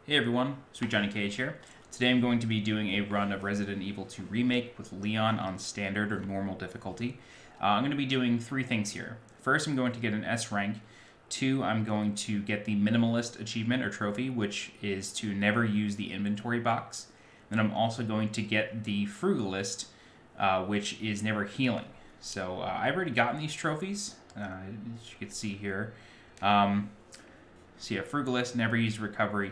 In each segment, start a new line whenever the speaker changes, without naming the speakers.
Hey everyone, SweetJohnnyCage here. Today I'm going to be doing a run of Resident Evil 2 Remake with Leon on standard or normal difficulty. I'm going to be doing three things here. First, I'm going to get an S rank. Two, I'm going to get the Minimalist achievement or trophy, which is to never use the inventory box. Then I'm also going to get the Frugalist, which is never healing. So I've already gotten these trophies, as you can see here. So yeah, Frugalist, never use recovery,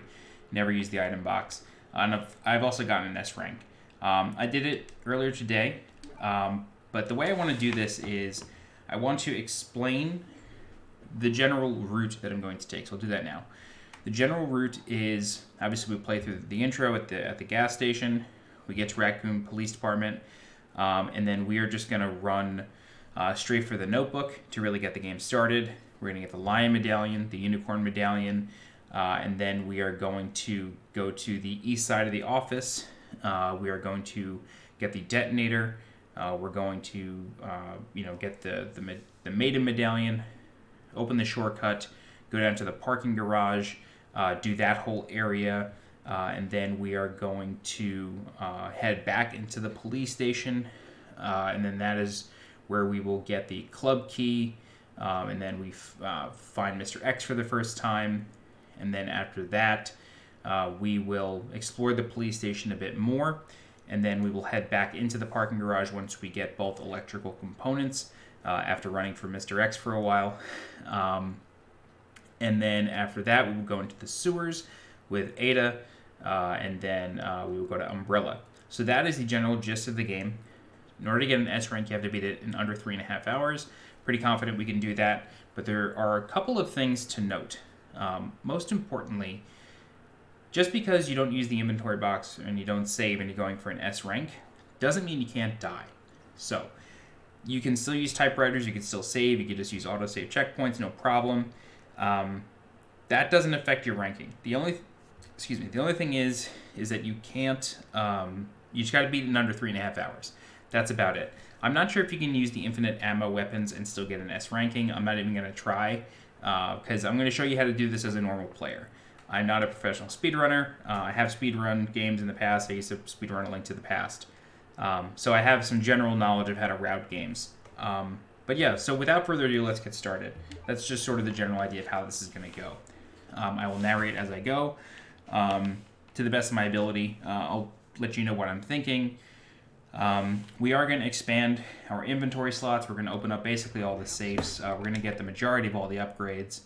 never use the item box. And I've also gotten an S rank. I did it earlier today, but the way I want to do this is I want to explain the general route that I'm going to take. So I'll do that now. The general route is, obviously we play through the intro at the gas station, we get to Raccoon Police Department, and then we are just going to run straight for the notebook to really get the game started. We're going to get the Lion Medallion, the Unicorn Medallion, and then we are going to go to the east side of the office. We are going to get the detonator. We're going to, get the Maiden Medallion, open the shortcut, go down to the parking garage, do that whole area, and then we are going to head back into the police station, and then that is where we will get the club key, and then we find Mr. X for the first time, and then after that, we will explore the police station a bit more, and then we will head back into the parking garage once we get both electrical components, after running for Mr. X for a while. And then after that, we will go into the sewers with Ada, and then we will go to Umbrella. So that is the general gist of the game. In order to get an S rank, you have to beat it in under 3.5 hours. Pretty confident we can do that, but there are a couple of things to note. Most importantly, just because you don't use the inventory box and you don't save and you're going for an S rank, doesn't mean you can't die. So you can still use typewriters, you can still save, you can just use autosave checkpoints, no problem. That doesn't affect your ranking. The only thing is that you can't, you just got to beat it in under 3.5 hours. That's about it. I'm not sure if you can use the infinite ammo weapons and still get an S ranking. I'm not even going to try, because I'm going to show you how to do this as a normal player. I'm not a professional speedrunner. I have speedrun games in the past. I used to speedrun A Link to the Past. So I have some general knowledge of how to route games. But yeah, so without further ado, let's get started. That's just sort of the general idea of how this is going to go. I will narrate as I go, to the best of my ability. I'll let you know what I'm thinking. We are going to expand our inventory slots. We're going to open up basically all the safes. We're going to get the majority of all the upgrades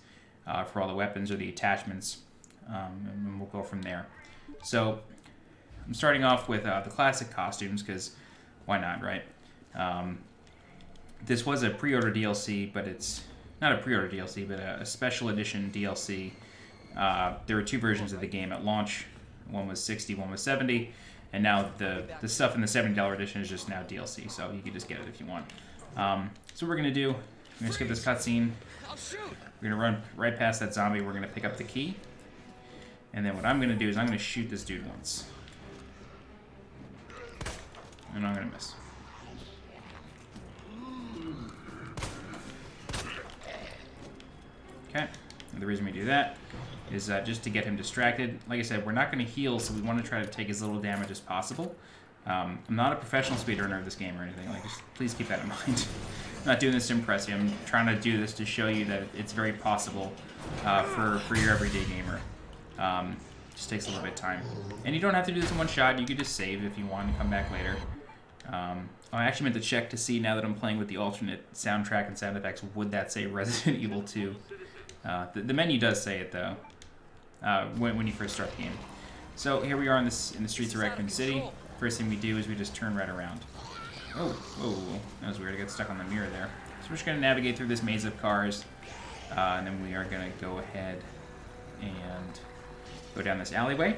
for all the weapons or the attachments, and we'll go from there. So I'm starting off with the classic costumes, because why not, right? This was a pre-order DLC, but it's not a pre-order DLC, but a special edition DLC. There were two versions of the game at launch. One was 60, one was 70, and now the stuff in the $70 edition is just now DLC, so you can just get it if you want. So what we're going to do, we're going to skip this cutscene. We're going to run right past that zombie. We're going to pick up the key. And then what I'm going to do is I'm going to shoot this dude once. And I'm going to miss. Okay, and the reason we do that is just to get him distracted. Like I said, we're not going to heal, so we want to try to take as little damage as possible. I'm not a professional speedrunner of this game or anything. Like, just please keep that in mind. I'm not doing this to impress you. I'm trying to do this to show you that it's very possible for your everyday gamer. Just takes a little bit of time. And you don't have to do this in one shot. You could just save if you want and come back later. I actually meant to check to see, now that I'm playing with the alternate soundtrack and sound effects, would that say Resident Evil 2? The menu does say it, though, when you first start the game. So here we are in the streets of Raccoon City. First thing we do is we just turn right around. Oh, whoa, that was weird. I got stuck on the mirror there. So we're just going to navigate through this maze of cars, and then we are going to go ahead and go down this alleyway.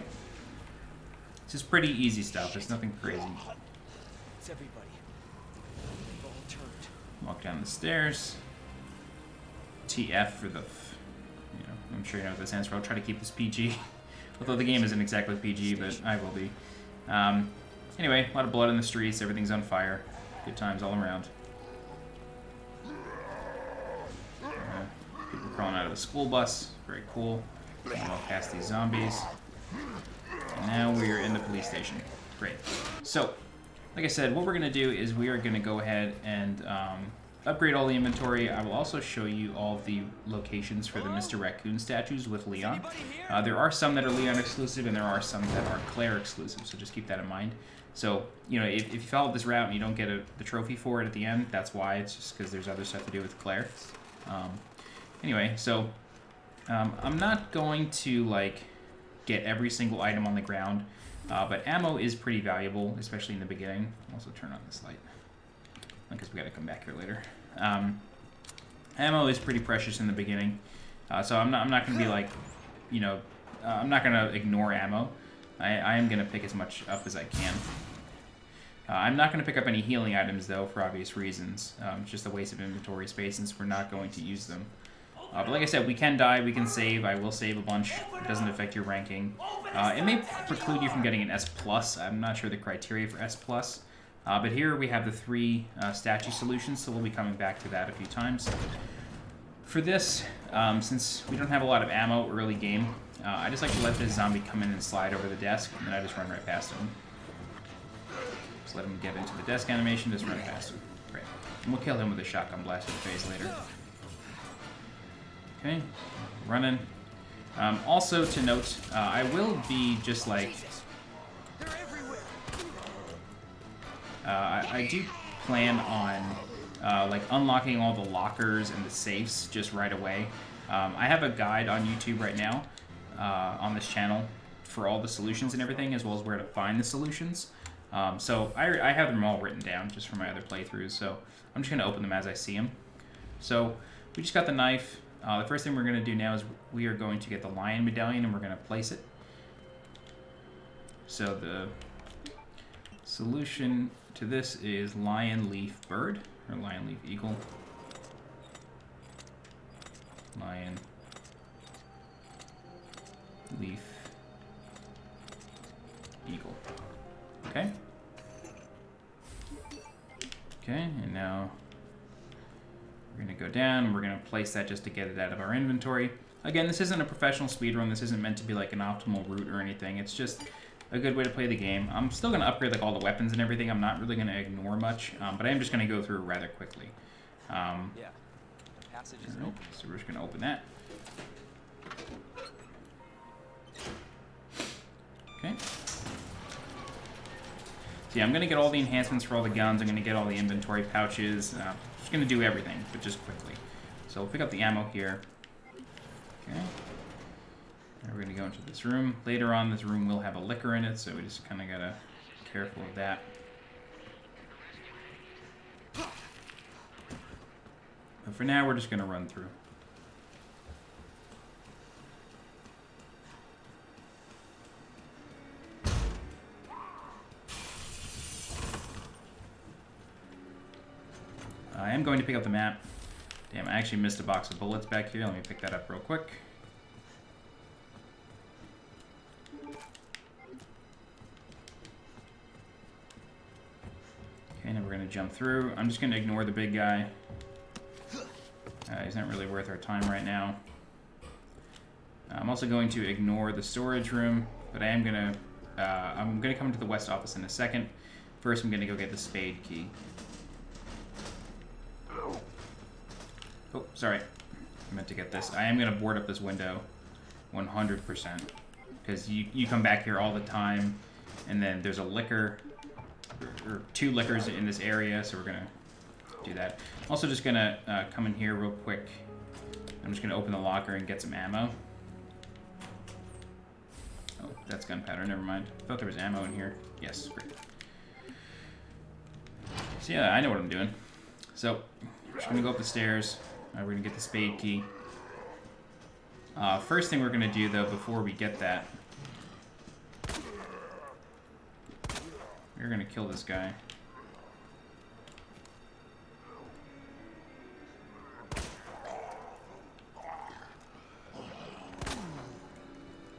It's just pretty easy stuff. It's nothing crazy.
It's everybody. They've all turned.
Walk down the stairs. TF for the, I'm sure you know what that stands for. I'll try to keep this PG. Although the game isn't exactly PG, but I will be. Anyway, a lot of blood in the streets. Everything's on fire. Good times all around. People crawling out of the school bus. Very cool. Walk past these zombies. And now we are in the police station. Great. So, like I said, what we're going to do is we are going to go ahead and upgrade all the inventory. I will also show you all of the locations for the Mr. Raccoon statues with Leon. There are some that are Leon exclusive, and there are some that are Claire exclusive, so just keep that in mind. So, you know, if you follow this route and you don't get the trophy for it at the end, that's why. It's just because there's other stuff to do with Claire. Anyway, so I'm not going to, like, get every single item on the ground, but ammo is pretty valuable, especially in the beginning. I'll also turn on this light, because we got to come back here later. Ammo is pretty precious in the beginning, so I'm not going to be like, you know, I'm not going to ignore ammo. I am going to pick as much up as I can. I'm not going to pick up any healing items, though, for obvious reasons. It's just a waste of inventory space since we're not going to use them. But like I said, we can die, we can save. I will save a bunch. It doesn't affect your ranking. It may preclude you from getting an S+. I'm not sure the criteria for S+. But here we have the 3 statue solutions, so we'll be coming back to that a few times. For this, since we don't have a lot of ammo early game, I just like to let this zombie come in and slide over the desk, and then I just run right past him. Just let him get into the desk animation, just run past him. Great. And we'll kill him with a shotgun blast in the face later. Okay, running. Also to note, I will be just like... I do plan on like unlocking all the lockers and the safes just right away. I have a guide on YouTube right now on this channel for all the solutions and everything, as well as where to find the solutions. So I have them all written down just from my other playthroughs, so I'm just going to open them as I see them. So we just got the knife. The first thing we're going to do now is we are going to get the lion medallion and we're going to place it. So the solution to this is lion leaf bird, or lion leaf eagle. Lion leaf eagle. Okay. Okay, and now we're going to go down and we're going to place that just to get it out of our inventory. Again, this isn't a professional speedrun. This isn't meant to be like an optimal route or anything. It's just a good way to play the game. I'm still going to upgrade like all the weapons and everything. I'm not really going to ignore much, but I am just going to go through rather quickly.
Yeah, the passage is open.
So we're just going to open that. Okay. So yeah, I'm going to get all the enhancements for all the guns. I'm going to get all the inventory pouches. Just going to do everything, but just quickly. So we'll pick up the ammo here. Okay. Now we're going to go into this room. Later on, this room will have a liquor in it, so we just kind of got to be careful of that. But for now, we're just going to run through. I am going to pick up the map. Damn, I actually missed a box of bullets back here. Let me pick that up real quick. Okay, now we're going to jump through. I'm just going to ignore the big guy. He's not really worth our time right now. I'm also going to ignore the storage room, but I'm going to come into the west office in a second. First, I'm going to go get the spade key. Oh, sorry. I meant to get this. I am going to board up this window 100%. Because you come back here all the time, and then there's a liquor, or 2 liquors in this area, so we're going to do that. I'm also just going to come in here real quick. I'm just going to open the locker and get some ammo. Oh, that's gunpowder. Never mind. I thought there was ammo in here. Yes, great. So yeah, I know what I'm doing. So, I'm just going to go up the stairs. We're going to get the spade key. First thing we're going to do, though, before we get that, we're going to kill this guy.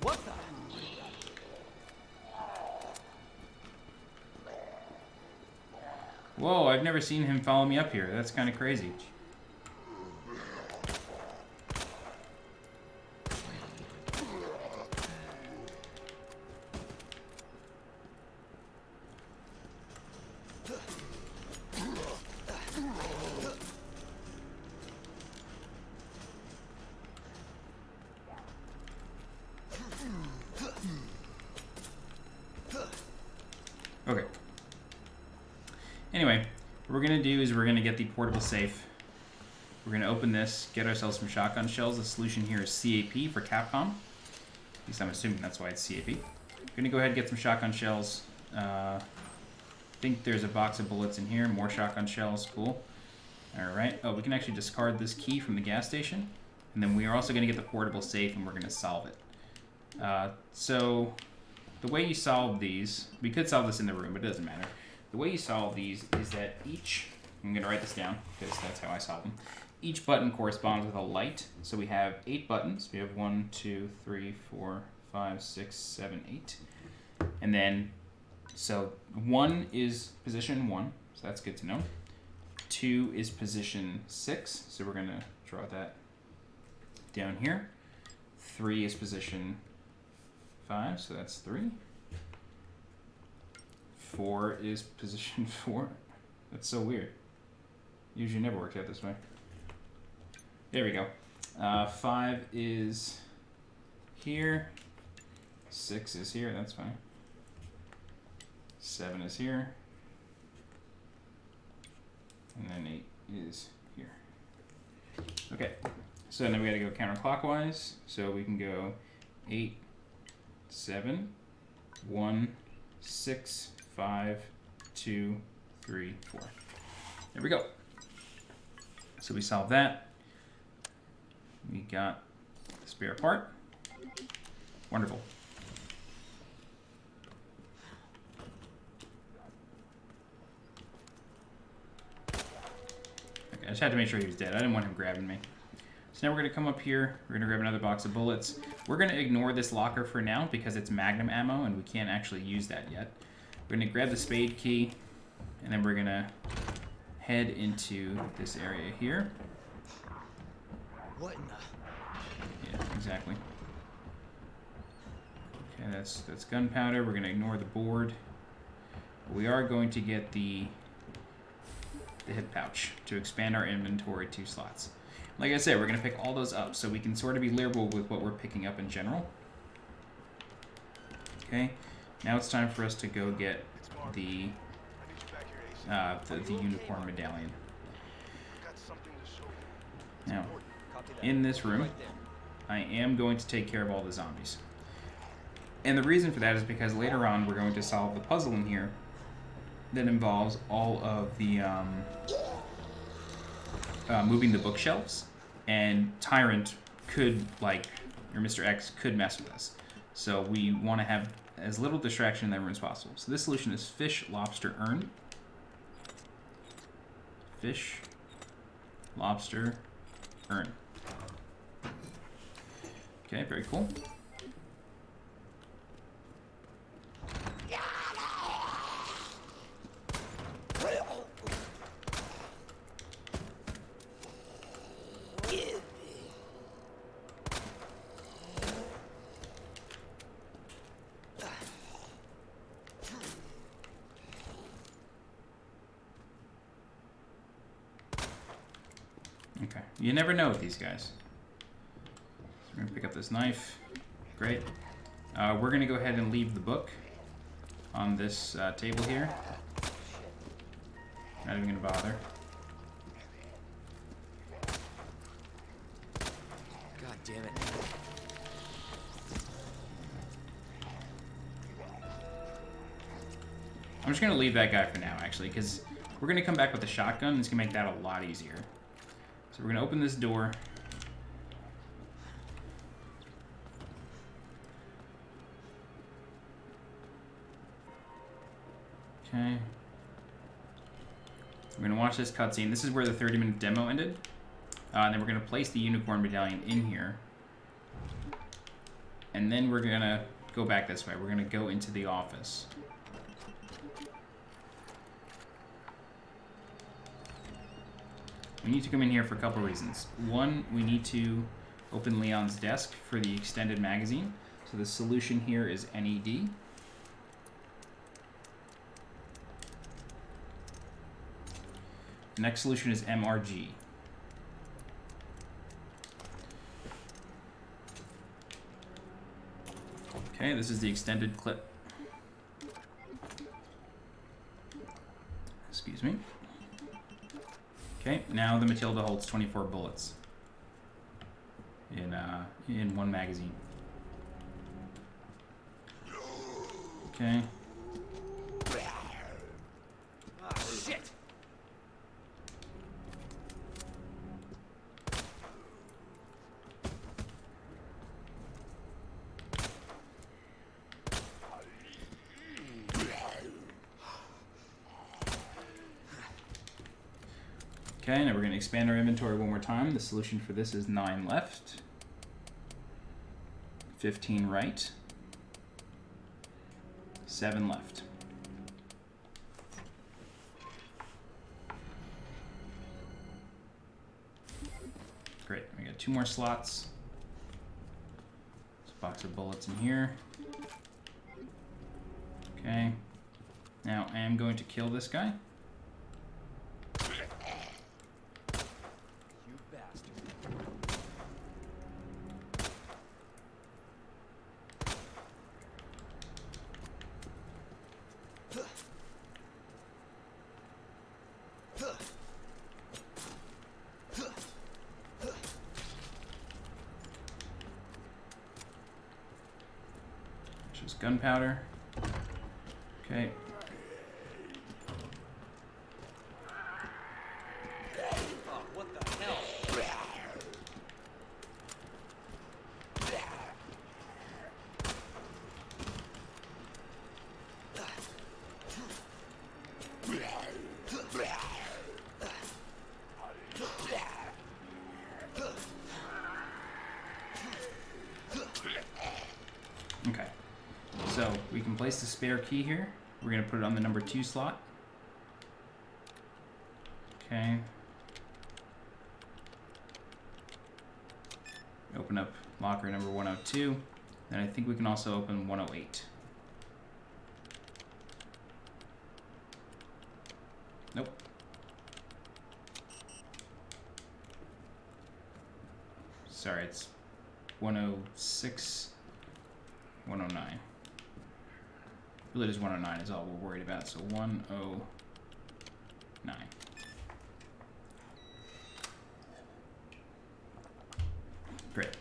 What the?
Whoa, I've never seen him follow me up here. That's kind of crazy. Anyway, what we're going to do is we're going to get the portable safe. We're going to open this, get ourselves some shotgun shells. The solution here is CAP for Capcom. At least I'm assuming that's why it's CAP. I'm going to go ahead and get some shotgun shells. I think there's a box of bullets in here. More shotgun shells. Cool. Alright. Oh, we can actually discard this key from the gas station. And then we are also going to get the portable safe, and we're going to solve it. So, the way you solve these... We could solve this in the room, but it doesn't matter. The way you solve these is that each... I'm going to write this down, because that's how I solve them. Each button corresponds with a light. So we have 8 buttons. We have 1, 2, 3, 4, 5, 6, 7, 8. And then... So, 1 is position 1, so that's good to know. 2 is position 6, so we're going to draw that down here. 3 is position 5, so that's 3. 4 is position 4. That's so weird. Usually never works out this way. There we go. 5 is here. 6 is here, that's fine. 7 is here. And then 8 is here. Okay, so then we gotta go counterclockwise. So we can go 8, 7, 1, 6, 5, 2, 3, 4. There we go. So we solved that. We got the spare part. Wonderful. Okay, I just had to make sure he was dead. I didn't want him grabbing me. So now we're going to come up here. We're going to grab another box of bullets. We're going to ignore this locker for now because it's magnum ammo and we can't actually use that yet. We're going to grab the spade key and then we're going to head into this area here.
What in the...
Yeah, exactly. Okay, that's gunpowder. We're going to ignore the board. We are going to get the hip pouch to expand our inventory 2 slots. Like I said, we're going to pick all those up so we can sort of be liberal with what we're picking up in general. Okay, now it's time for us to go get the unicorn medallion. Now, in this room, I am going to take care of all the zombies. And the reason for that is because later on we're going to solve the puzzle in here that involves all of the moving the bookshelves, and Tyrant could, like, or Mr. X could mess with us. So we want to have as little distraction in that room as possible. So this solution is fish, lobster, urn. Fish, lobster, urn. Okay, very cool. Okay, you never know with these guys. So we're gonna pick up this knife. Great. We're gonna go ahead and leave the book on this table here. Not even gonna bother.
God damn it.
I'm just gonna leave that guy for now, actually, because we're gonna come back with a shotgun, and it's gonna make that a lot easier. So we're gonna open this door. Okay. We're gonna watch this cutscene. This is where the 30-minute demo ended. And then we're gonna place the unicorn medallion in here. And then we're gonna go back this way. We're gonna go into the office. We need to come in here for a couple reasons. One, we need to open Leon's desk for the extended magazine. So the solution here is NED. The next solution is MRG. Okay, this is the extended clip. Excuse me. Okay, now the Matilda holds 24 bullets in one magazine. Okay.
Ah, shit!
Okay, now we're going to expand our inventory one more time. The solution for this is 9 left. 15 right. 7 left. Great, we got 2 more slots. There's a box of bullets in here. Okay. Now I am going to kill this guy.
You bastard.
Just gunpowder. Okay.
Oh, what the hell?
Okay. So we can place the spare key here. We're going to put it on the number 2 slot. Okay. Open up locker number 102. And I think we can also open 108. Nope. Sorry, it's 106, 109. Really just 109 is all we're worried about, so 109. Great.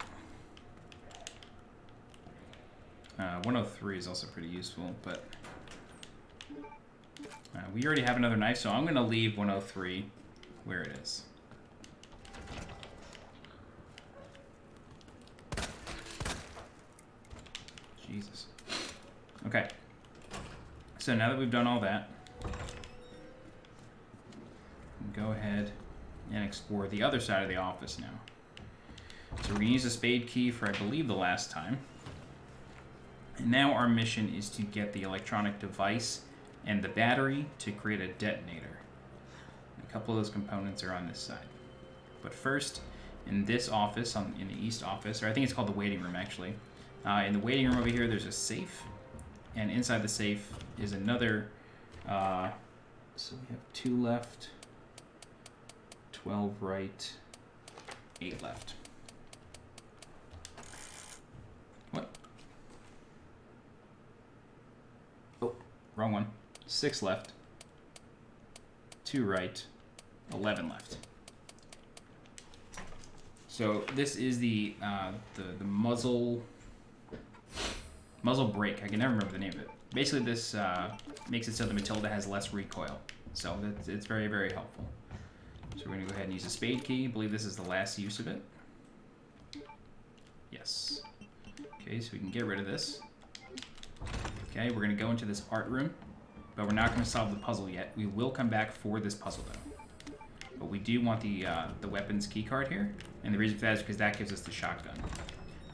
103 is also pretty useful, but we already have another knife, so I'm going to leave 103 where it is. Jesus. Okay. So now that we've done all that, go ahead and explore the other side of the office now. So we're going to use the spade key for, I believe, the last time. And now our mission is to get the electronic device and the battery to create a detonator. A couple of those components are on this side. But first, in this office, in the east office, or I think it's called the waiting room actually, in the waiting room over here there's a safe, and inside the safe is another, so we have 2 left, 12 right, 8 left. What? Oh, wrong one. 6 left, 2 right, 11 left. So this is the muzzle brake. I can never remember the name of it. Basically, this makes it so the Matilda has less recoil. So it's very, very helpful. So we're going to go ahead and use a spade key. I believe this is the last use of it. Yes. Okay, so we can get rid of this. Okay, we're going to go into this art room, but we're not going to solve the puzzle yet. We will come back for this puzzle, though. But we do want the weapons key card here, and the reason for that is because that gives us the shotgun.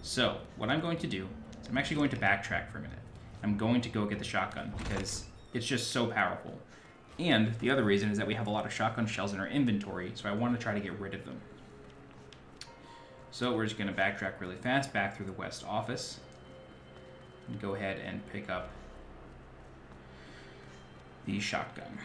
So what I'm going to do is I'm actually going to backtrack for a minute. I'm going to go get the shotgun because it's just so powerful. And the other reason is that we have a lot of shotgun shells in our inventory, so I want to try to get rid of them. So we're just going to backtrack really fast back through the west office and go ahead and pick up the shotgun.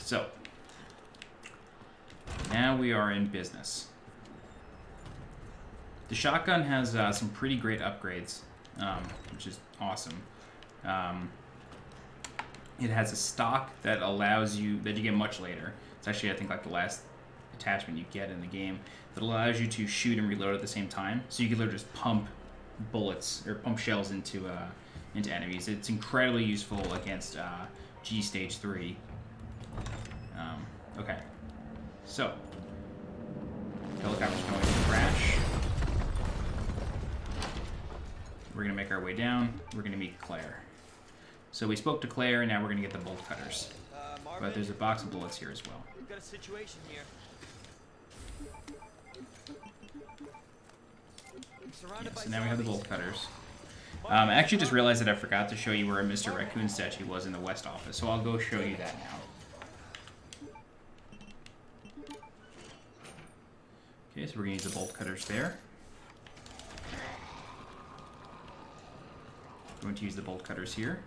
So, now we are in business. The shotgun has some pretty great upgrades, which is awesome. It has a stock that allows you, that you get much later. It's actually, I think, like the last attachment you get in the game that allows you to shoot and reload at the same time. So you can literally just pump bullets or pump shells into enemies. It's incredibly useful against G Stage 3. Okay, so helicopter's going to crash. We're gonna make our way down. We're gonna meet Claire. So we spoke to Claire, and now we're gonna get the bolt cutters. But there's a box of bullets here as well.
We've got a situation here.
Yeah, so now we have the bolt cutters. I actually just realized that I forgot to show you where a Mr. Raccoon statue was in the West office, so I'll go show you that now. Okay, so we're gonna use the bolt cutters there. Going to use the bolt cutters here.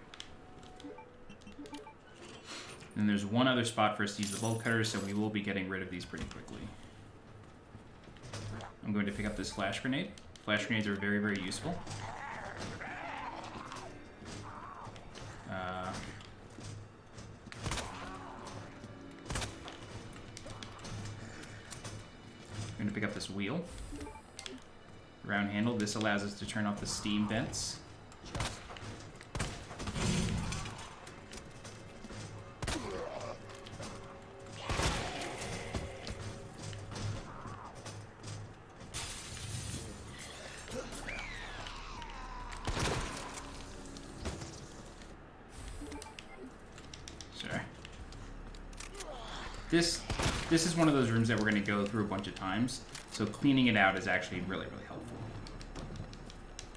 And there's one other spot for us to use the bolt cutters, so we will be getting rid of these pretty quickly. I'm going to pick up this flash grenade. Flash grenades are very, very useful. I'm going to pick up this wheel. Round handle. This allows us to turn off the steam vents. This is one of those rooms that we're going to go through a bunch of times, so cleaning it out is actually really, really helpful.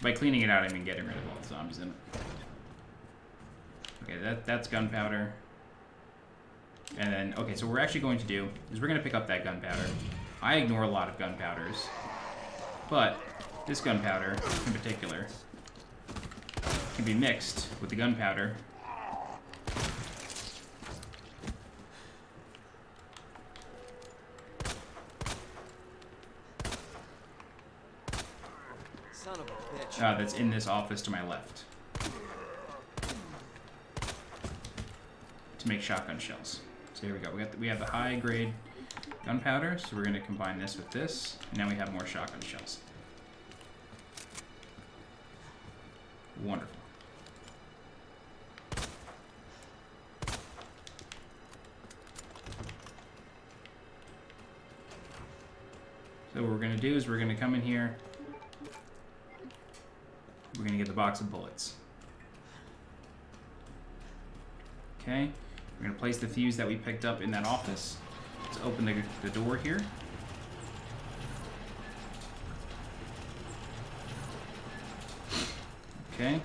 By cleaning it out, I mean getting rid of all the zombies in it. Okay, that's gunpowder. And then, okay, so what we're actually going to do is we're going to pick up that gunpowder. I ignore a lot of gunpowders, but this gunpowder in particular can be mixed with the gunpowder.
Son of a bitch.
That's in this office to my left. To make shotgun shells. So here we go. We have the high grade gunpowder, so we're going to combine this with this, and now we have more shotgun shells. Wonderful. So what we're going to do is we're going to come in here. We're going to get the box of bullets. Okay. We're going to place the fuse that we picked up in that office. Let's open the door here. Okay.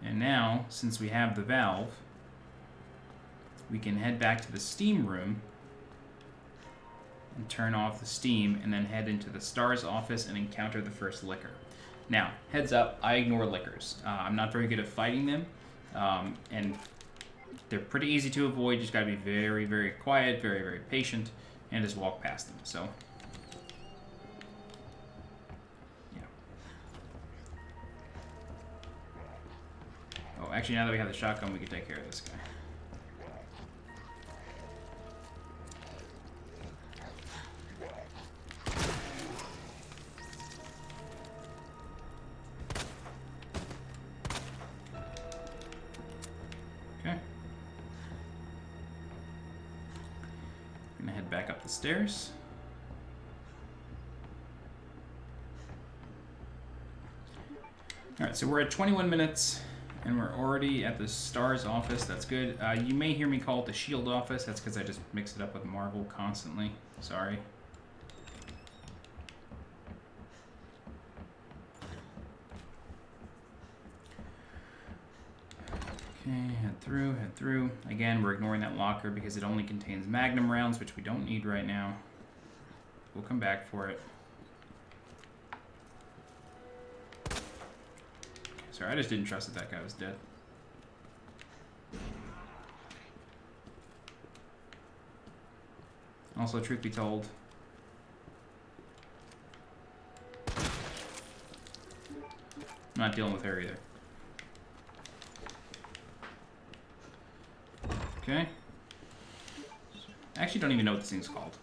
And now, since we have the valve, we can head back to the steam room and turn off the steam, and then head into the STARS office and encounter the first licker. Now, heads up, I ignore lickers. I'm not very good at fighting them, and they're pretty easy to avoid. You just gotta be very, very quiet, very, very patient, and just walk past them. So, yeah. Oh, actually, now that we have the shotgun, we can take care of this guy. Back up the stairs. Alright, so we're at 21 minutes, and we're already at the STARS office. That's good. You may hear me call it the SHIELD office. That's because I just mix it up with Marvel constantly. Sorry. Okay, head through. Again, we're ignoring that locker because it only contains Magnum rounds, which we don't need right now. We'll come back for it. Sorry, I just didn't trust that guy was dead. Also, truth be told, I'm not dealing with her either. Okay. I actually don't even know what this thing's called.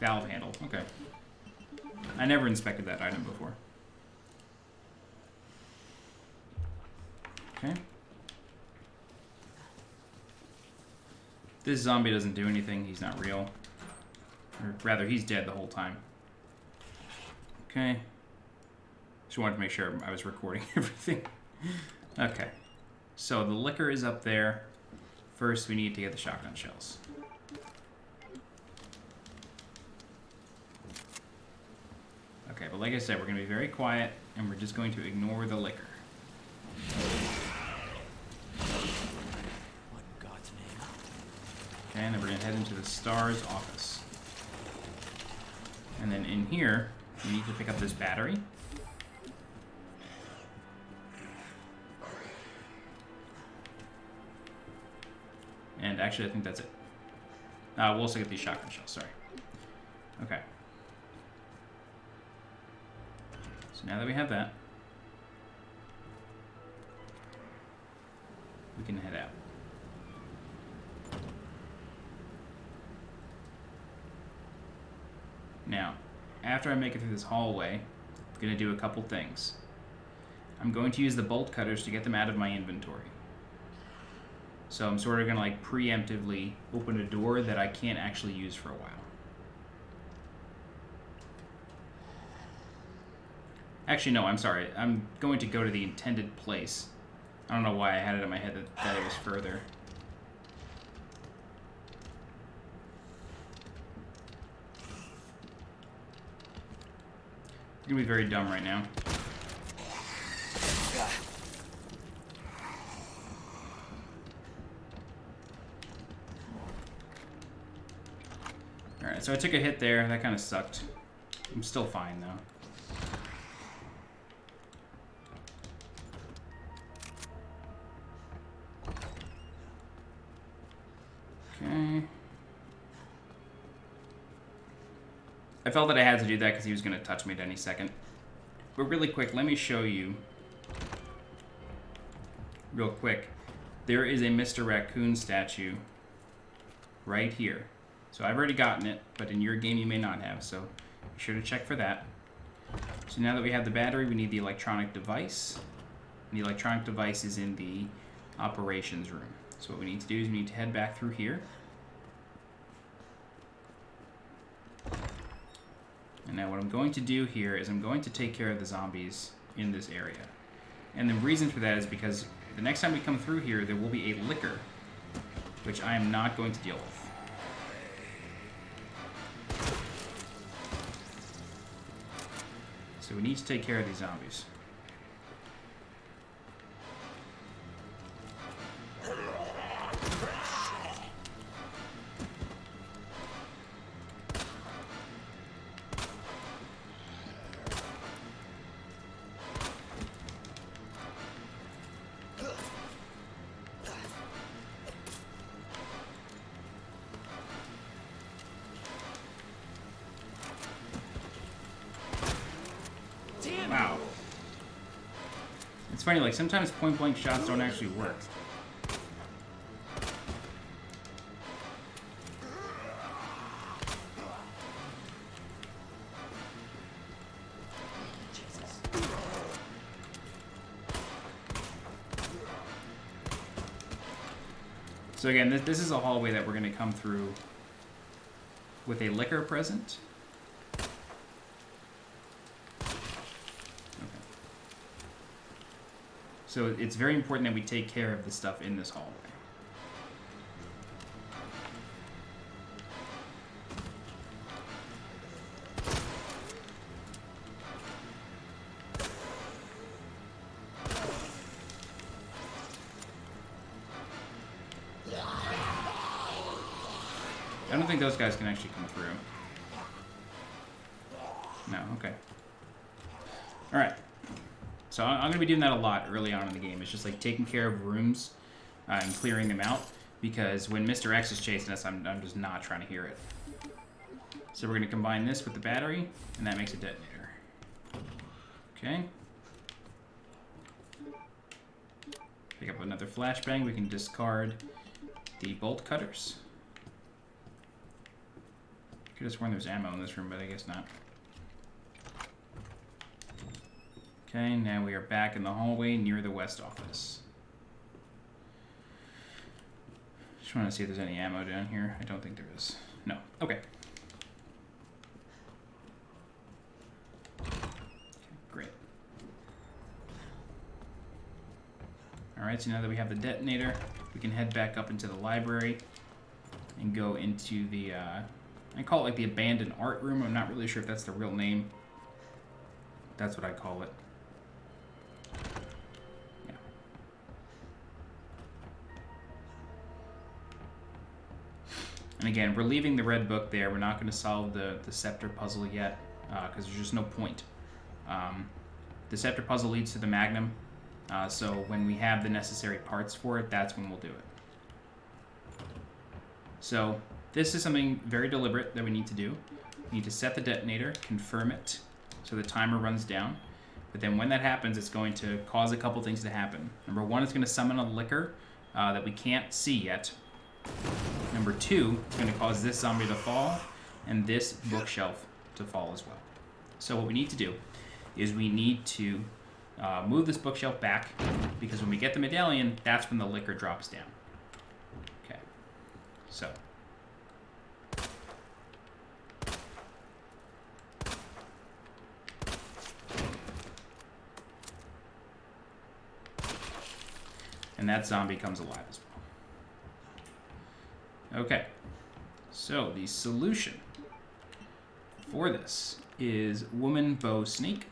Valve handle. Okay. I never inspected that item before. Okay. This zombie doesn't do anything. He's not real. Or rather, he's dead the whole time. Okay. Just wanted to make sure I was recording everything. Okay. So the liquor is up there. First, we need to get the shotgun shells. Okay, but like I said, we're going to be very quiet, and we're just going to ignore the liquor.
What in God's name?
Okay, and then we're going to head into the STARS office. And then in here, we need to pick up this battery. And actually, I think that's it. We'll also get these shotgun shells, sorry. Okay. So now that we have that, we can head out. Now, after I make it through this hallway, I'm going to do a couple things. I'm going to use the bolt cutters to get them out of my inventory. So I'm sort of going to like preemptively open a door that I can't actually use for a while. Actually, no, I'm sorry. I'm going to go to the intended place. I don't know why I had it in my head that it was further. I'm going to be very dumb right now. Alright, so I took a hit there. That kind of sucked. I'm still fine, though. Okay. I felt that I had to do that because he was going to touch me at any second. But really quick, let me show you. Real quick. There is a Mr. Raccoon statue right here. So I've already gotten it, but in your game you may not have, so be sure to check for that. So now that we have the battery, we need the electronic device. And the electronic device is in the operations room. So what we need to do is we need to head back through here. And now what I'm going to do here is I'm going to take care of the zombies in this area. And the reason for that is because the next time we come through here, there will be a liquor, which I am not going to deal with. So we need to take care of these zombies. Wow. It's funny, like, sometimes point-blank shots don't actually work. So again, this is a hallway that we're going to come through with a liquor present. So it's very important that we take care of the stuff in this hallway. I don't think those guys can actually come through. No, okay. Alright. So I'm going to be doing that a lot early on in the game. It's just like taking care of rooms and clearing them out. because when Mr. X is chasing us, I'm just not trying to hear it. So we're going to combine this with the battery, and that makes a detonator. Okay. Pick up another flashbang. We can discard the bolt cutters. Could have sworn there's ammo in this room, but I guess not. Okay, now we are back in the hallway near the west office. Just want to see if there's any ammo down here. I don't think there is. No. Okay. Great. Alright, so now that we have the detonator, we can head back up into the library and go into the, I call it like the abandoned art room. I'm not really sure if that's the real name. That's what I call it. Yeah. And again, we're leaving the red book there. We're not going to solve the scepter puzzle yet, because there's just no point. The scepter puzzle leads to the magnum, so when we have the necessary parts for it, that's when we'll do it. So this is something very deliberate that we need to do. We need to set the detonator, confirm it, so the timer runs down. But then when that happens, it's going to cause a couple things to happen. Number one, it's going to summon a licker that we can't see yet. Number two, it's going to cause this zombie to fall and this bookshelf to fall as well. So what we need to do is we need to move this bookshelf back, because when we get the medallion, that's when the licker drops down. Okay, so. And that zombie comes alive as well. Okay, so the solution for this is woman, bow, snake.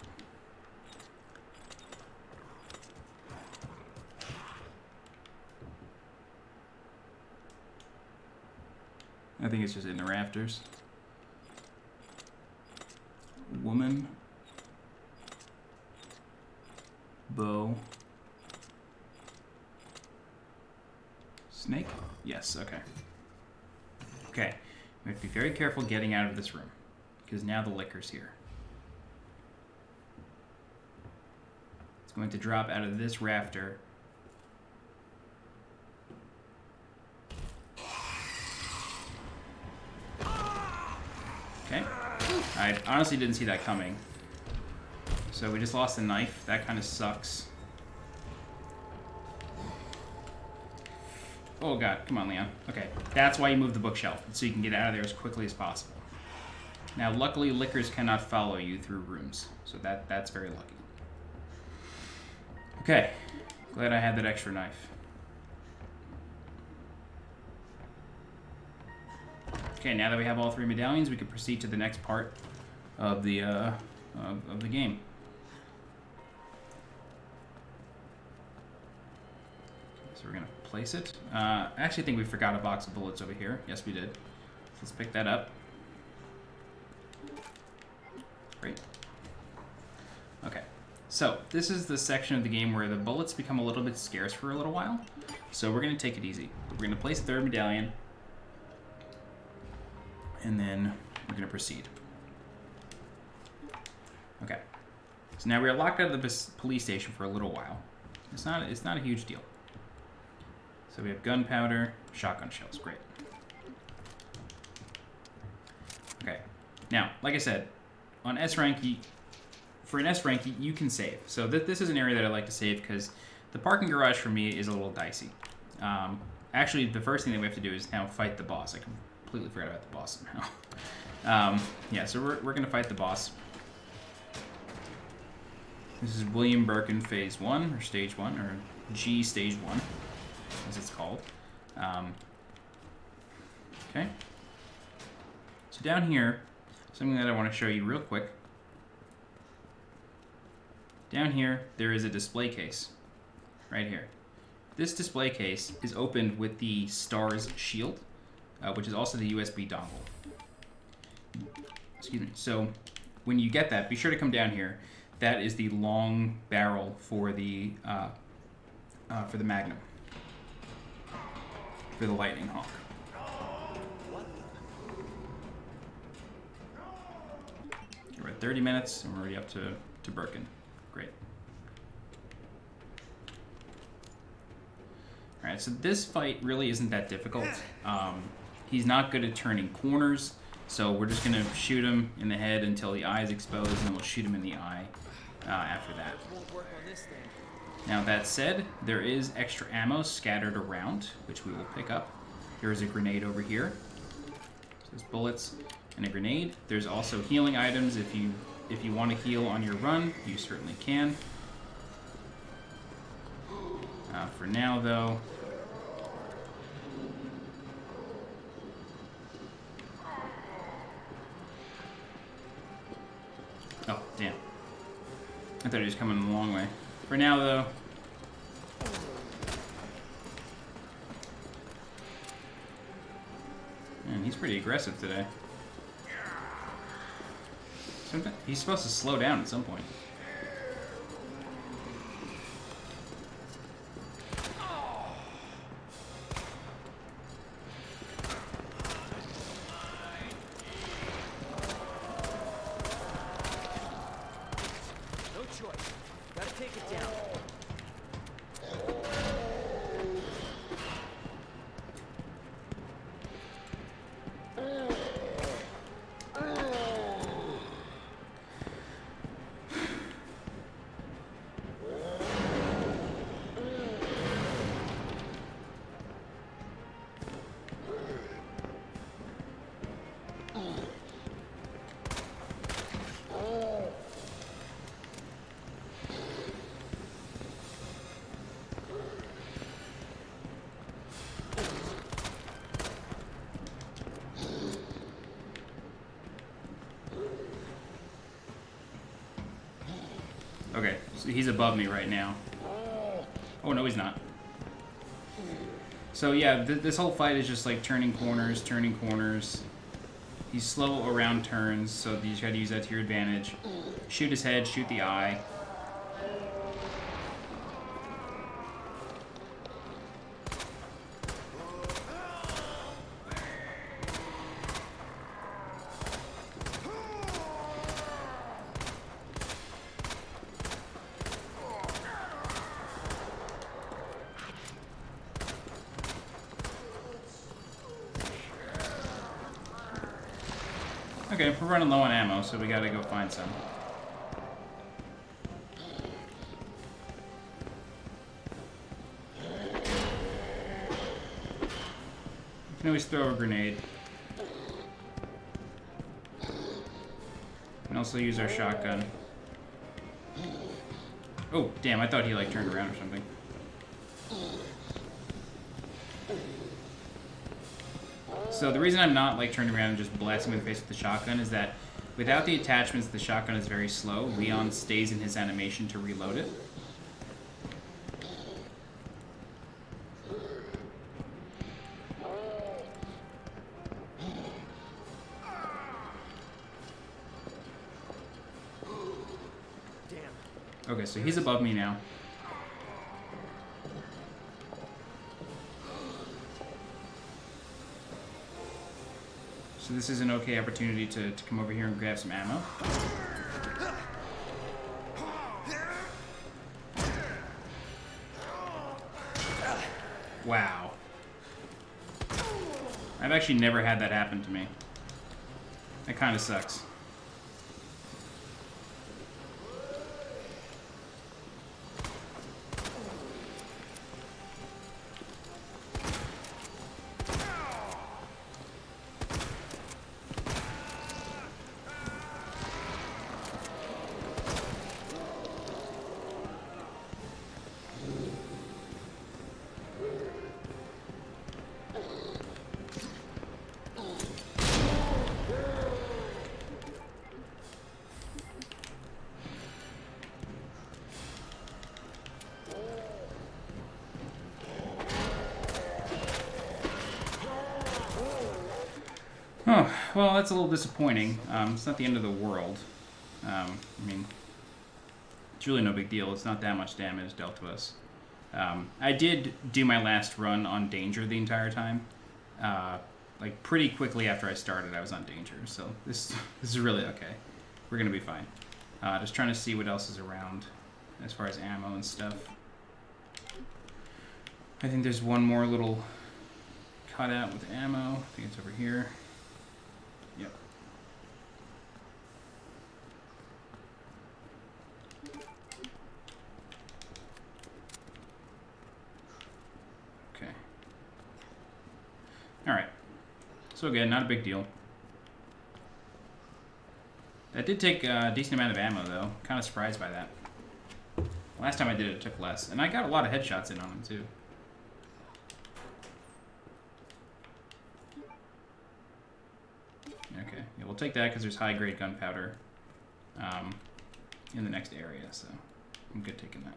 I think it's just in the rafters. Woman, bow, snake? Yes, okay. Okay, we have to be very careful getting out of this room, because now the licker's here. It's going to drop out of this rafter. Okay. I honestly didn't see that coming. So we just lost the knife. That kind of sucks. Oh god, come on, Leon. Okay, that's why you move the bookshelf, so you can get out of there as quickly as possible. Now, luckily, lickers cannot follow you through rooms, so that's very lucky. Okay, glad I had that extra knife. Okay, now that we have all three medallions, we can proceed to the next part of the game. So we're gonna place it. I actually think we forgot a box of bullets over here. Yes, we did. So let's pick that up. Great. Okay, so this is the section of the game where the bullets become a little bit scarce for a little while. So we're gonna take it easy. We're gonna place the third medallion, and then we're gonna proceed. Okay. So now we are locked out of the police station for a little while. It's not a huge deal. So we have gunpowder, shotgun shells, great. Okay, now, like I said, on S rank, for an S rank, you can save. So this is an area that I like to save because the parking garage for me is a little dicey. Actually, the first thing that we have to do is now fight the boss. I completely forgot about the boss somehow. Yeah, so we're gonna fight the boss. This is William Birkin Phase 1, or Stage 1, or G Stage 1. As it's called. Okay. So down here, something that I want to show you real quick. Down here, there is a display case. Right here. This display case is opened with the STARS shield, which is also the USB dongle. Excuse me. So when you get that, be sure to come down here. That is the long barrel for the Magnum. for the Lightning Hawk. We're at 30 minutes, and we're already up to Birkin. Great. Alright, so this fight really isn't that difficult. He's not good at turning corners, so we're just going to shoot him in the head until the eye is exposed, and then we'll shoot him in the eye after that. Now, that said, there is extra ammo scattered around, which we will pick up. There is a grenade over here. So there's bullets and a grenade. There's also healing items. If you want to heal on your run, you certainly can. For now, though... Oh, damn. I thought he was coming a long way. For now, though... Man, he's pretty aggressive today. He's supposed to slow down at some point.
No choice. Gotta take it down.
Okay, so he's above me right now. Oh, no, he's not. So, yeah, this whole fight is just like turning corners, turning corners. He's slow around turns, so you just gotta use that to your advantage. Shoot his head, shoot the eye. Okay, we're running low on ammo, so we gotta go find some. You can always throw a grenade. We can also use our shotgun. Oh, damn, I thought he like turned around or something. So the reason I'm not like turning around and just blasting him in the face with the shotgun is that without the attachments, the shotgun is very slow. Leon stays in his animation to reload it.
Damn.
Okay, so he's above me now. So this is an okay opportunity to come over here and grab some ammo. Wow. I've actually never had that happen to me. That kind of sucks. Oh, well, that's a little disappointing. It's not the end of the world. I mean, it's really no big deal. It's not that much damage dealt to us. I did do my last run on Danger the entire time. Like pretty quickly after I started, I was on Danger, so this is really okay. We're gonna be fine. Just trying to see what else is around as far as ammo and stuff. I think there's one more little cutout with ammo. I think it's over here. Yep. Okay. Alright. So again, not a big deal. That did take a decent amount of ammo, though. Kind of surprised by that. Last time I did it, it took less. And I got a lot of headshots in on them, too. Okay, yeah, we'll take that because there's high-grade gunpowder in the next area, so I'm good taking that.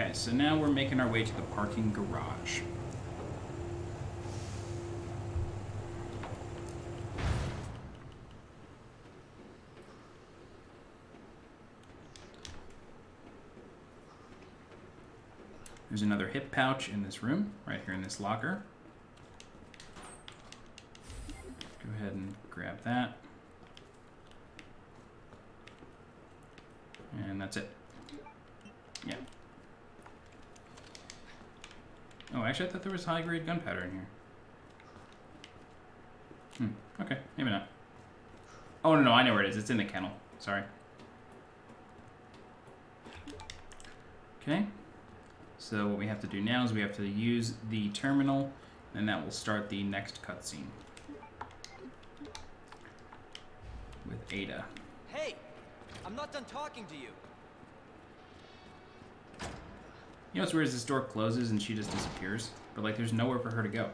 Okay, so now we're making our way to the parking garage. There's another hip pouch in this room, right here in this locker. Go ahead and grab that. And that's it. Yeah. Oh, actually, I thought there was high-grade gunpowder in here. Okay, maybe not. Oh, no, I know where it is. It's in the kennel. Sorry. Okay. So what we have to do now is we have to use the terminal, and that will start the next cutscene. With Ada.
Hey! I'm not done talking to you.
You know what's weird is this door closes and she just disappears, but like there's nowhere for her to go.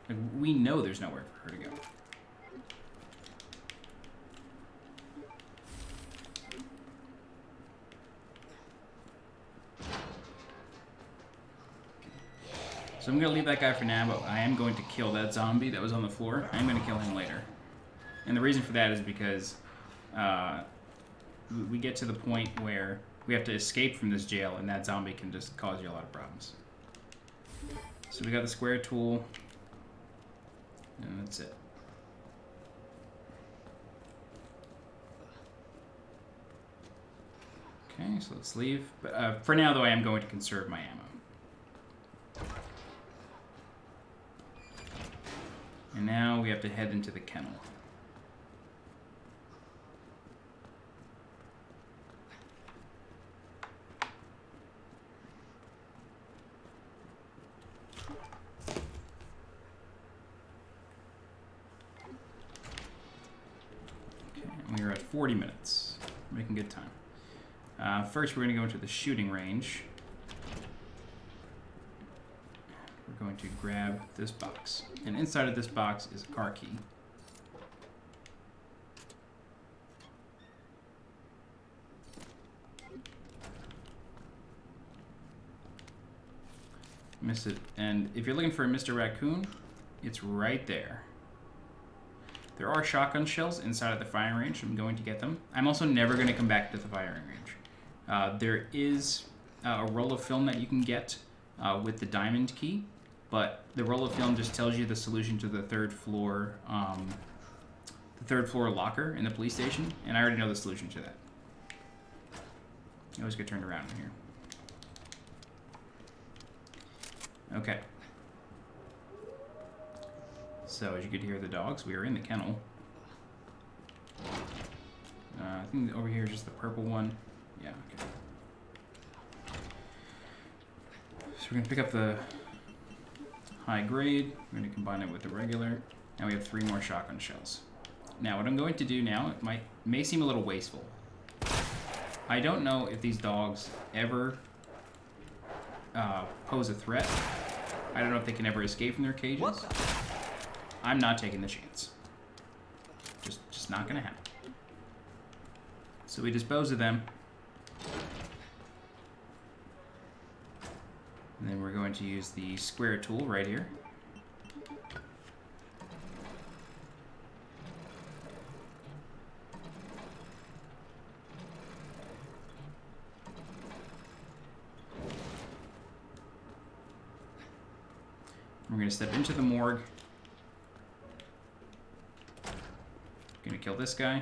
Like we know there's nowhere for her to go. So I'm gonna leave that guy for now, but I am going to kill that zombie that was on the floor. I'm gonna kill him later. And the reason for that is because we get to the point where we have to escape from this jail, and that zombie can just cause you a lot of problems. So we got the square tool, and that's it. Okay, so let's leave. But for now, though, I am going to conserve my ammo. And now we have to head into the kennel. We are at 40 minutes. We're making good time. First, we're going to go into the shooting range. We're going to grab this box. And inside of this box is a car key. Missed it. And if you're looking for a Mr. Raccoon, it's right there. There are shotgun shells inside of the firing range. I'm going to get them. I'm also never going to come back to the firing range. There is a roll of film that you can get with the diamond key, but the roll of film just tells you the solution to the third floor locker in the police station, and I already know the solution to that. I always get turned around in here. Okay. So, as you could hear the dogs, we are in the kennel. I think over here is just the purple one. Yeah, okay. So we're going to pick up the high grade. We're going to combine it with the regular. Now we have 3 more shotgun shells. Now, what I'm going to do now, it may seem a little wasteful. I don't know if these dogs ever pose a threat. I don't know if they can ever escape from their cages. I'm not taking the chance. Just not gonna happen. So we dispose of them. And then we're going to use the square tool right here. We're going to step into the morgue. Going to kill this guy.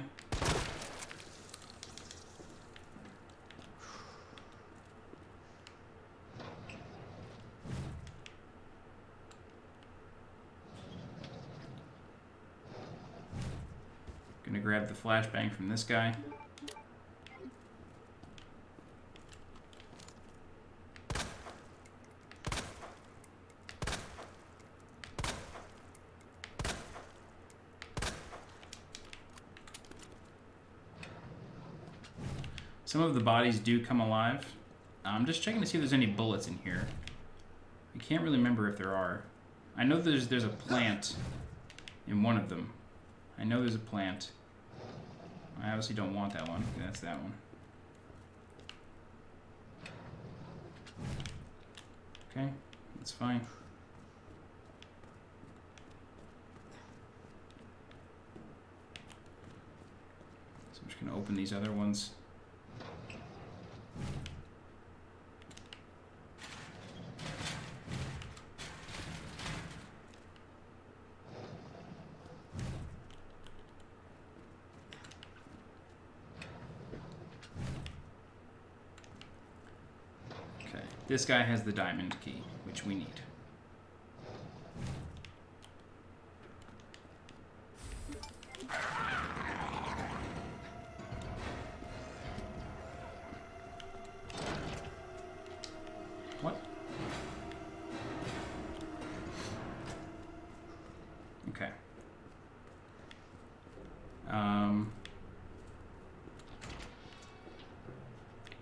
Going to grab the flashbang from this guy. Some of the bodies do come alive. I'm just checking to see if there's any bullets in here. I can't really remember if there are. I know there's a plant in one of them. I know there's a plant. I obviously don't want that one. Okay, that's that one. Okay, that's fine. So I'm just going to open these other ones. This guy has the diamond key, which we need. What? Okay.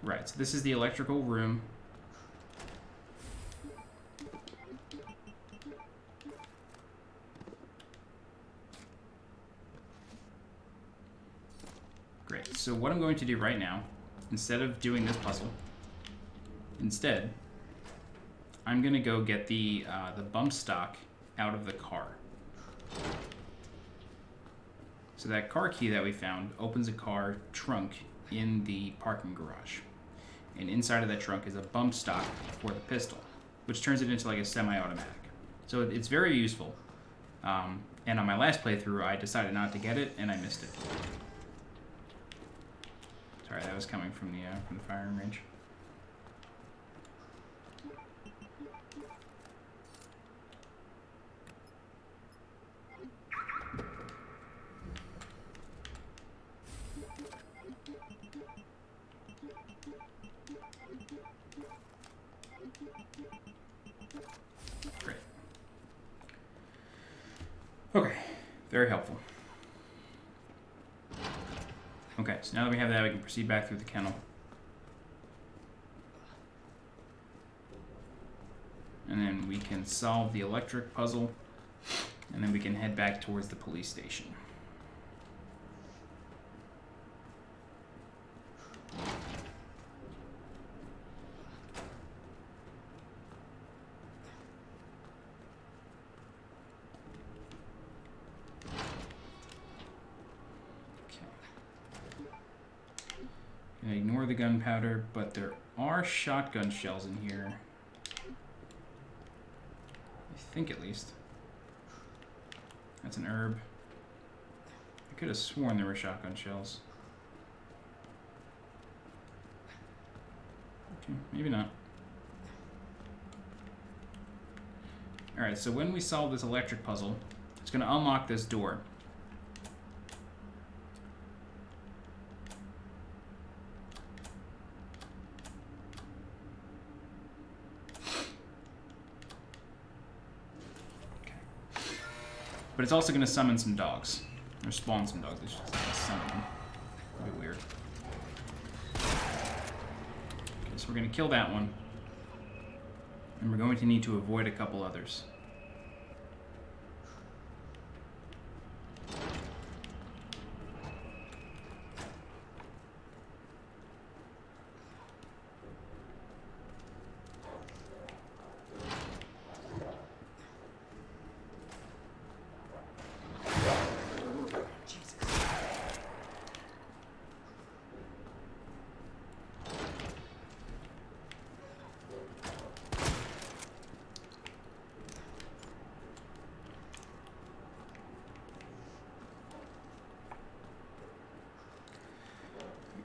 Right, so this is the electrical room. So what I'm going to do right now, instead of doing this puzzle, instead, I'm going to go get the bump stock out of the car. So that car key that we found opens a car trunk in the parking garage. And inside of that trunk is a bump stock for the pistol, which turns it into like a semi-automatic. So it's very useful. And on my last playthrough, I decided not to get it, and I missed it. Sorry, that was coming from the firing range. Great. Okay, very helpful. Okay, so now that we have that, we can proceed back through the kennel. And then we can solve the electric puzzle, and then we can head back towards the police station. Ignore the gunpowder, but there are shotgun shells in here. I think, at least. That's an herb. I could have sworn there were shotgun shells. Okay, maybe not. Alright, so when we solve this electric puzzle, it's going to unlock this door. But it's also going to summon some dogs. Or spawn some dogs. It's just like summon them. That'd be weird. Okay, so we're going to kill that one. And we're going to need to avoid a couple others.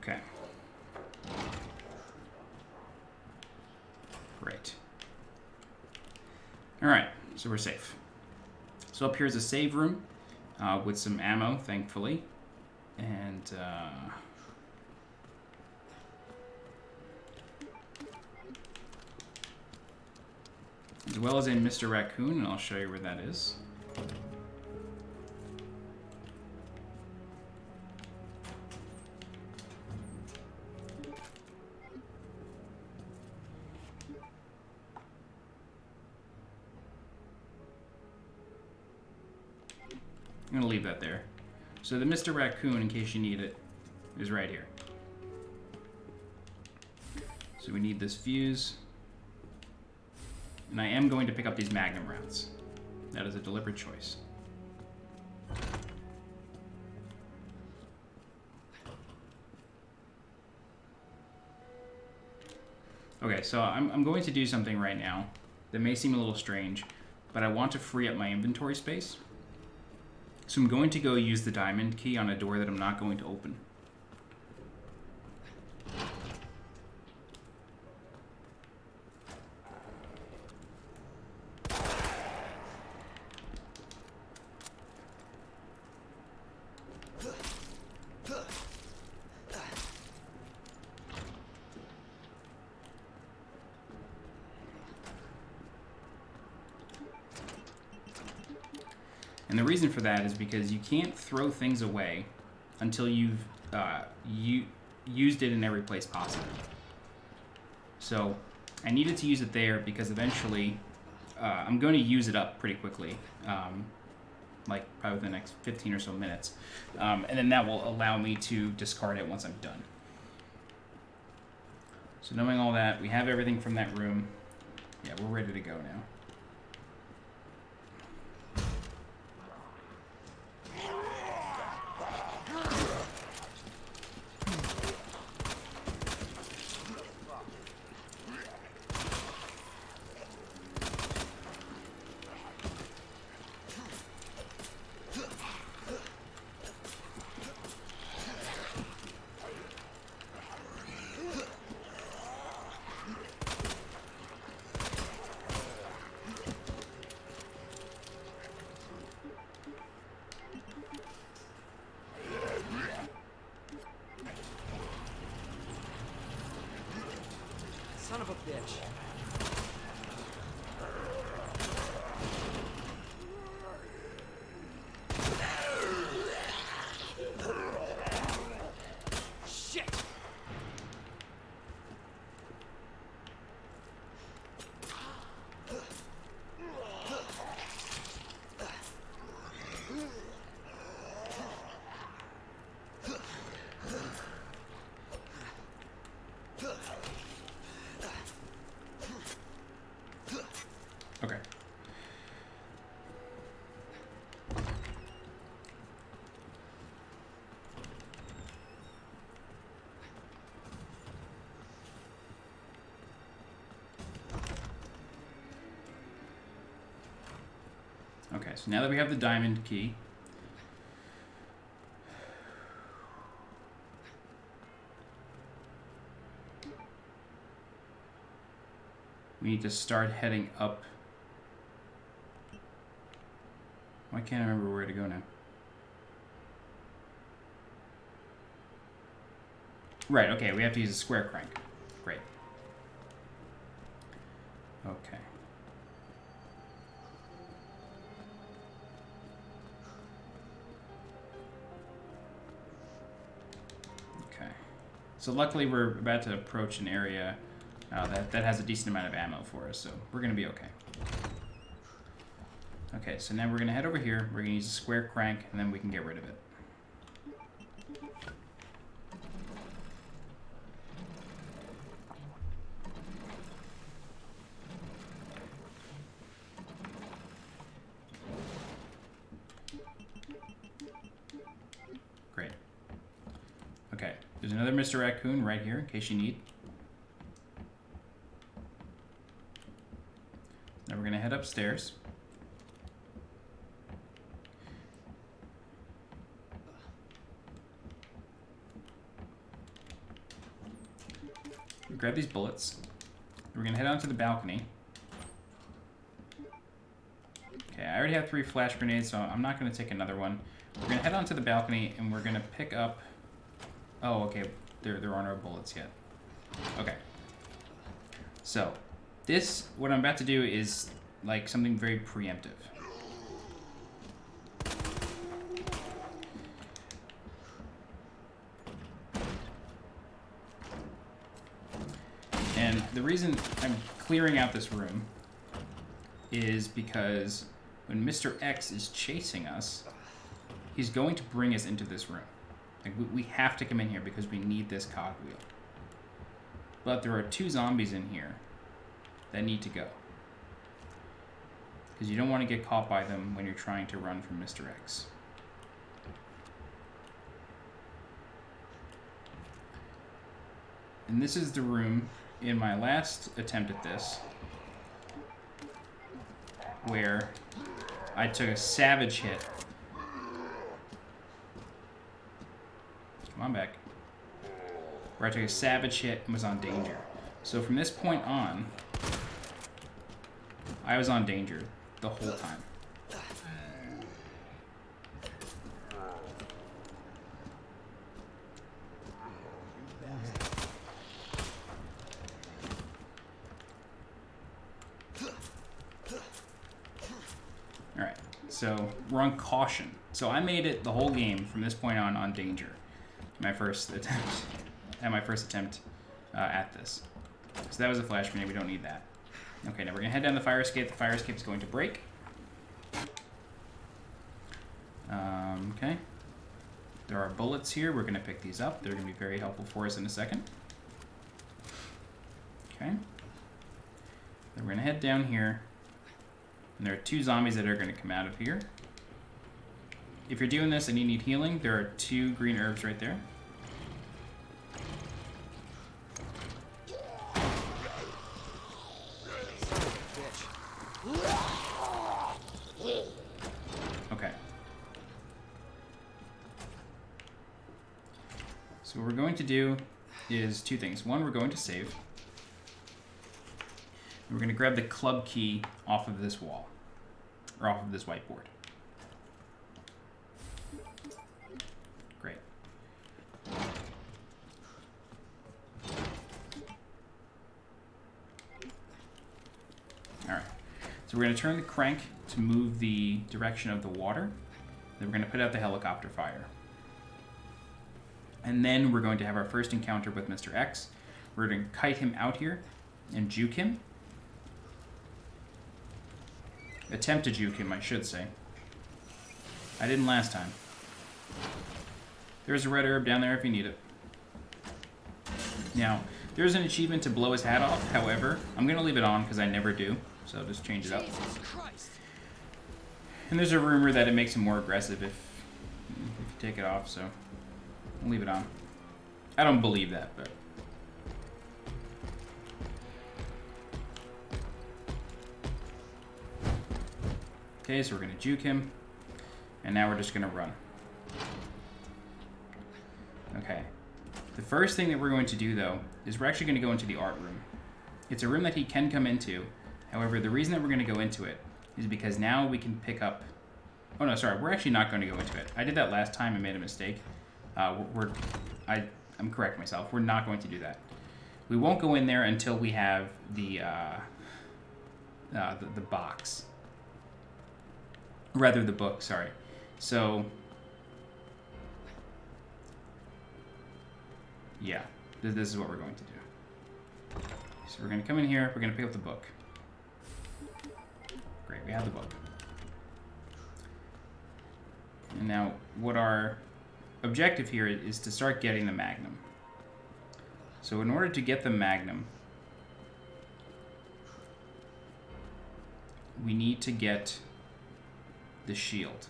Okay. Great. Alright, so we're safe. So up here is a save room with some ammo, thankfully. And, as well as a Mr. Raccoon, and I'll show you where that is. I'm going to leave that there. So the Mr. Raccoon, in case you need it, is right here. So we need this fuse. And I am going to pick up these Magnum rounds. That is a deliberate choice. Okay, so I'm going to do something right now that may seem a little strange, but I want to free up my inventory space. So I'm going to go use the diamond key on a door that I'm not going to open. And the reason for that is because you can't throw things away until you've used it in every place possible. So I needed to use it there because eventually I'm going to use it up pretty quickly, like probably within the next 15 or so minutes. And then that will allow me to discard it once I'm done. So knowing all that, we have everything from that room. Yeah, we're ready to go now.
Son of a bitch. Shit!
Okay. Okay, so now that we have the diamond key, we need to start heading up. Why can't I remember where to go now? Right, okay, we have to use a square crank. Great. Okay. Okay. So luckily we're about to approach an area that has a decent amount of ammo for us, so we're going to be okay. Okay, so now we're going to head over here, we're going to use a square crank, and then we can get rid of it. Great. Okay, there's another Mr. Raccoon right here, in case you need. Now we're going to head upstairs. grab these bullets. We're gonna head onto the balcony. Okay, I already have 3 flash grenades, so I'm not gonna take another one. We're gonna head onto the balcony and we're gonna pick up. Oh, okay. There are no bullets yet. Okay. So, what I'm about to do is like something very preemptive. And the reason I'm clearing out this room is because when Mr. X is chasing us, he's going to bring us into this room. Like, we have to come in here because we need this cogwheel. But there are 2 zombies in here that need to go. Because you don't want to get caught by them when you're trying to run from Mr. X. And this is the room in my last attempt at this where I took a savage hit. Come on back. Where I took a savage hit and was on danger. So from this point on, I was on danger the whole time. Alright, so we're on caution. So I made it the whole game from this point on danger. My first attempt at this. So that was a flash grenade. We don't need that. Okay, now we're gonna head down the fire escape. The fire escape is going to break. Okay. There are bullets here. We're gonna pick these up. They're gonna be very helpful for us in a second. Okay. Then we're gonna head down here. And there are 2 zombies that are gonna come out of here. If you're doing this and you need healing, there are 2 green herbs right there. Okay. So what we're going to do is 2 things. One, we're going to save. And we're going to grab the club key off of this wall. Or off of this whiteboard. Great. Alright. So we're going to turn the crank to move the direction of the water. Then we're going to put out the helicopter fire. And then we're going to have our first encounter with Mr. X. We're going to kite him out here and juke him. Attempt to juke him, I should say. I didn't last time. There's a red herb down there if you need it. Now, there's an achievement to blow his hat off. However, I'm going to leave it on because I never do. So I'll just change it up. And there's a rumor that it makes him more aggressive if you take it off, so I'll leave it on. I don't believe that, but... Okay, so we're going to juke him. And now we're just going to run. Okay. The first thing that we're going to do, though, is we're actually going to go into the art room. It's a room that he can come into. However, the reason that we're going to go into it is because now we can pick up... Oh, no, sorry. We're actually not going to go into it. I did that last time and made a mistake. I'm correcting myself. We're not going to do that. We won't go in there until we have the box. Rather, the book, sorry. So... Yeah, this is what we're going to do. So we're going to come in here, we're going to pick up the book. Great, we have the book. And now, what our objective here is to start getting the Magnum. So in order to get the Magnum, we need to get the shield.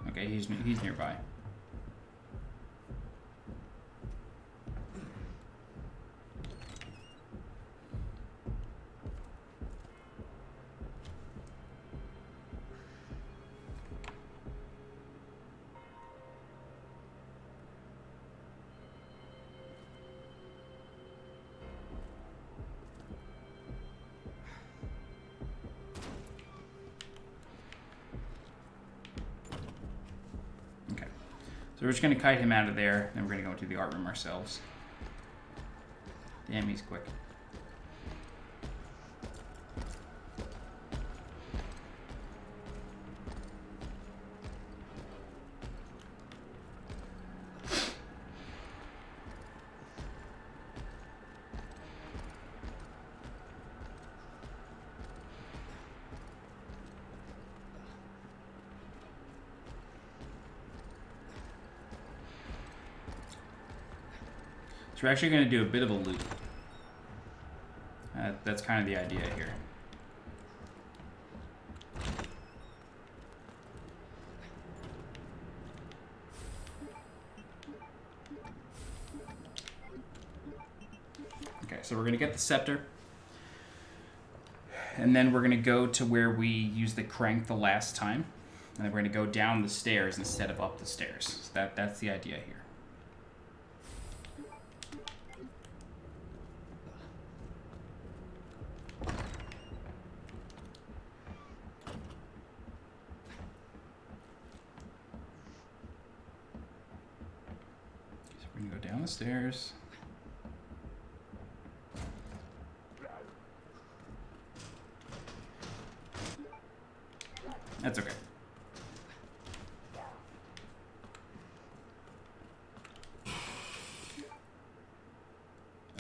Okay, he's nearby. we're just going to kite him out of there, then we're going to go into the art room ourselves. Damn, he's quick. So we're actually going to do a bit of a loop. That's kind of the idea here. Okay, so we're going to get the scepter. And then we're going to go to where we used the crank the last time. And then we're going to go down the stairs instead of up the stairs. So that's the idea here. We're going to go down the stairs. That's okay.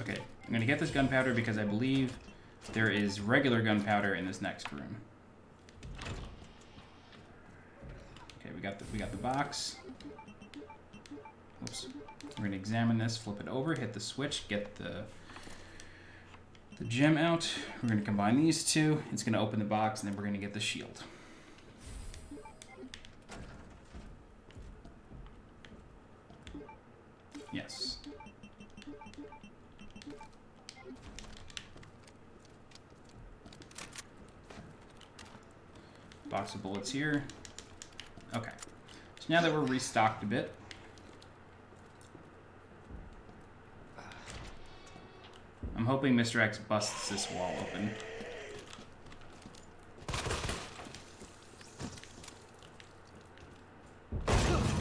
Okay, I'm going to get this gunpowder because I believe there is regular gunpowder in this next room. Okay, we got the box. Oops. We're going to examine this, flip it over, hit the switch, get the gem out. We're going to combine these two. It's going to open the box, and then we're going to get the shield. Yes. Box of bullets here. Okay. So now that we're restocked a bit, I'm hoping Mr. X busts this wall open.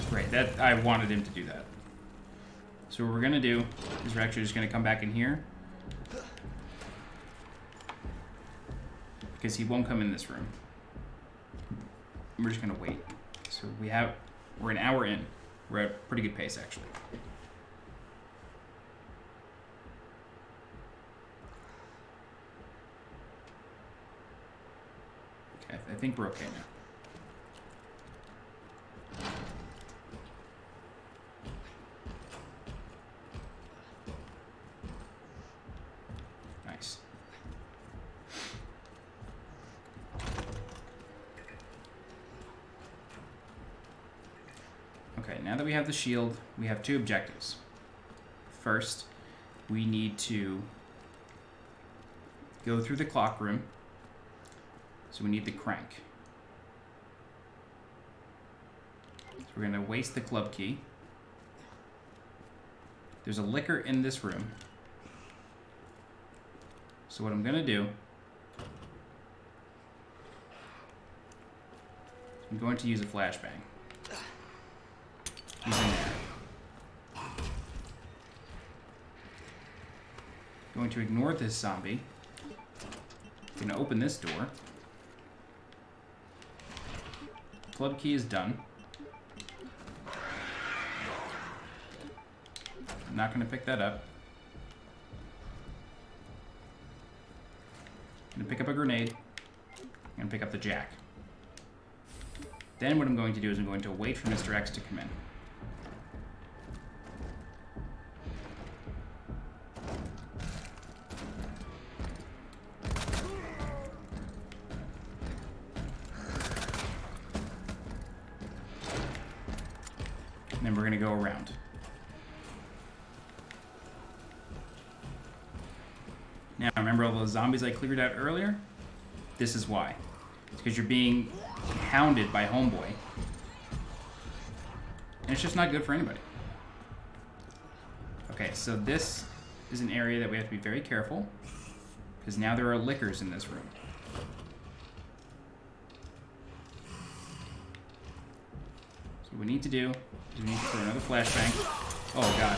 Great, that I wanted him to do that. So what we're gonna do is we're actually just gonna come back in here because he won't come in this room. We're just gonna wait. So we're an hour in. We're at pretty good pace actually. Okay, I think we're okay now. Nice. Okay, now that we have the shield, we have two objectives. First, we need to go through the clock room. So we need the crank. So we're going to waste the club key. There's a liquor in this room. So what I'm going to do, I'm going to use a flashbang. He's in there. Going to ignore this zombie. Going to open this door. Club key is done. I'm not going to pick that up. I'm going to pick up a grenade. I'm going to pick up the jack. Then what I'm going to do is I'm going to wait for Mr. X to come in. And then we're going to go around. Now, remember all those zombies I cleared out earlier? This is why. It's because you're being hounded by Homeboy. And it's just not good for anybody. Okay, so this is an area that we have to be very careful, because now there are liquors in this room. So What we need to do is we need to throw another flashbang. Oh, God.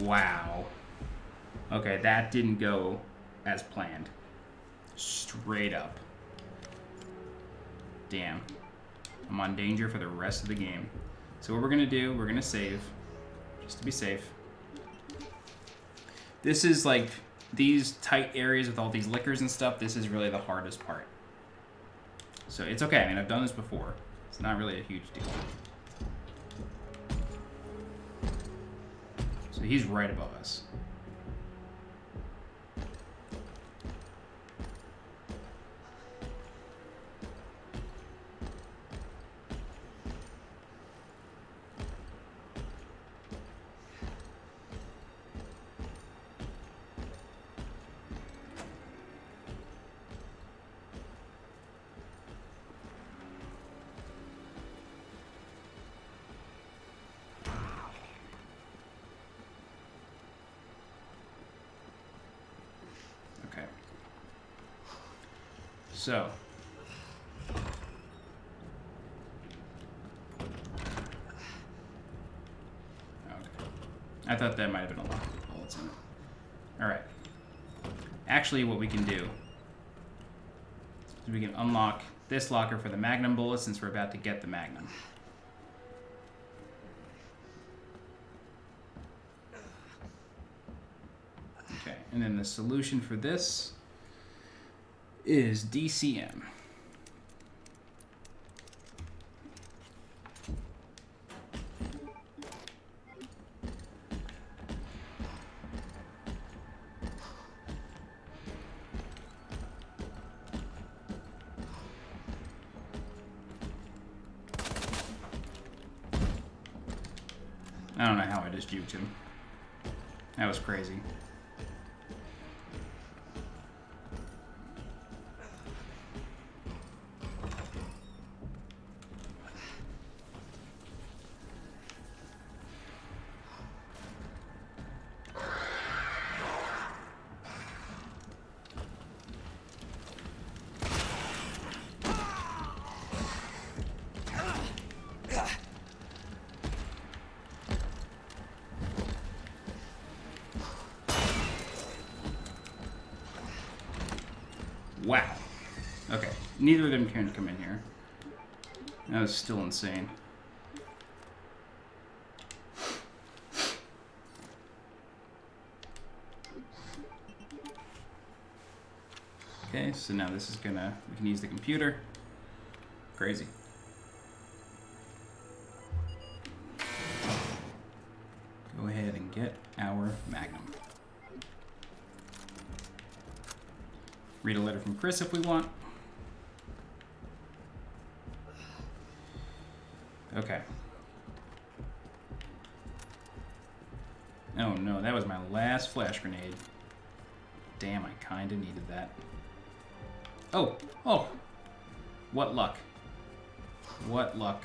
Wow. Okay, that didn't go as planned. Straight up. Damn. I'm on danger for the rest of the game. So what we're going to do, we're going to save. Just to be safe. This is like, these tight areas with all these lickers and stuff, this is really the hardest part. So it's okay. I mean, I've done this before. It's not really a huge deal. So he's right above us. So, okay. I thought that might have been a lock with bullets in it. Alright. Actually, what we can do is we can unlock this locker for the Magnum bullet since we're about to get the Magnum. Okay, and then the solution for this is DCM. I don't know how I just juked him. That was crazy. Wow. Okay. Neither of them can come in here. That was still insane. Okay, so now this is gonna... we can use the computer. Crazy. Go ahead and get our Magnum. Read a letter from Chris if we want. Okay. Oh no, that was my last flash grenade. Damn, I kinda needed that. Oh! Oh! What luck. What luck.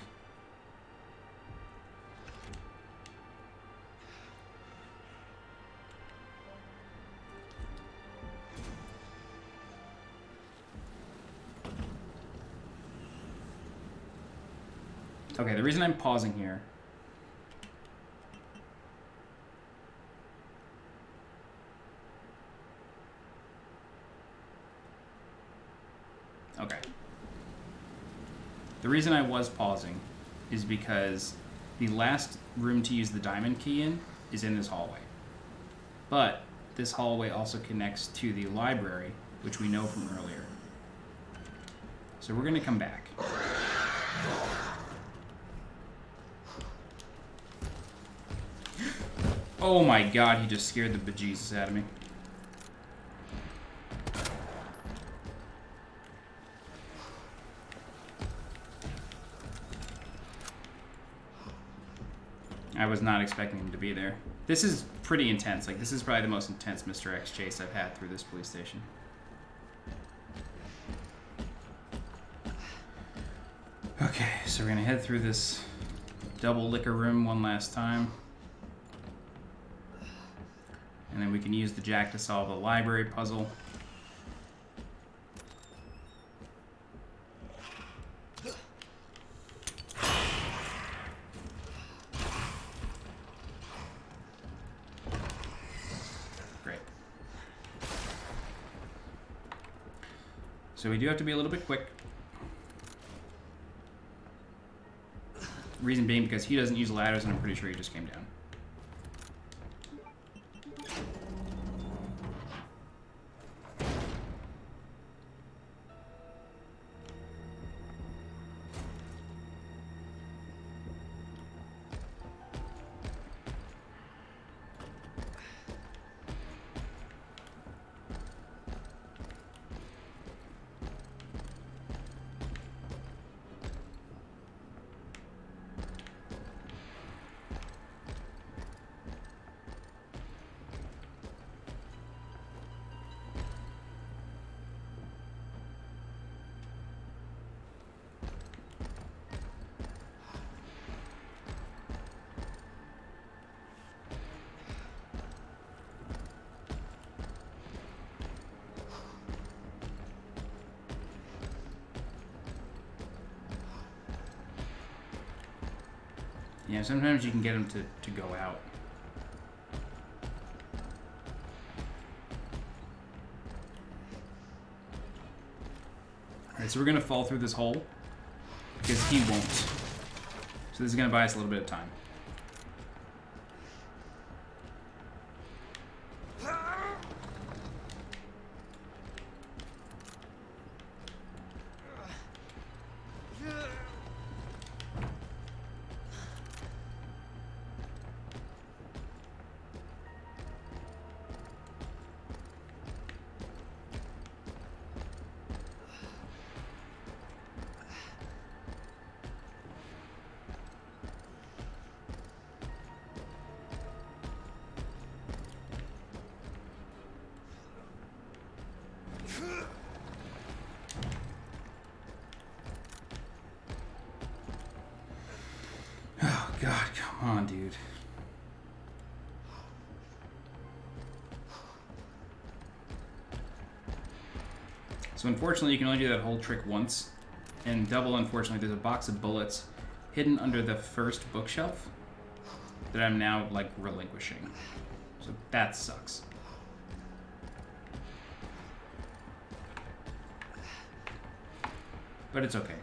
Okay, the reason I'm pausing here okay. The reason I was pausing is because the last room to use the diamond key in is in this hallway. But this hallway also connects to the library, which we know from earlier. So we're going to come back. Oh my god, he just scared the bejesus out of me. I was not expecting him to be there. This is pretty intense. Like, this is probably the most intense Mr. X chase I've had through this police station. Okay, so we're gonna head through this double liquor room one last time. And then we can use the jack to solve the library puzzle. Great. So we do have to be a little bit quick. Reason being because he doesn't use ladders and I'm pretty sure he just came down. Yeah, sometimes you can get him to go out. Alright, so we're going to fall through this hole because he won't. So this is going to buy us a little bit of time. God, come on, dude. So unfortunately, you can only do that whole trick once. And double, unfortunately, there's a box of bullets hidden under the first bookshelf that I'm now, like, relinquishing. So that sucks. But it's okay.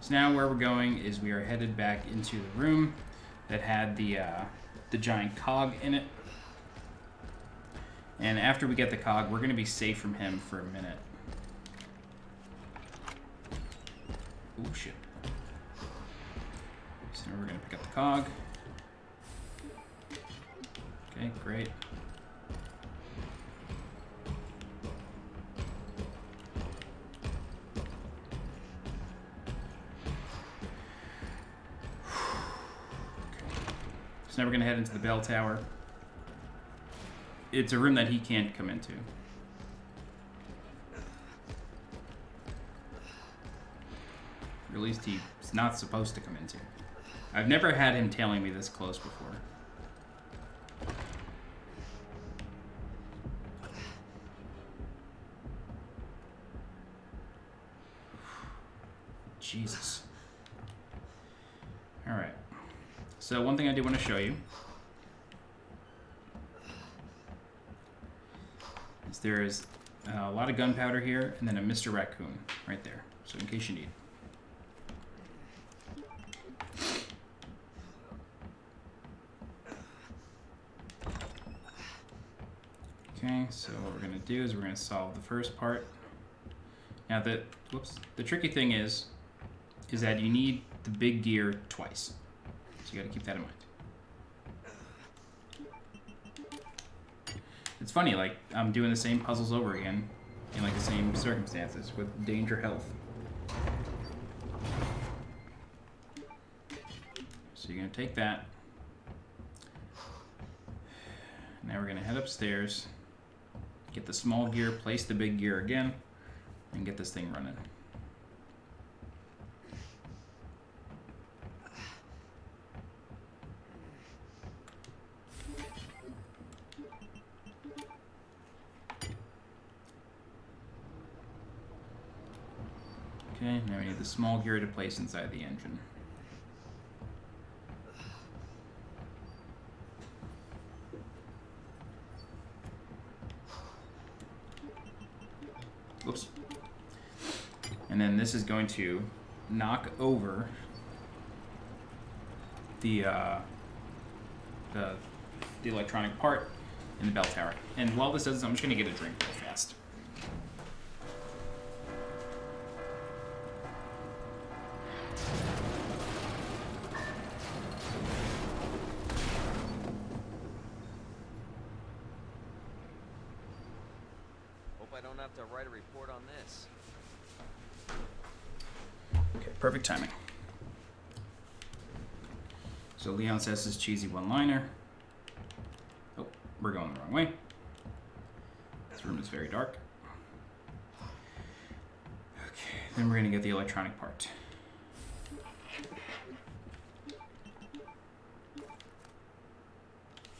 So now where we're going is we are headed back into the room that had the giant cog in it. And after we get the cog, we're going to be safe from him for a minute. Oh shit. So now we're going to pick up the cog. Okay, great. So now we're going to head into the bell tower. It's a room that he can't come into. Or at least he's not supposed to come into. I've never had him tailing me this close before. Jesus. Alright. So one thing I do want to show you is there is a lot of gunpowder here and then a Mr. Raccoon right there. So in case you need. Okay, so what we're going to do is we're going to solve the first part. Now the tricky thing is that you need the big gear twice. So you got to keep that in mind. It's funny, like, I'm doing the same puzzles over again in like the same circumstances with danger health. So you're gonna take that. Now we're gonna head upstairs, get the small gear, place the big gear again, and get this thing running. Okay, now we need the small gear to place inside the engine. Oops. And then this is going to knock over the electronic part in the bell tower. And while this does, I'm just going to get a drink real fast.
I don't have to write a report on this.
Okay, perfect timing. So Leon says his cheesy one-liner. Oh, we're going the wrong way. This room is very dark. Okay, then we're gonna get the electronic part.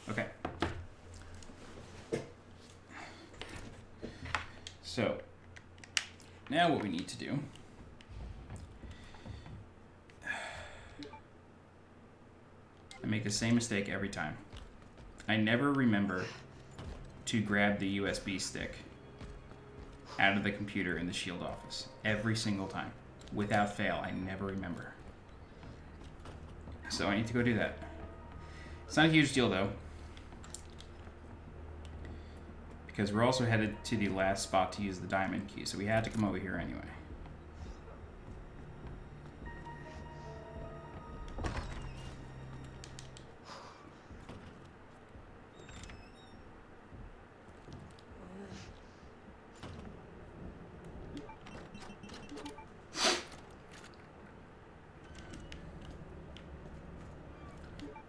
Okay. So, now what we need to do I make the same mistake every time. I never remember to grab the USB stick out of the computer in the shield office. Every single time. Without fail, I never remember. So I need to go do that. It's not a huge deal though, because we're also headed to the last spot to use the diamond key, so we had to come over here anyway.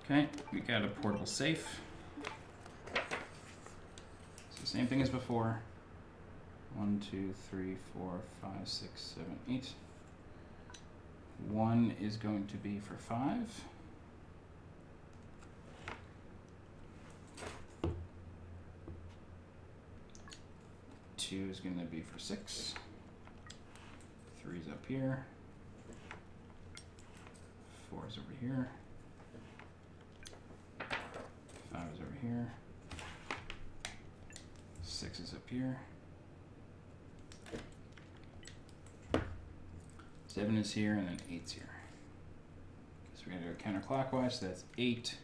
Okay, we got a portable safe. Same thing as before. 1, 2, 3, 4, 5, 6, 7, 8. 1 is going to be for 5. 2 is going to be for 6. 3 is up here. 4 is over here. 5 is over here. 6 is up here. 7 is here, and then 8's here. So we're going to go counterclockwise, so that's 8,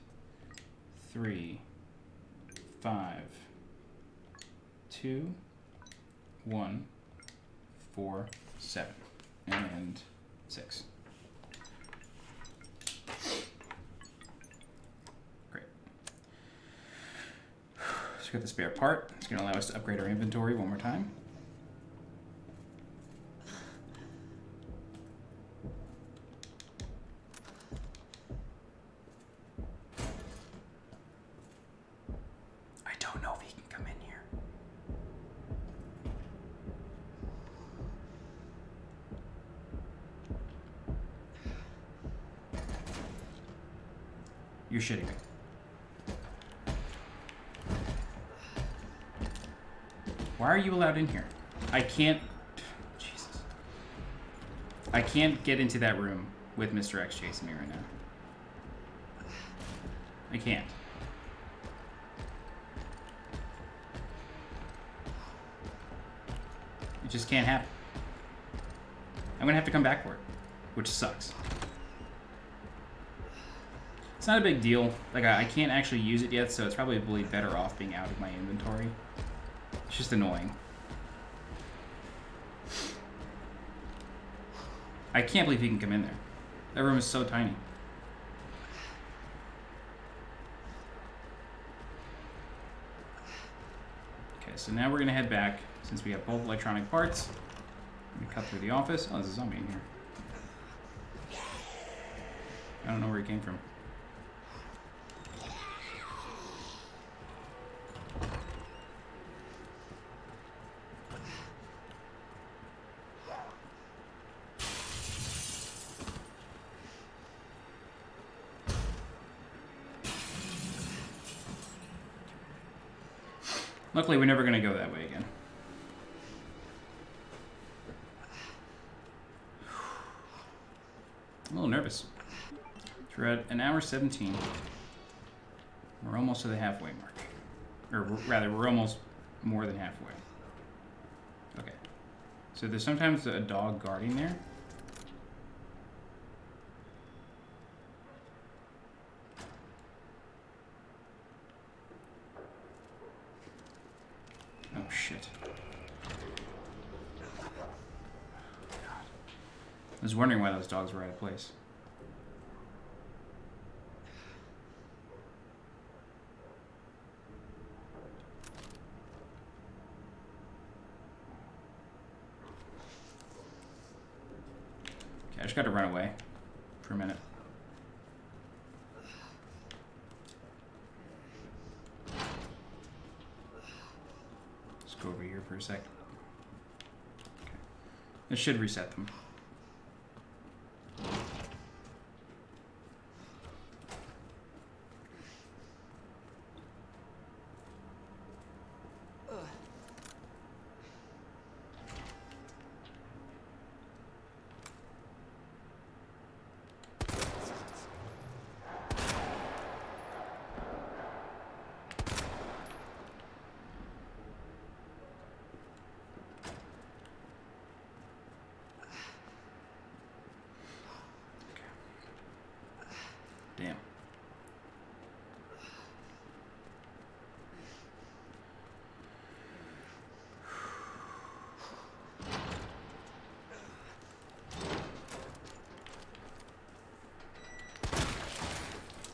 3, 5, 2, 1, 4, 7, and 6. Got the spare part. It's going to allow us to upgrade our inventory one more time. I don't know if he can come in here. You're shitting me. Why are you allowed in here? I can't... Jesus. I can't get into that room with Mr. X chasing me right now. I can't. It just can't happen. I'm gonna have to come back for it, which sucks. It's not a big deal. Like, I can't actually use it yet, so it's probably better off being out of my inventory. It's just annoying. I can't believe he can come in there. That room is so tiny. Okay, so now we're gonna head back since we have both electronic parts. I'm gonna cut through the office. Oh, there's a zombie in here. I don't know where he came from. Luckily, we're never going to go that way again. I'm a little nervous. We're at an hour 17. We're almost to the halfway mark. Or rather, we're almost more than halfway. Okay. So there's sometimes a dog guarding there. Oh, shit. God. I was wondering why those dogs were out of place. Okay, I just got to run away for a minute. Go over here for a sec. Okay. This should reset them. Damn.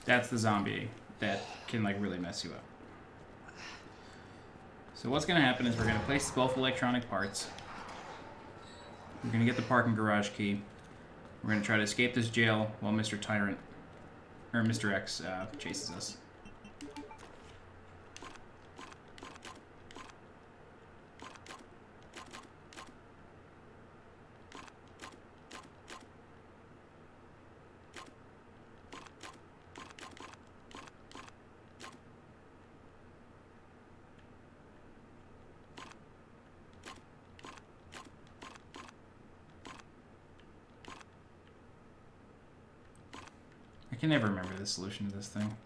That's the zombie that can like really mess you up. So what's going to happen is we're going to place both electronic parts. We're going to get the parking garage key. We're going to try to escape this jail while Mr. Tyrant, or Mr. X, chases us. I can never remember the solution to this thing.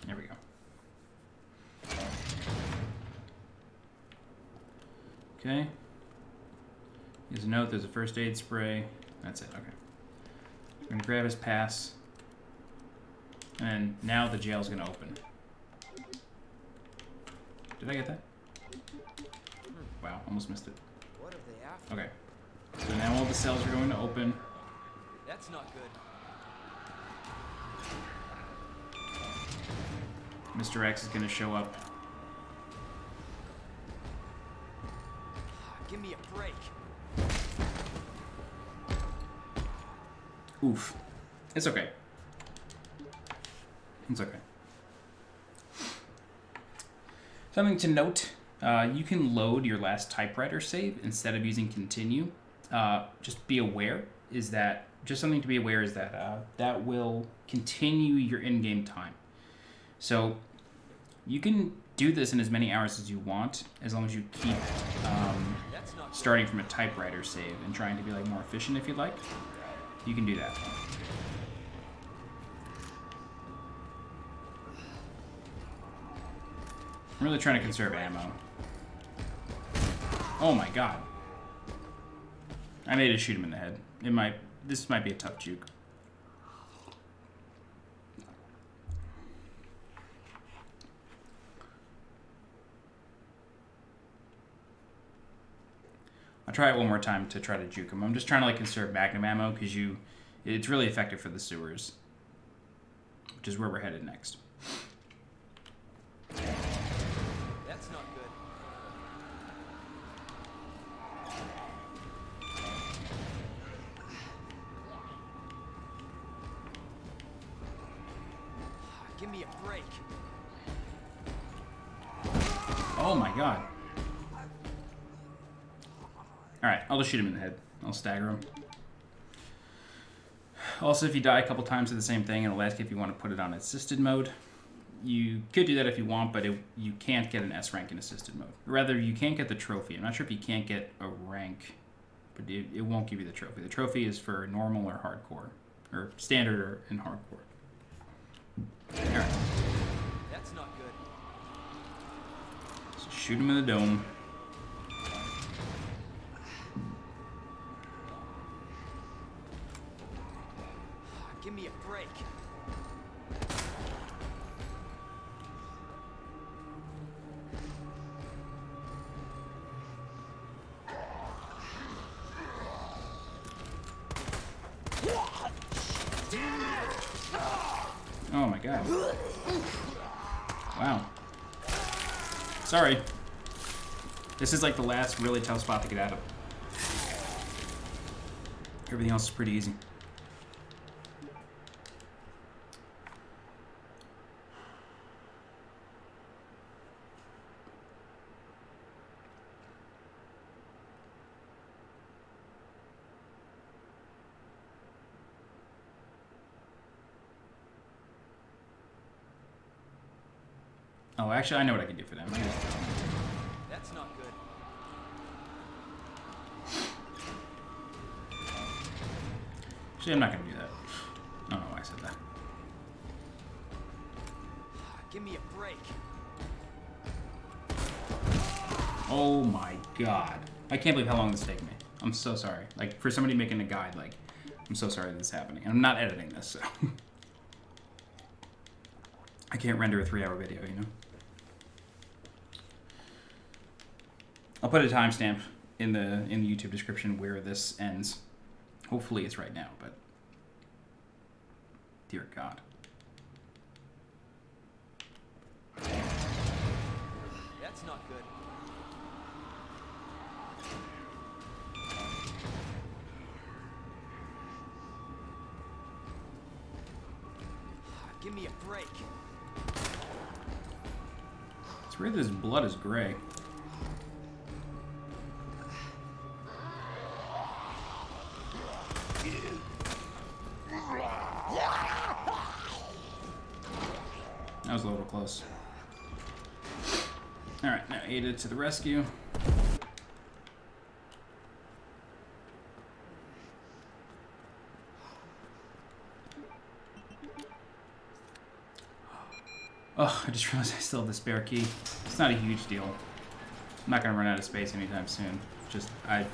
There we go. Okay. Here's a note. There's a first aid spray. That's it. Okay. I'm going to grab his pass. And now the jail's going to open. Did I get that? Wow, almost missed it.
What are they after?
Okay. So now all the cells are going to open.
That's not good.
Mr. X is going to show up.
Give me a break.
Oof. It's okay. It's okay. Something to note, you can load your last typewriter save instead of using continue. Just be aware is that, just something to be aware is that that will continue your in-game time. So you can do this in as many hours as you want, as long as you keep starting from a typewriter save and trying to be like more efficient if you'd like. You can do that. I'm really trying to conserve ammo. Oh my god. I made it shoot him in the head. This might be a tough juke. I'll try it one more time to try to juke him. I'm just trying to like conserve magnum ammo because it's really effective for the sewers, which is where we're headed next.
That's not good. Give me a break.
Oh my god. Alright, I'll just shoot him in the head. I'll stagger him. Also, if you die a couple times to the same thing, it'll ask if you want to put it on assisted mode. You could do that if you want, but you can't get an S rank in assisted mode. Rather, you can't get the trophy. I'm not sure if you can't get a rank, but it won't give you the trophy. The trophy is for normal or hardcore, or standard or in hardcore. Alright.
That's not good.
So shoot him in the dome.
Give me a break.
Oh my god. Wow. Sorry. This is like the last really tough spot to get out of. Everything else is pretty easy. Oh, actually, I know what I can do for them.
That's not good.
Actually, I'm not going to do that. I don't know why I said that.
Give me a break.
Oh my god. I can't believe how long this is taking me. I'm so sorry. Like, for somebody making a guide, like, I'm so sorry this is happening. And I'm not editing this, so. I can't render a 3-hour video, you know? I'll put a timestamp in the YouTube description where this ends. Hopefully it's right now, but dear God.
That's not good. Give me a break.
It's weird that his blood is gray. That was a little close. Alright, now Ada to the rescue. Oh, I just realized I still have the spare key. It's not a huge deal. I'm not gonna run out of space anytime soon. Just, I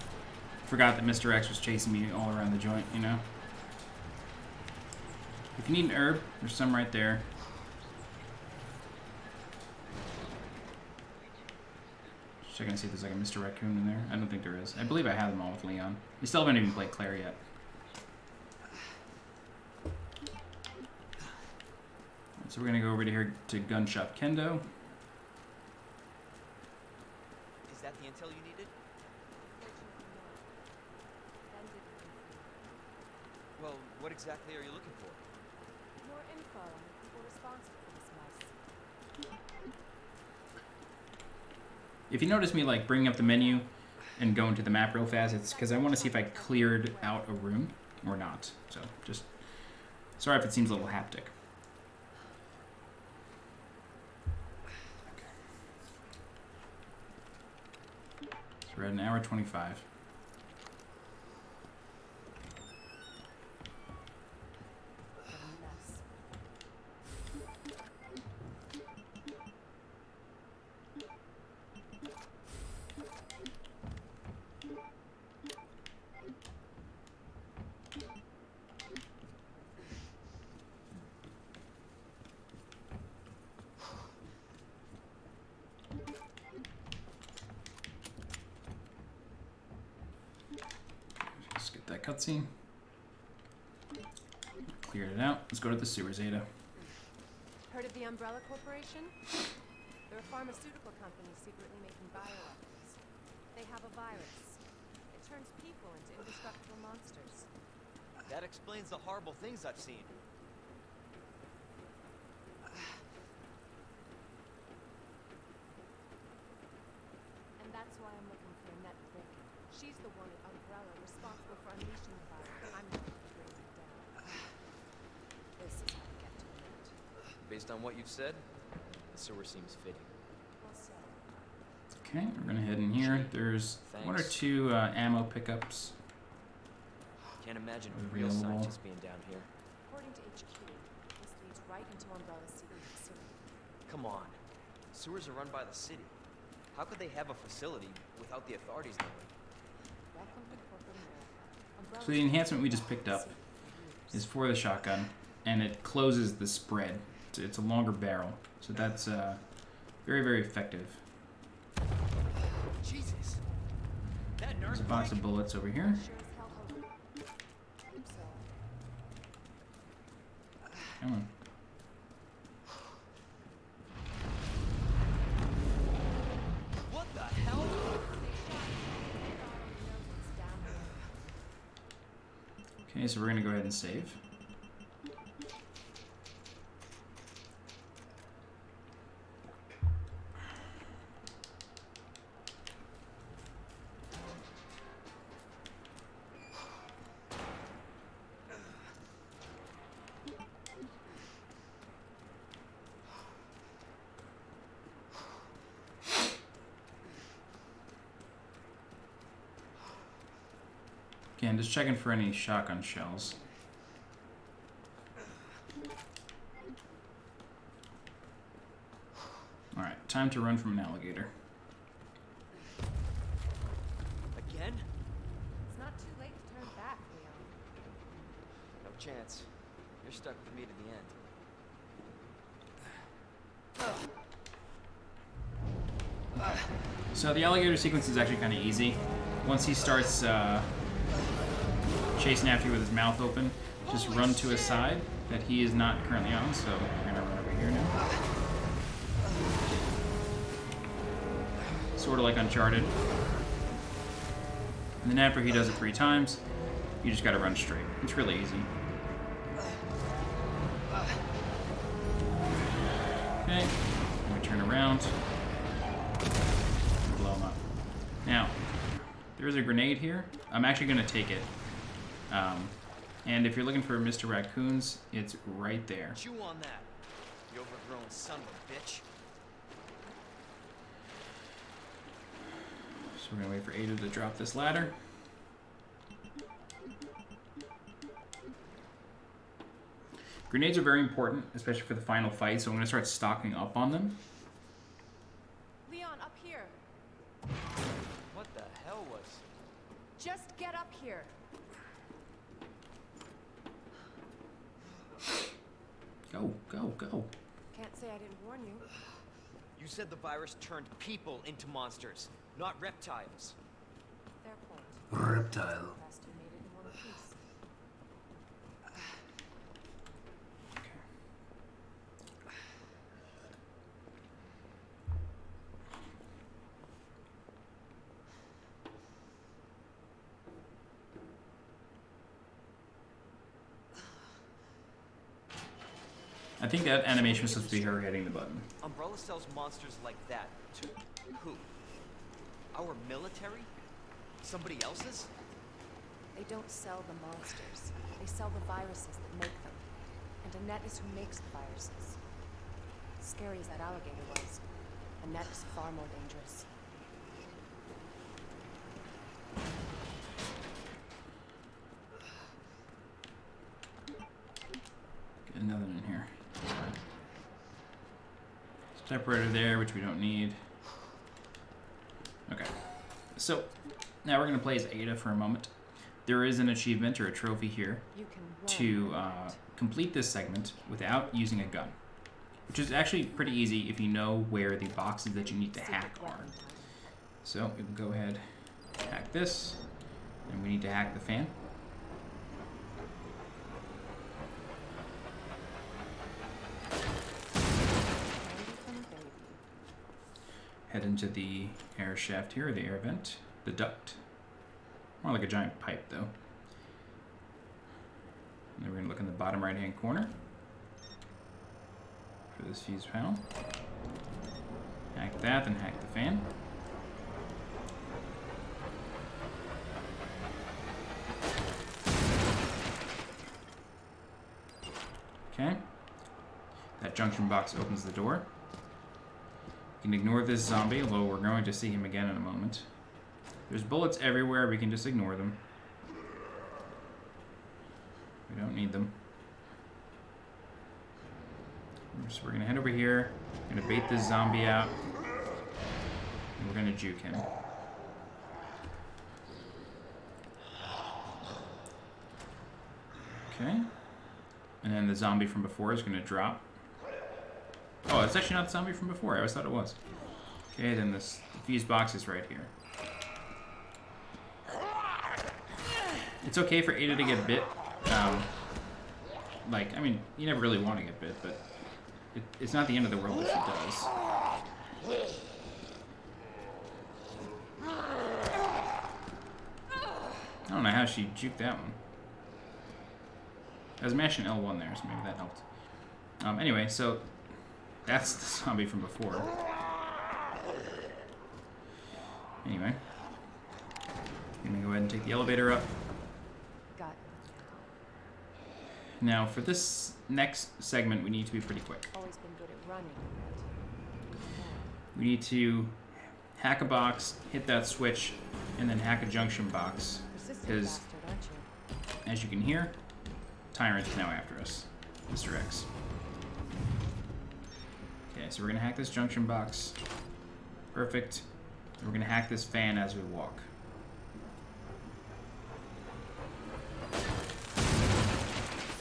forgot that Mr. X was chasing me all around the joint, you know? If you need an herb, there's some right there. Just checking to see if there's like a Mr. Raccoon in there. I don't think there is. I believe I have them all with Leon. We still haven't even played Claire yet. So we're gonna go over to here to Gun Shop Kendo.
Is that the intel you needed? Well, what exactly are you looking for?
More info on the people responsible for this mess.
If you notice me like bringing up the menu and going to the map real fast, it's because I want to see if I cleared out a room or not. So just sorry if it seems a little haptic. we're at an hour 25.
What a mess.
Let's get that cutscene. Cleared it out. Let's go to the sewers, Ada.
Heard of the Umbrella Corporation? They're a pharmaceutical company secretly making bioweapons. They have a virus. It turns people into indestructible monsters.
That explains the horrible things I've seen.
And that's why I'm looking for Annette Raccoon. She's the one at Umbrella responsible for unleashing the virus. I'm going to bring it down. This is how to get to Annette.
Based on what you've said, the sewer seems fitting.
Well said.
Okay, we're gonna head in here. There's one or
Thanks.
two ammo pickups.
Can't imagine a real scientist being down here.
According to HQ, this leads right into Umbrella's secret facility.
Come on. Sewers are run by the city. How could they have a facility without the authorities knowing?
Welcome to corporate America. Umbrella's
So the enhancement we just picked up
secret for
is
years.
for the shotgun, and it closes the spread. It's a longer barrel, so that's very, very effective.
Jesus. That nurse.
There's a box of bullets over here.
Sure as hell hope. So,
Come on.
What the hell?
they shot me. God only knows what's down there.
Okay, so we're gonna go ahead and save. Again, just checking for any shotgun shells. Alright, time to run from an alligator.
Again?
It's not too late to turn back, Leon.
No chance. You're stuck with me to the end.
So the alligator sequence is actually kind of easy. Once he starts chasing after you with his mouth open, just run to a side that he is not currently on, so we're gonna run over here now. Sort of like Uncharted. And then after he does it 3 times, you just gotta run straight. It's really easy. Okay, then we turn around. Blow him up. Now, there's a grenade here. I'm actually going to take it. And if you're looking for Mr. Raccoon's, it's right there.
Chew on that, you overgrown son of a bitch.
So we're going to wait for Ada to drop this ladder. Grenades are very important, especially for the final fight, so I'm going to start stocking up on them.
Leon, up here.
What the hell was...
Just get up here.
Go, go, go.
Can't say I didn't warn you.
You said the virus turned people into monsters, not reptiles.
Fair point.
Reptile.
Best who made it in one piece.
I think that animation was supposed to be her hitting the button.
Umbrella sells monsters like that to who? Our military? Somebody else's?
They don't sell the monsters. They sell the viruses that make them. And Annette is who makes the viruses. Scary as that alligator was, Annette is far more dangerous.
Typewriter there, which we don't need. Okay. So, now we're going to play as Ada for a moment. There is an achievement or a trophy here
You can
to complete this segment without using a gun, which is actually pretty easy if you know where the boxes that you need to hack are. So we will go ahead, hack this, and we need to hack the fan. Head into the air shaft here, or the air vent, the duct. More like a giant pipe, though. And then we're going to look in the bottom right-hand corner for this fuse panel. Hack that, then hack the fan. Okay. That junction box opens the door. You can ignore this zombie, although we're going to see him again in a moment. There's bullets everywhere, we can just ignore them. We don't need them. So we're going to head over here, we're going to bait this zombie out, and we're going to juke him. Okay. And then the zombie from before is going to drop. Oh, it's actually not the zombie from before. I always thought it was. Okay, then the fuse box is right here. It's okay for Ada to get bit. Like, I mean, you never really want to get bit, but it's not the end of the world if she does. I don't know how she juked that one. I was mashing L1 there, so maybe that helped. Anyway, so that's the zombie from before. Anyway, I'm gonna go ahead and take the elevator up.
Got
Now, for this next segment, we need to be pretty quick.
always been good at running.
We need to hack a box, hit that switch, and then hack a junction box.
Persistent
Because,
bastard, aren't you?
as you can hear, Tyrant is now after us. Mr. X. Okay, so we're going to hack this junction box. Perfect. And we're going to hack this fan as we walk.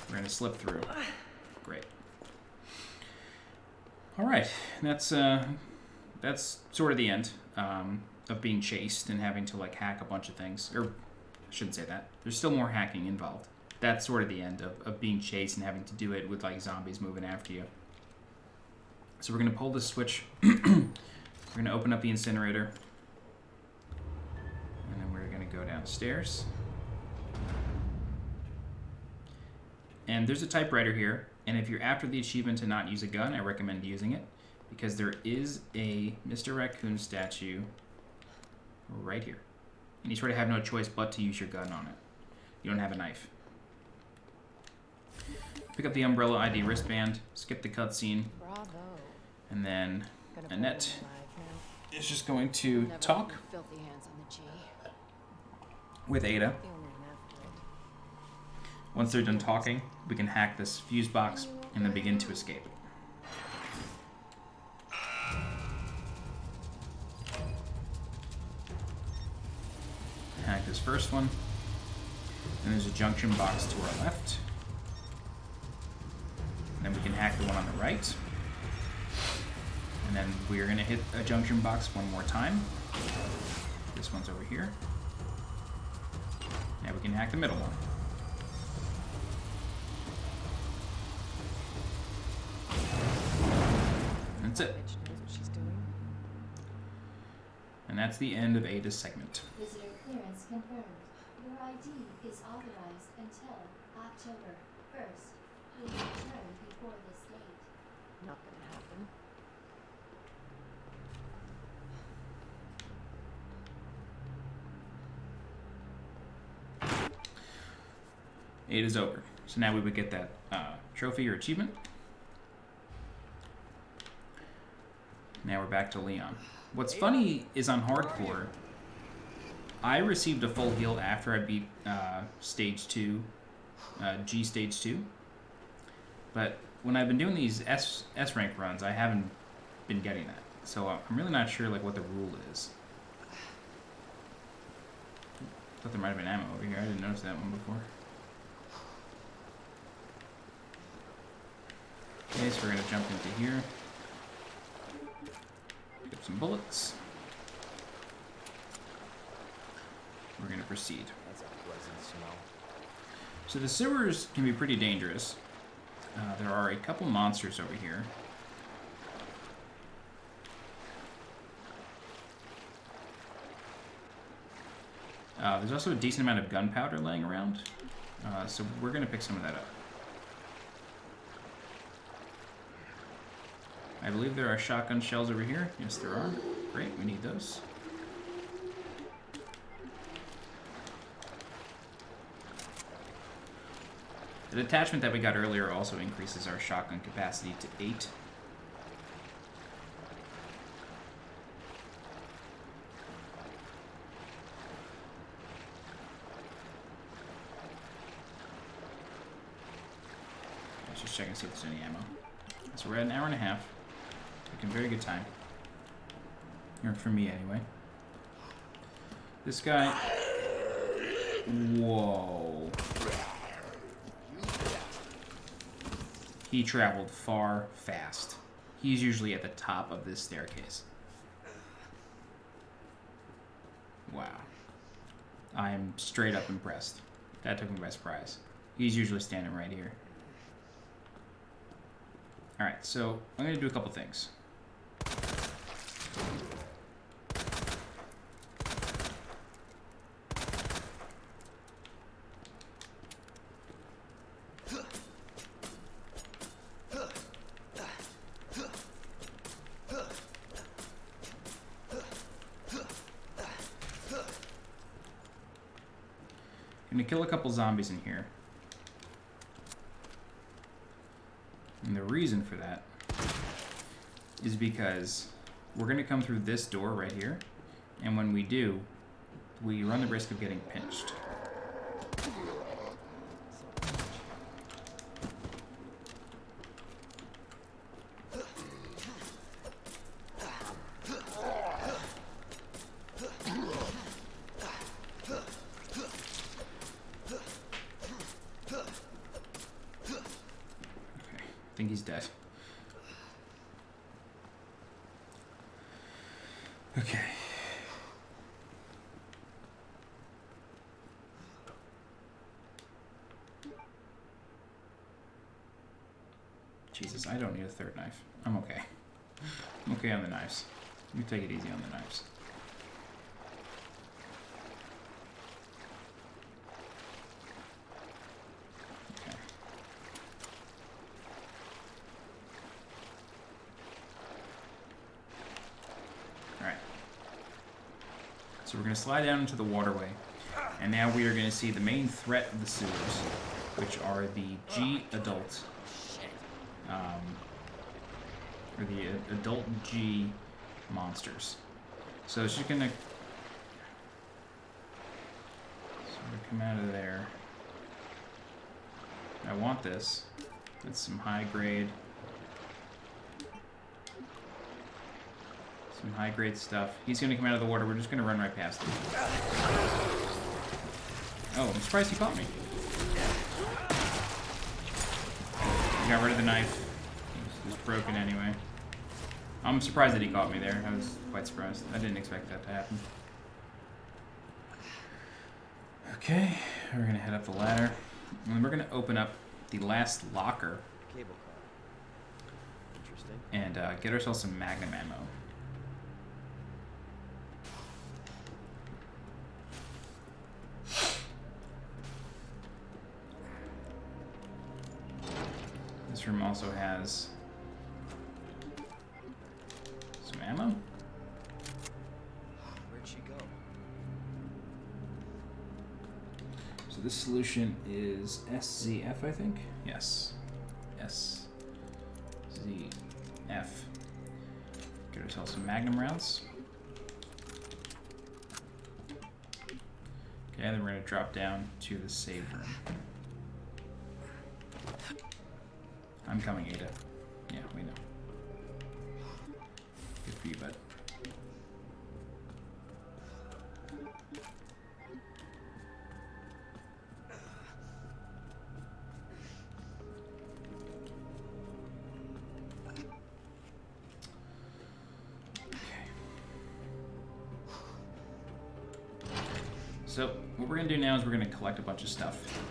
We're going to slip through. Great. All right, that's sort of the end of being chased and having to like hack a bunch of things. Or I shouldn't say that. There's still more hacking involved. That's sort of the end of being chased and having to do it with like zombies moving after you. So we're gonna pull this switch. We're gonna open up the incinerator, and then we're gonna go downstairs. And there's a typewriter here, and if you're after the achievement to not use a gun, I recommend using it, because there is a Mr. Raccoon statue right here. And you sort of have no choice but to use your gun on it. You don't have a knife. Pick up the Umbrella ID wristband, skip the cutscene,
Bravo.
and then
Gonna
Annette
pull him alive now.
is just going to
Never
talk
had filthy hands on the G.
with Ada.
The only one after it.
Once they're done talking, we can hack this fuse box and then begin to escape. Hack this first one. And there's a junction box to our left. And then we can hack the one on the right. And then we're going to hit a junction box one more time. This one's over here. Now we can hack the middle one. That's it.
Bitch knows what she's doing.
And that's the end of Ada's segment.
Visitor clearance confirmed. Your ID is authorized until October 1st. Please return before this date.
Not gonna happen.
Ada's over. So now we would get that trophy or achievement. Now we're back to Leon. What's funny is on hardcore, I received a full heal after I beat stage 2, G stage 2. But when I've been doing these S rank runs, I haven't been getting that. So I'm really not sure like what the rule is. Thought there might have been ammo over here. I didn't notice that one before. Okay, so we're gonna jump into here. Get some bullets. We're gonna proceed.
That's a pleasant smell.
So the sewers can be pretty dangerous. There are a couple monsters over here. There's also a decent amount of gunpowder laying around, so we're going to pick some of that up. I believe there are shotgun shells over here. Yes, there are. Great, we need those. The detachment that we got earlier also increases our shotgun capacity to 8. Let's just check and see if there's any ammo. So we're at an hour and a half. Taking a very good time. Or for me, anyway. This guy... Whoa. He traveled far, fast. He's usually at the top of this staircase. Wow. I'm straight up impressed. That took me by surprise. He's usually standing right here. Alright, so I'm going to do a couple things. I'm going to kill a couple zombies in here. And the reason for that is because we're going to come through this door right here, and when we do, we run the risk of getting pinched. I think he's dead. Okay. Jesus, I don't need a third knife. I'm okay. I'm okay on the knives. You take it easy on the knives. So we're going to slide down into the waterway, and now we are going to see the main threat of the sewers, which are the G adult, or the adult G monsters. So it's just going to sort of come out of there. I want this. It's some high grade. Some high-grade stuff. He's going to come out of the water. We're just going to run right past him. Oh, I'm surprised he caught me. He got rid of the knife. It was broken anyway. I'm surprised that he caught me there. I was quite surprised. I didn't expect that to happen. Okay, we're going to head up the ladder. And then we're going to open up the last locker.
Cable car. Interesting.
And get ourselves some magnum ammo. This room also has some ammo.
Where'd she go?
So this solution is SZF, I think? Yes. SZF. Get ourselves some magnum rounds. Okay, then we're going to drop down to the save room. I'm coming, Ada. Yeah, we know. for you, bud. So what we're going to do now is we're going to collect a bunch of stuff.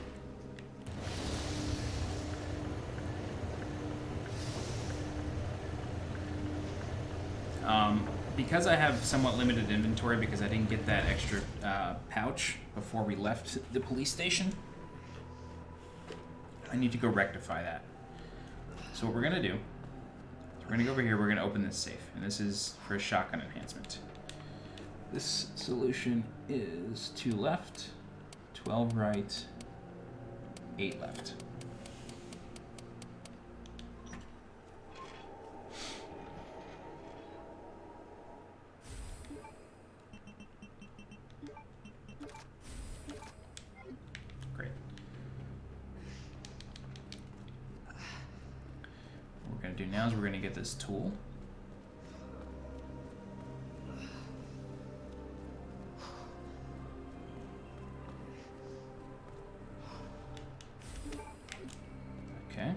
Because I have somewhat limited inventory because I didn't get that extra pouch before we left the police station, I need to go rectify that. So what we're going to do is we're going to go over here, we're going to open this safe, and this is for a shotgun enhancement. This solution is 2 left, 12 right, 8 left. Great. What we're going to do now is we're going to get this tool. Okay.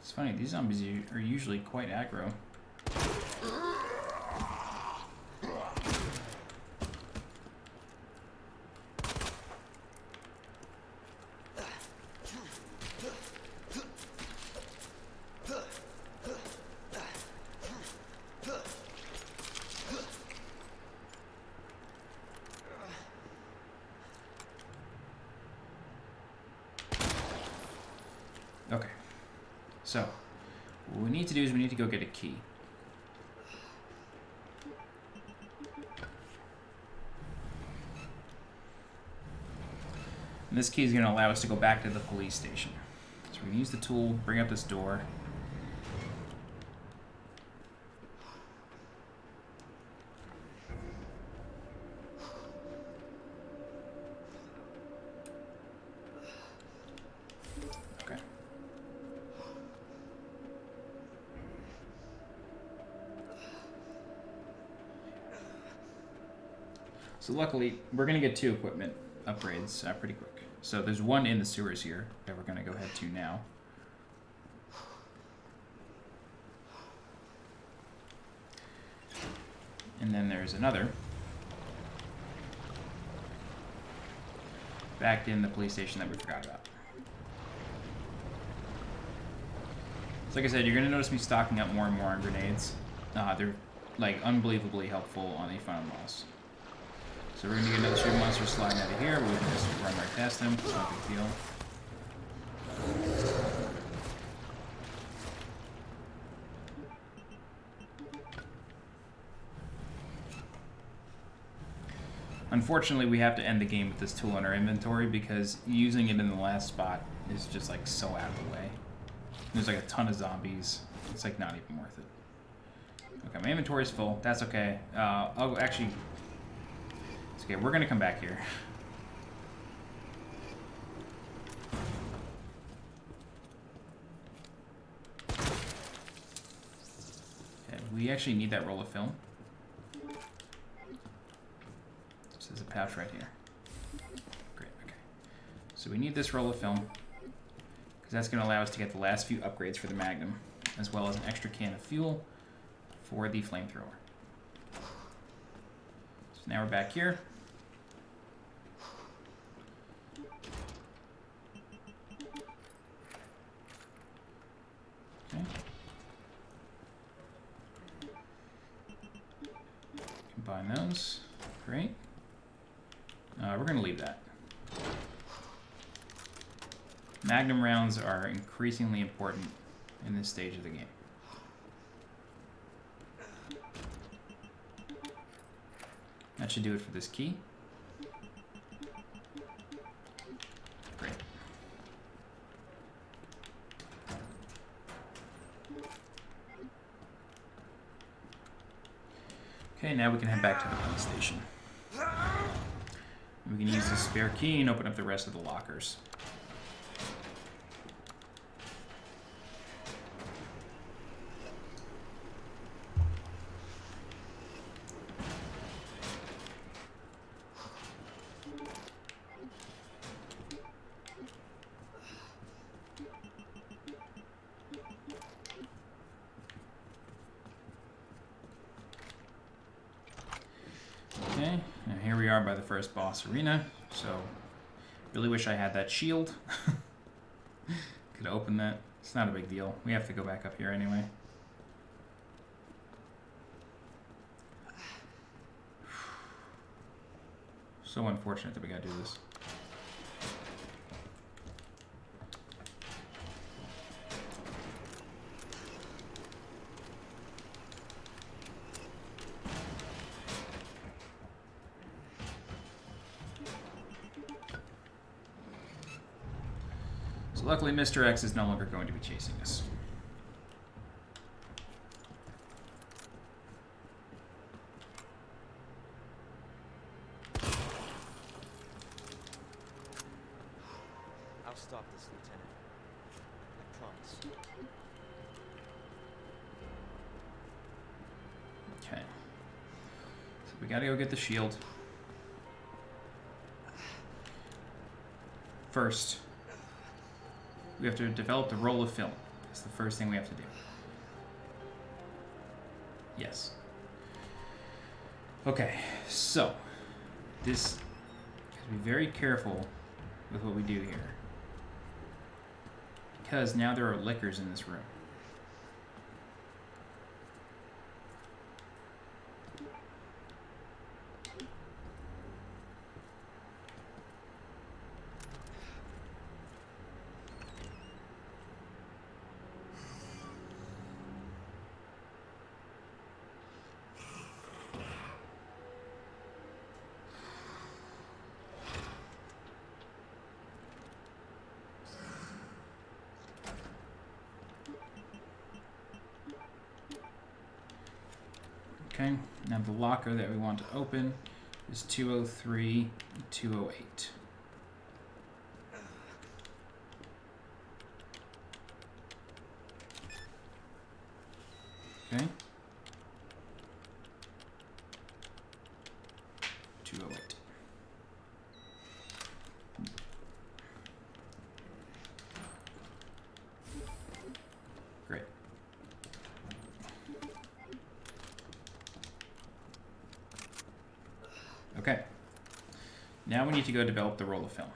It's funny, these zombies are usually quite aggro. Okay, so what we need to do is we need to go get a key. And this key is going to allow us to go back to the police station. So we can use the tool, bring up this door. Okay. So luckily, we're going to get 2 equipment upgrades pretty quick. So there's one in the sewers here that we're going to go head to now. And then there's another back in the police station that we forgot about. So like I said, you're going to notice me stocking up more and more on grenades. They're like unbelievably helpful on a final boss. So we're going to get another stream monster sliding out of here. We can just run right past him. It's no big deal. Unfortunately, we have to end the game with this tool in our inventory because using it in the last spot is just like so out of the way. There's like a ton of zombies. It's like not even worth it. Okay, my inventory is full. That's okay. I'll actually... It's okay, we're gonna come back here. Okay, we actually need that roll of film. So there's a pouch right here. Great, okay. So we need this roll of film, because that's gonna allow us to get the last few upgrades for the Magnum, as well as an extra can of fuel for the flamethrower. So now we're back here. Okay. Combine those. Great. We're going to leave that. Magnum rounds are increasingly important in this stage of the game. That should do it for this key. Okay, now we can head back to the police station. We can use the spare key and open up the rest of the lockers. Okay, now here we are by the first boss arena, so really wish I had that shield. Could open that. It's not a big deal. We have to go back up here anyway. So unfortunate that we gotta do this. So luckily Mr. X is no longer going to be chasing us.
I'll stop this, Lieutenant. I promise.
Okay. So we gotta go get the shield. First, we have to develop the roll of film. That's the first thing we have to do. Yes. Okay, so this, have to be very careful with what we do here. Because now there are liquors in this room. Okay, now the locker that we want to open is 203 and 208. Okay. 208. Great. Okay. Now we need to go develop the roll of film.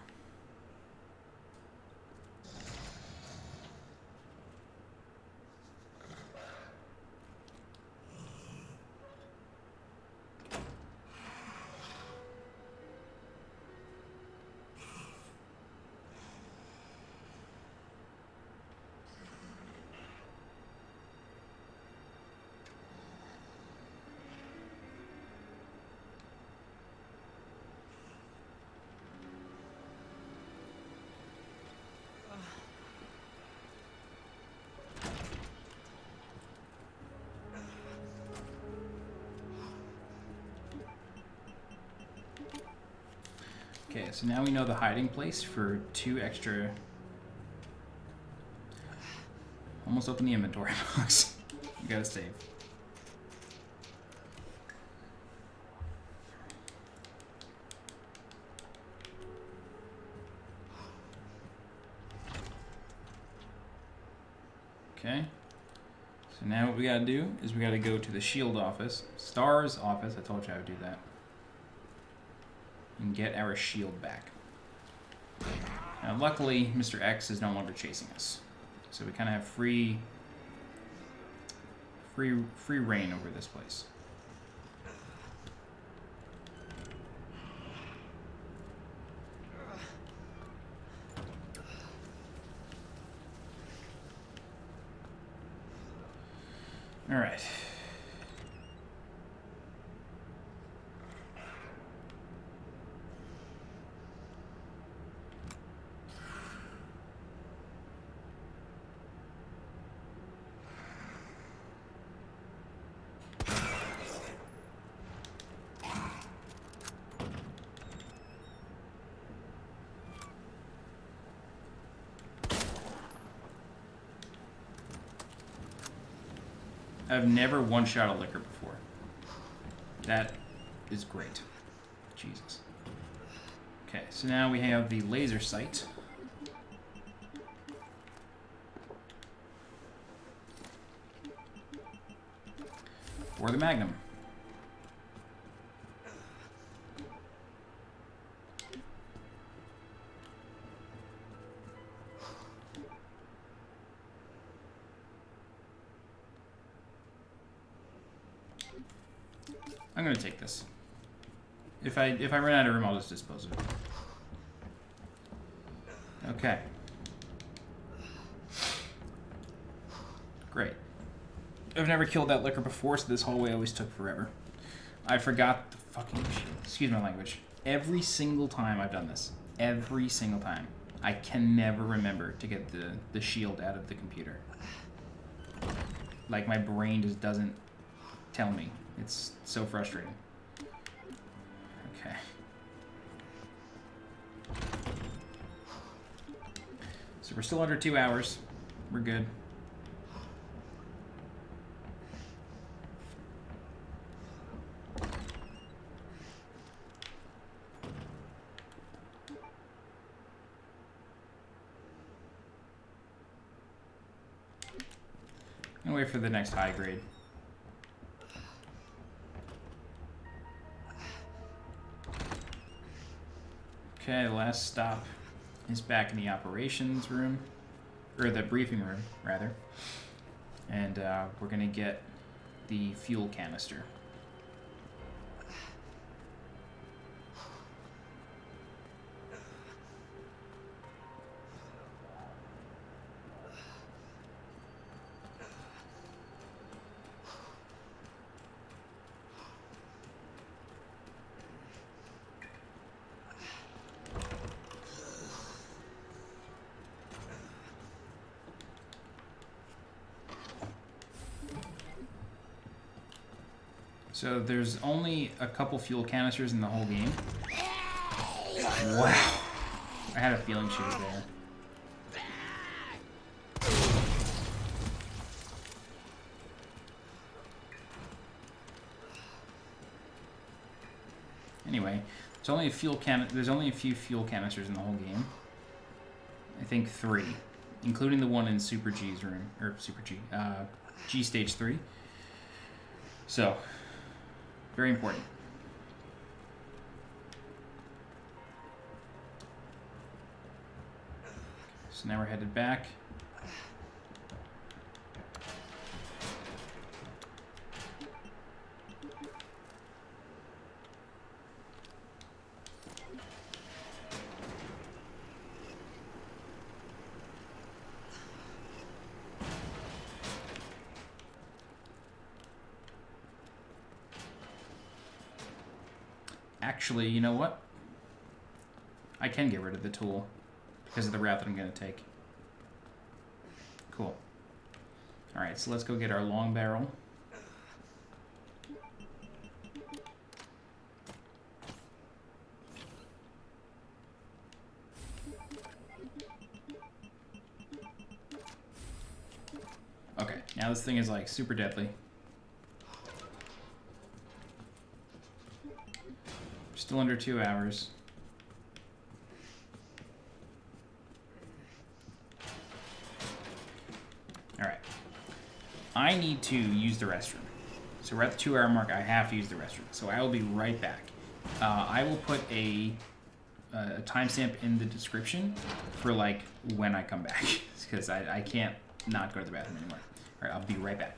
Okay, so now we know the hiding place for 2 extra. Almost open the inventory box. You gotta save. Okay. So now what we gotta do is we gotta go to the shield office. Star's office, I told you I would do that. And get our shield back. Now luckily, Mr. X is no longer chasing us. So we kind of have free reign over this place. All right. I've never one-shot a liquor before. That is great. Jesus. Okay, so now we have the laser sight. Or the magnum. I'm gonna take this. If I run out of room, I'll just dispose of it. Okay. Great. I've never killed that liquor before, so this hallway always took forever. I forgot the fucking shit. Excuse my language. Every single time I've done this, every single time, I can never remember to get the shield out of the computer. Like, my brain just doesn't tell me. It's so frustrating. Okay. So we're still under 2 hours. We're good. I'm gonna wait for the next high grade. Okay, the last stop is back in the operations room, or the briefing room, rather. And we're gonna get the fuel canister. So there's only a couple fuel canisters in the whole game. Wow. I had a feeling she was there. Anyway, there's only a few fuel canisters in the whole game. I think 3, including the one in Super G's room, or Super G, G Stage 3. So, very important. So now we're headed back. Actually, you know what? I can get rid of the tool because of the route that I'm going to take. Cool. Alright, so let's go get our long barrel. Okay, now this thing is like super deadly. Still under 2 hours. Alright. I need to use the restroom. So we're at the 2 hour mark. I have to use the restroom. So I will be right back. I will put a timestamp in the description for like when I come back. Because I can't not go to the bathroom anymore. Alright, I'll be right back.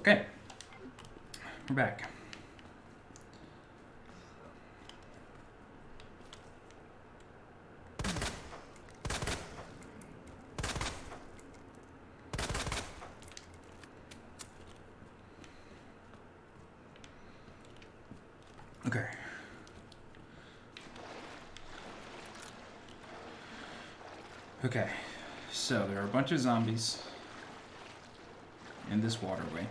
Okay. We're back. Okay. Okay. So there are a bunch of zombies in this waterway.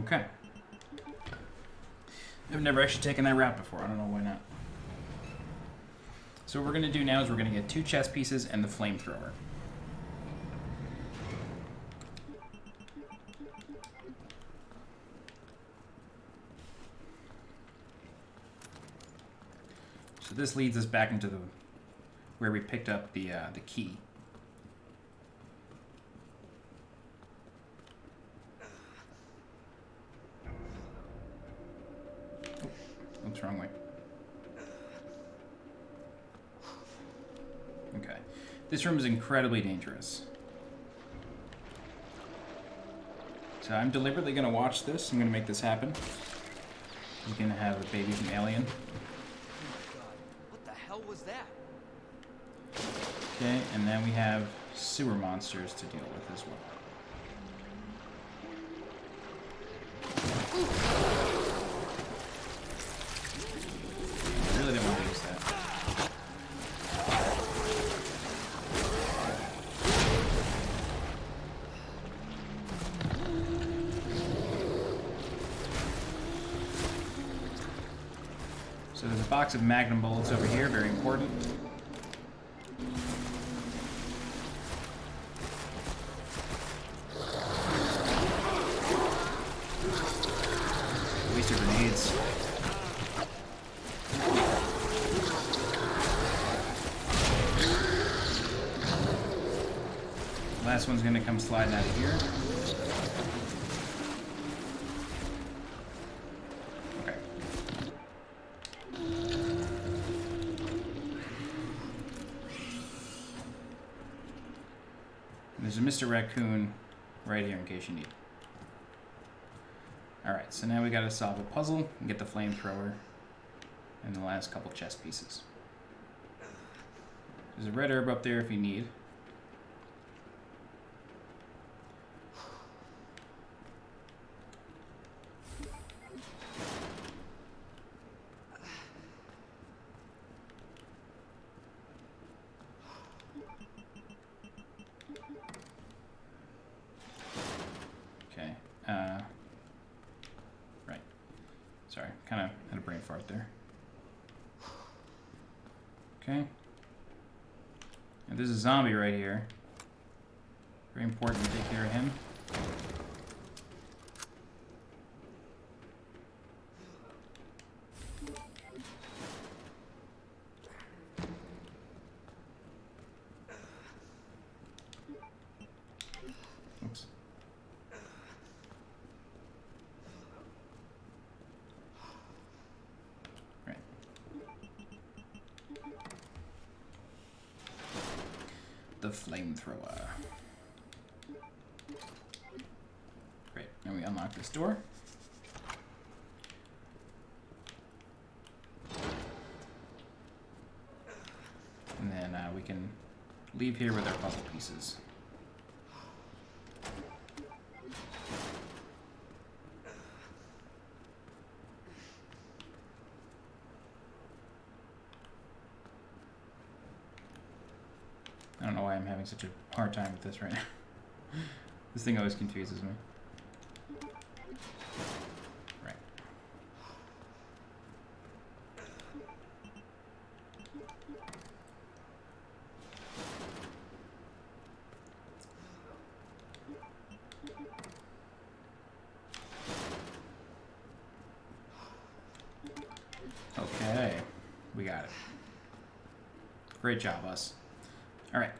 Okay. I've never actually taken that route before. I don't know why not. So what we're going to do now is we're going to get 2 chess pieces and the flamethrower. So this leads us back into the where we picked up the key. Oops, wrong way. Okay. This room is incredibly dangerous. So I'm deliberately going to watch this. I'm going to make this happen. He's going to have a baby from Alien.
God, what the hell was that?
Okay, and then we have sewer monsters to deal with as well. I really didn't want to use that. So there's a box of Magnum bullets over here, very important. Waste of grenades. Last one's gonna come sliding out of here. Okay. There's a Mr. Raccoon right here in case you need. Alright, so now we gotta solve a puzzle and get the flamethrower and the last couple chess pieces. There's a red herb up there if you need. Okay. Right. Sorry, kind of had a brain fart there. Okay. And there's a zombie right here. Very important to take care of him. Oops. Right. The flamethrower. Great. Now we unlock this door. And then we can leave here with our puzzle pieces. I don't know why I'm having such a hard time with this right now. This thing always confuses me. Right. Okay, we got it. Great job, us. Alright.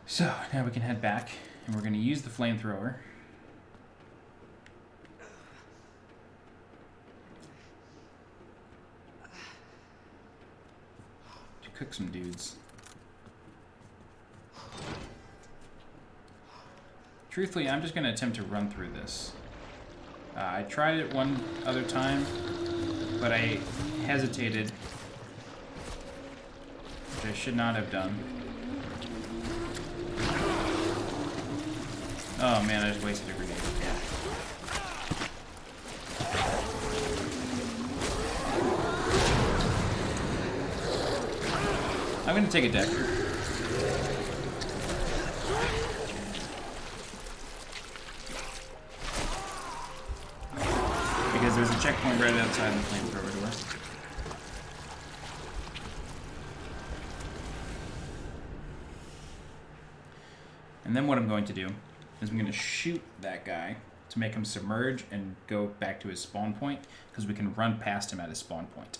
So, now we can head back, and we're going to use the flamethrower. To cook some dudes. Truthfully, I'm just going to attempt to run through this. I tried it one other time, but I hesitated, which I should not have done. Oh man, I just wasted a grenade. I'm gonna take a deck. Because there's a checkpoint right outside the flamethrower door. And then what I'm going to do is I'm going to shoot that guy to make him submerge and go back to his spawn point, because we can run past him at his spawn point.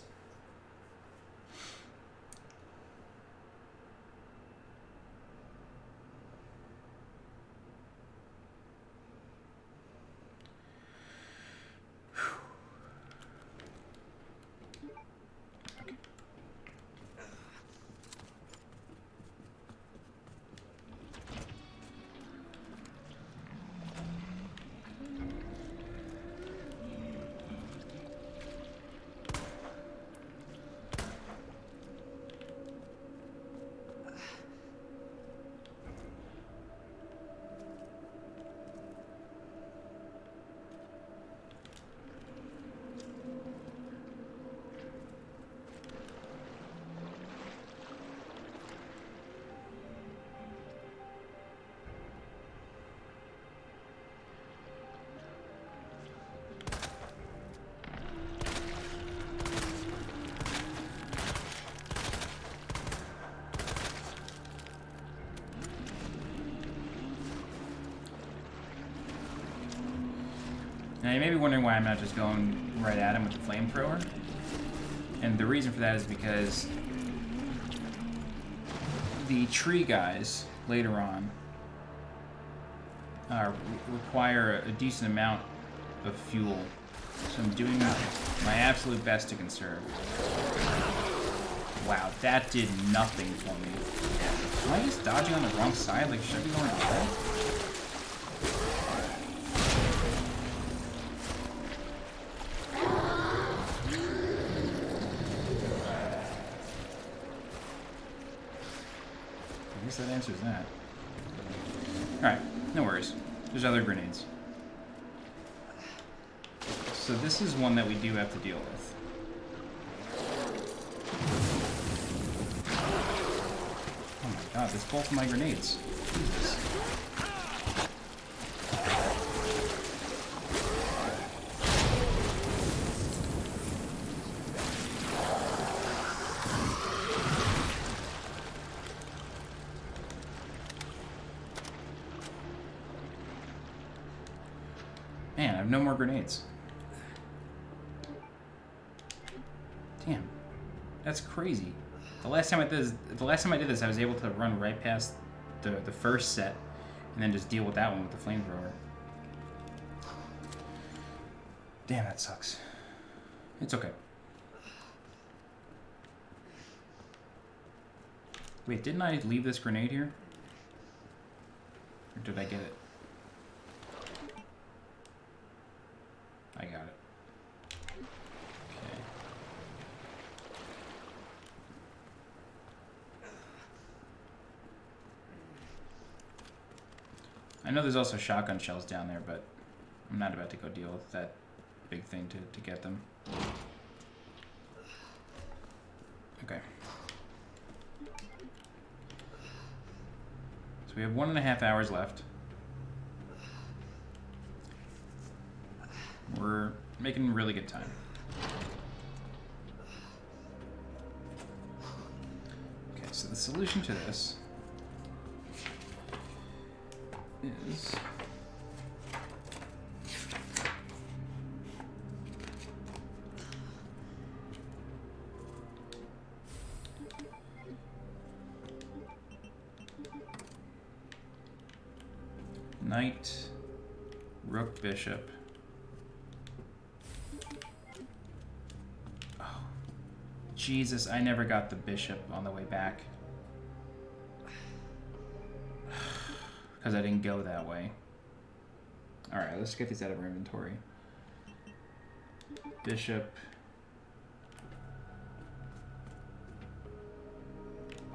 Now you may be wondering why I'm not just going right at him with the flamethrower. And the reason for that is because the tree guys, later on, require a decent amount of fuel. So I'm doing my absolute best to conserve. Wow, that did nothing for me. Am I just dodging on the wrong side? Like, should I be going to the left? I guess that answers that. Alright, no worries. There's other grenades. So this is one that we do have to deal with. Oh my god, that's both of my grenades. Jesus. Man, I have no more grenades. Damn, that's crazy. The last time I did this, I was able to run right past the first set, and then just deal with that one with the flamethrower. Damn, that sucks. It's okay. Wait, didn't I leave this grenade here? Or did I get it? I got it. Okay. I know there's also shotgun shells down there, but I'm not about to go deal with that big thing to get them. Okay. So we have 1.5 hours left. We're making really good time. Okay, so the solution to this is Knight, rook, bishop. Oh, Jesus, I never got the bishop on the way back. Because I didn't go that way. Alright, let's get these out of our inventory. Bishop.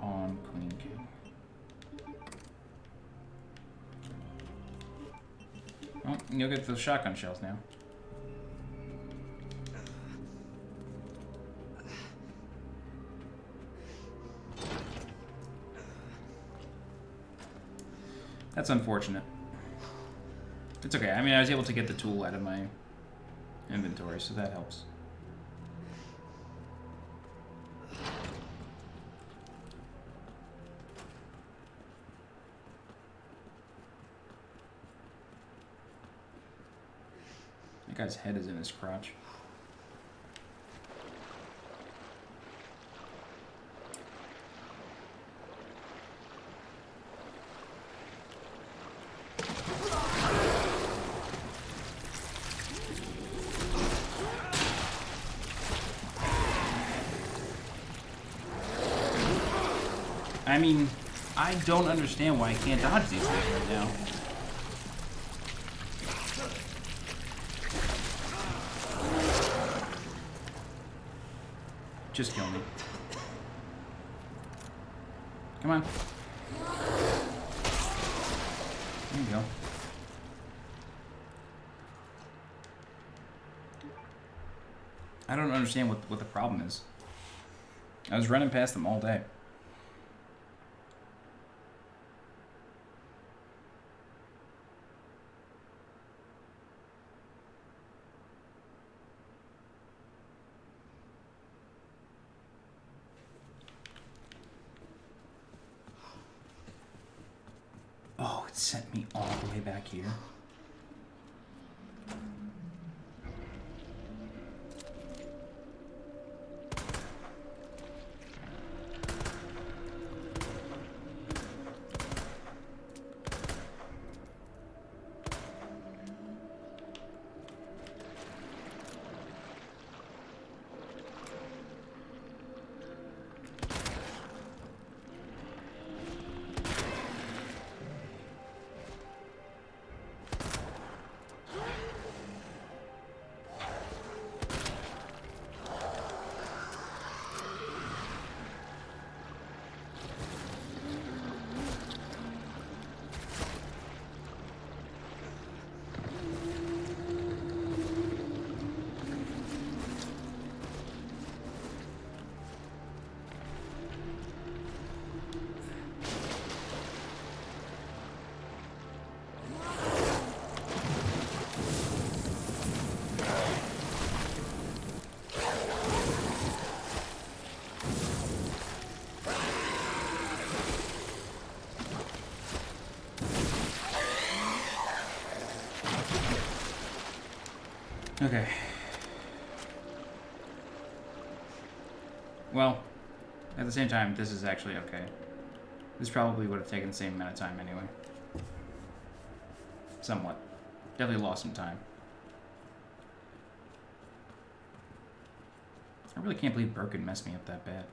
Pawn, queen, king. Well, you'll get the shotgun shells now. That's unfortunate. It's okay. I mean, I was able to get the tool out of my inventory, so that helps. That guy's head is in his crotch. I mean, I don't understand why I can't dodge these things right now. Just kill me. Come on. There you go. I don't understand what the problem is. I was running past them all day. Oh, it sent me all the way back here. Okay. Well, at the same time, this is actually okay. This probably would have taken the same amount of time anyway. Somewhat. Definitely lost some time. I really can't believe Birkin messed me up that bad.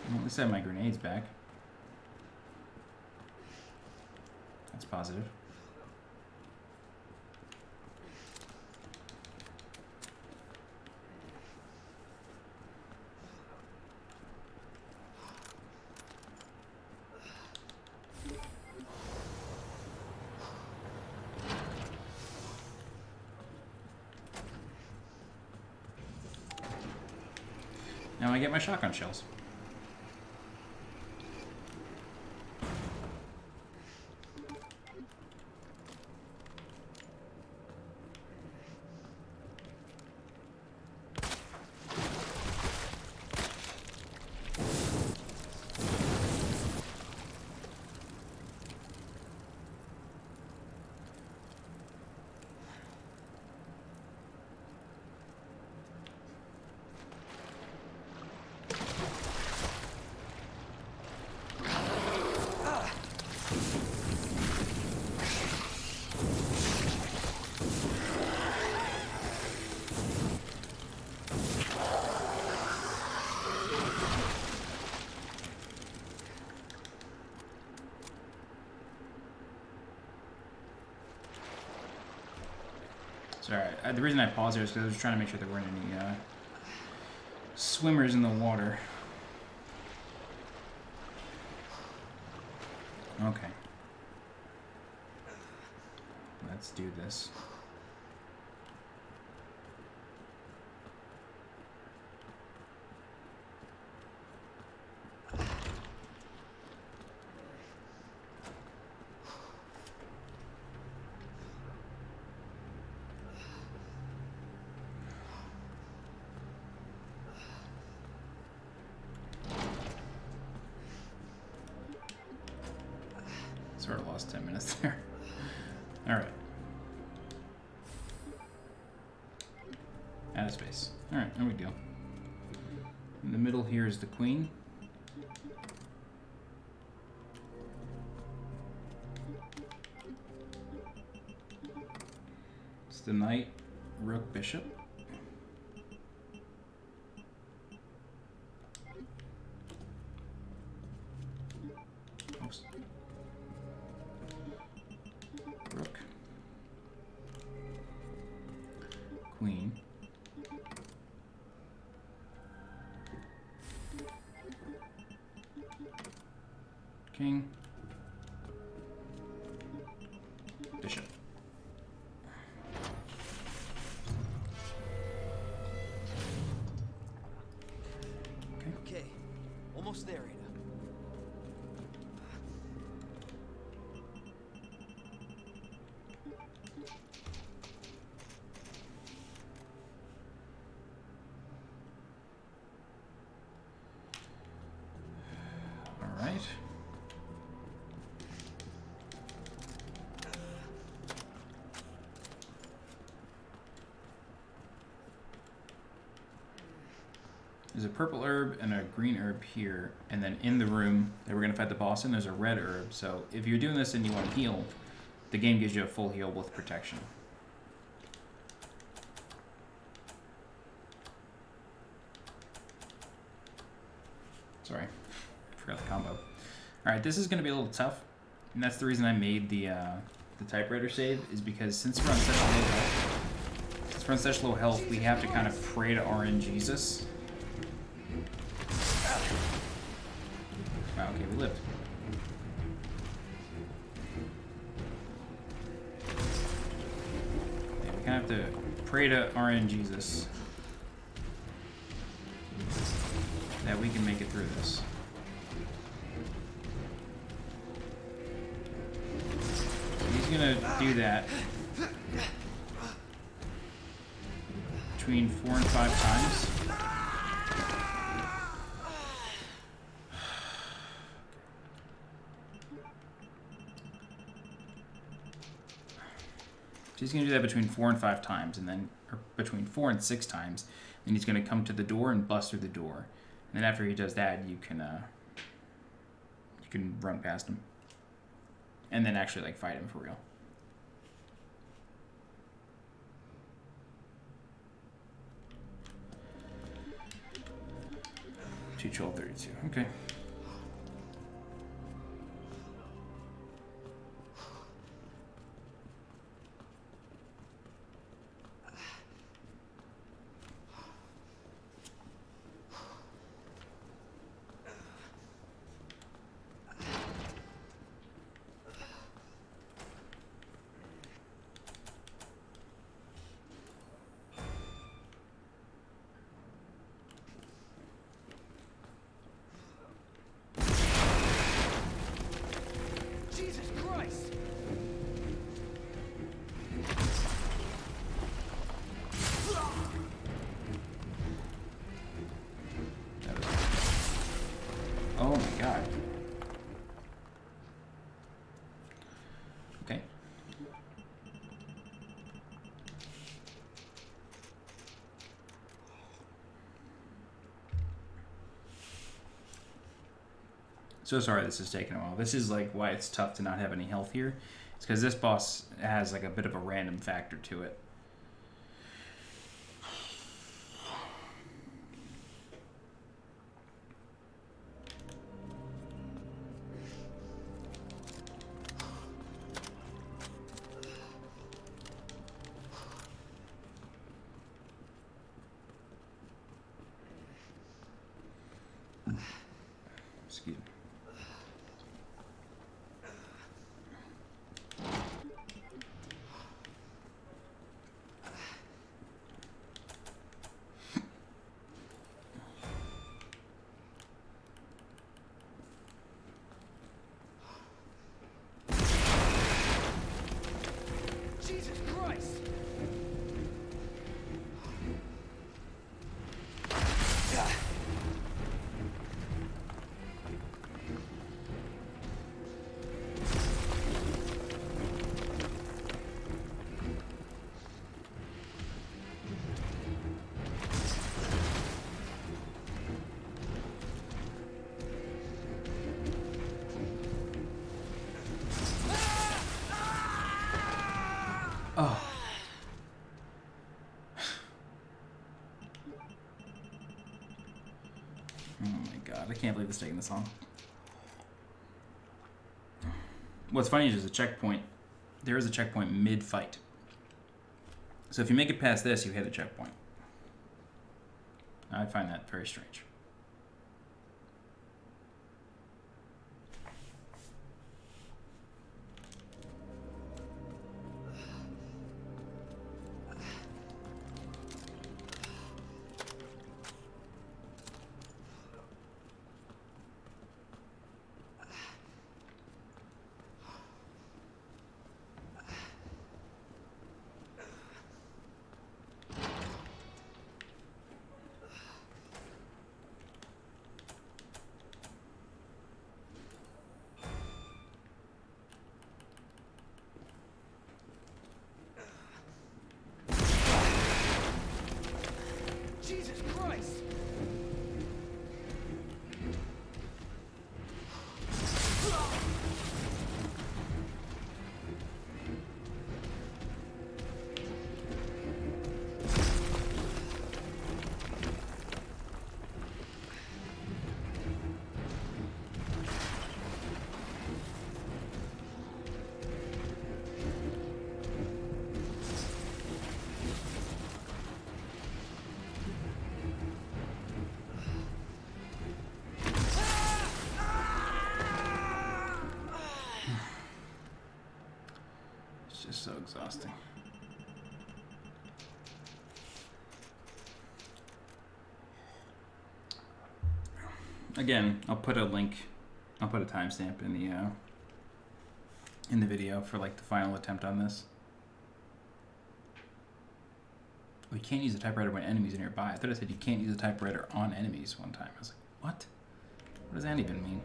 At least I have my grenades back. That's positive. Now I get my shotgun shells. Sorry, the reason I paused there is because I was trying to make sure there weren't any swimmers in the water. Okay. Let's do this. Sort of lost 10 minutes there. Alright. Out of space. Alright, there we go. In the middle here is the queen. It's the knight, rook, bishop. Oops. Rook. Queen. King. Bishop.
Okay, almost there, Ada.
All right. There's a purple herb and a green herb here, and then in the room that we're gonna fight the boss in, there's a red herb. So if you're doing this and you want to heal, the game gives you a full heal with protection. Sorry, forgot the combo. All right, this is gonna be a little tough, and that's the reason I made the typewriter save, is because since we're on such low health, we have to kind of pray to RNGesus. Wow, okay, we lived. Yeah, we kind of have to pray to RNGesus that we can make it through this. So he's gonna do that between 4 and 5 times. He's going to do that between 4 and 5 times, and then, or between 4 and 6 times, and he's going to come to the door and bust through the door. And then after he does that, you can run past him, and then actually like fight him for real. 21232. Okay.
Jesus Christ!
Oh my god. Okay. So sorry this is taking a while. This is like why it's tough to not have any health here. It's because this boss has like a bit of a random factor to it. Excuse me.
Jesus Christ!
Oh. Oh my god, I can't believe it's taking this long. What's funny is there's a checkpoint. There is a checkpoint mid-fight. So if you make it past this, you hit a checkpoint. I find that very strange.
Jesus Christ!
It's just so exhausting. Again, I'll put a link. I'll put a timestamp in the video for like the final attempt on this. Oh, you can't use a typewriter when enemies are nearby. I thought I said you can't use a typewriter on enemies one time. I was like, what? What does that even mean?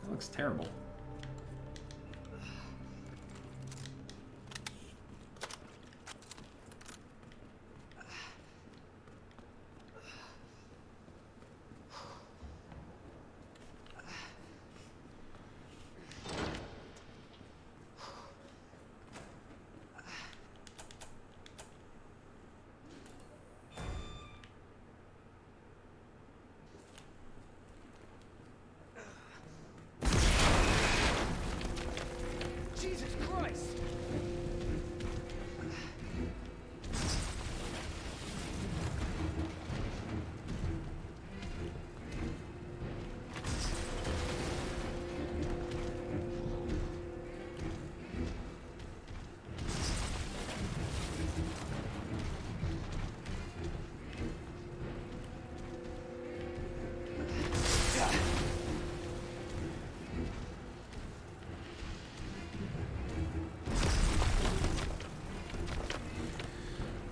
That looks terrible.
Jesus Christ!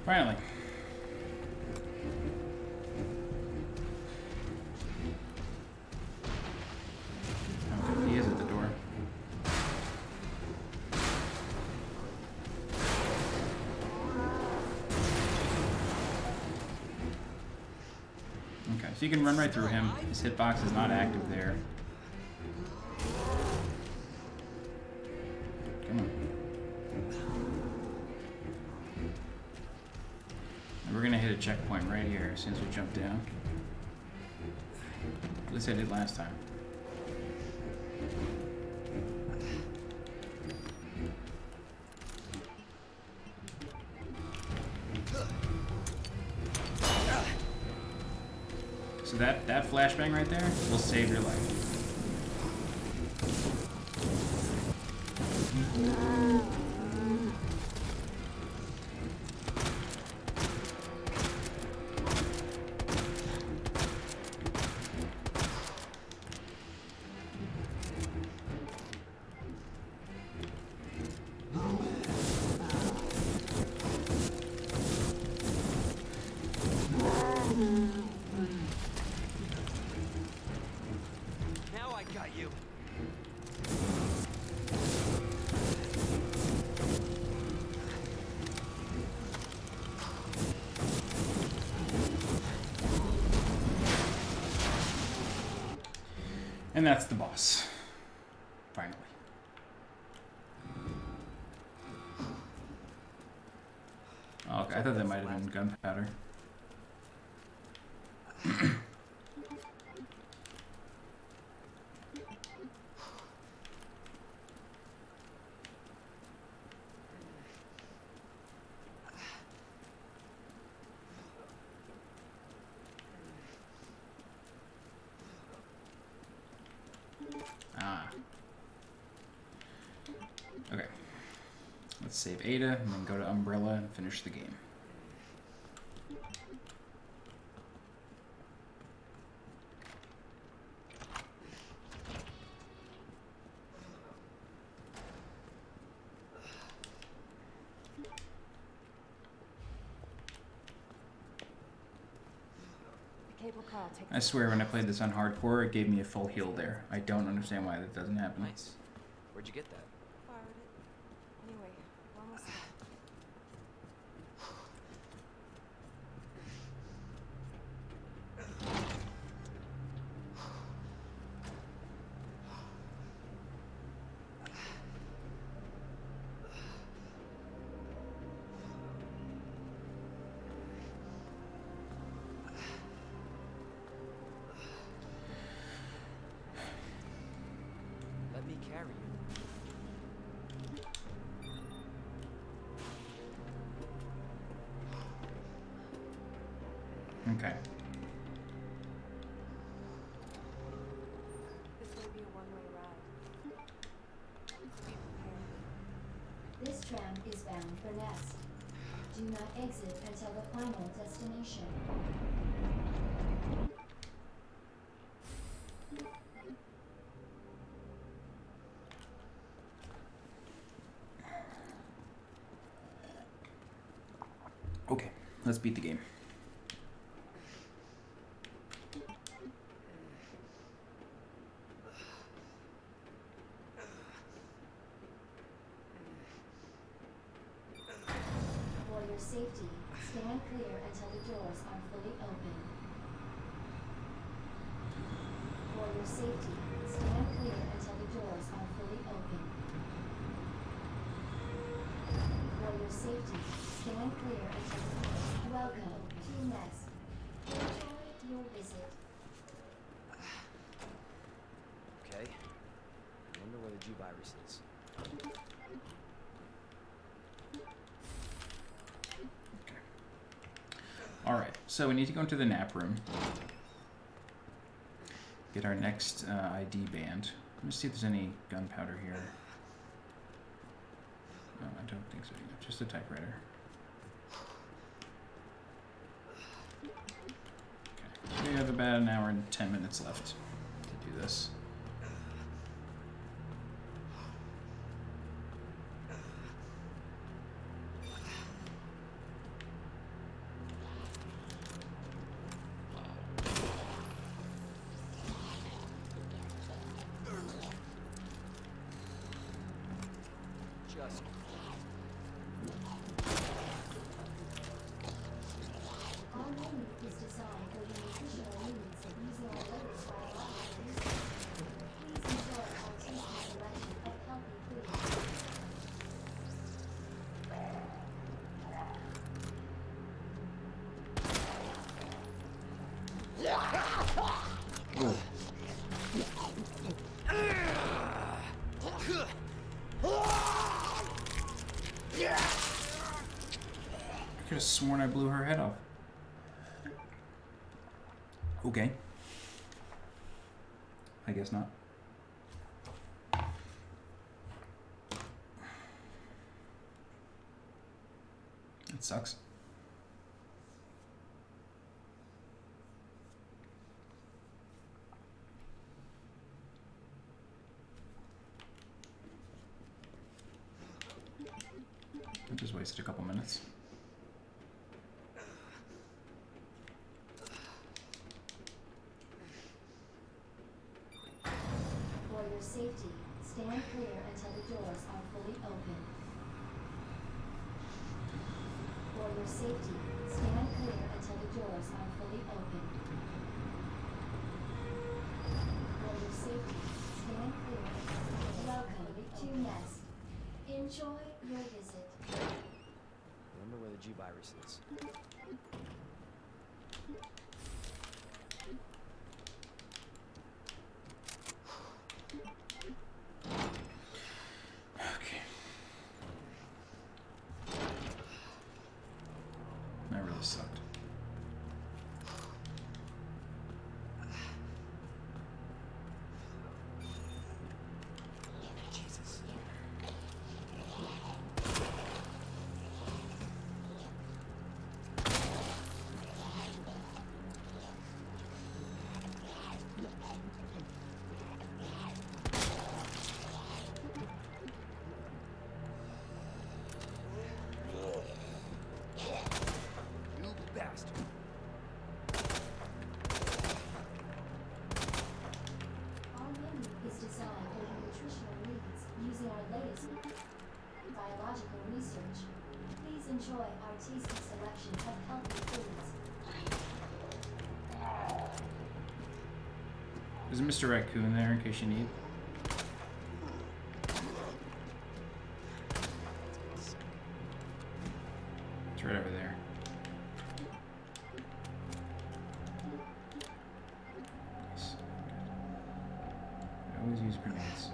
Finally. Okay, he is at the door. Okay, so you can run right through him. His hitbox is not active there. Come on. And we're gonna hit a checkpoint right here as soon as we jump down. At least I did last time. So that flashbang right there will save your life.
Now I got you.
And that's the boss. Finally. Oh, okay. I thought that might have been gunpowder. Ah. Okay. Let's save Ada and then go to Umbrella and finish the game.
Cable car, take
I swear when I played this on hardcore, it gave me a full heal there. I don't understand why that doesn't happen.
Nice. Where'd you get that?
Borrowed it. Anyway, we're almost there.
Let me carry you.
Okay.
This may be a one-way ride. So be prepared.
This tram is bound for Nest. Do not exit until the final destination.
Okay, let's beat the game.
For your safety, stand clear until the doors are fully open. For your safety, stand clear until the doors are fully open. For your safety, stand clear until the doors. Welcome to Nest. Enjoy your visit.
Okay. I wonder where the G virus is.
Alright, so we need to go into the nap room. Get our next ID band. Let's see if there's any gunpowder here. No, I don't think so. Just a typewriter. Okay. So we have about an hour and 10 minutes left to do this.
Just
Our menu is designed for the nutritional needs of using our letters while others. Please enjoy our tasty selection of healthy food.
I could have sworn I blew her head off. Okay. I guess not. It sucks. I just wasted a couple minutes.
For your safety, stand clear until the doors are fully open. For your safety, stand clear until the doors are fully open. For your safety, stand clear until the doors are fully open. Welcome to Nest. Enjoy your visit.
Remember where the G-Virus is.
Okay. That really sucked.
Jesus. You bastard.
Our menu is designed for your nutritional needs using our latest biological research. Please enjoy our tasty selection of healthy foods.
There's Mr. Raccoon there in case you need. It's right over there. Nice. I always use grenades.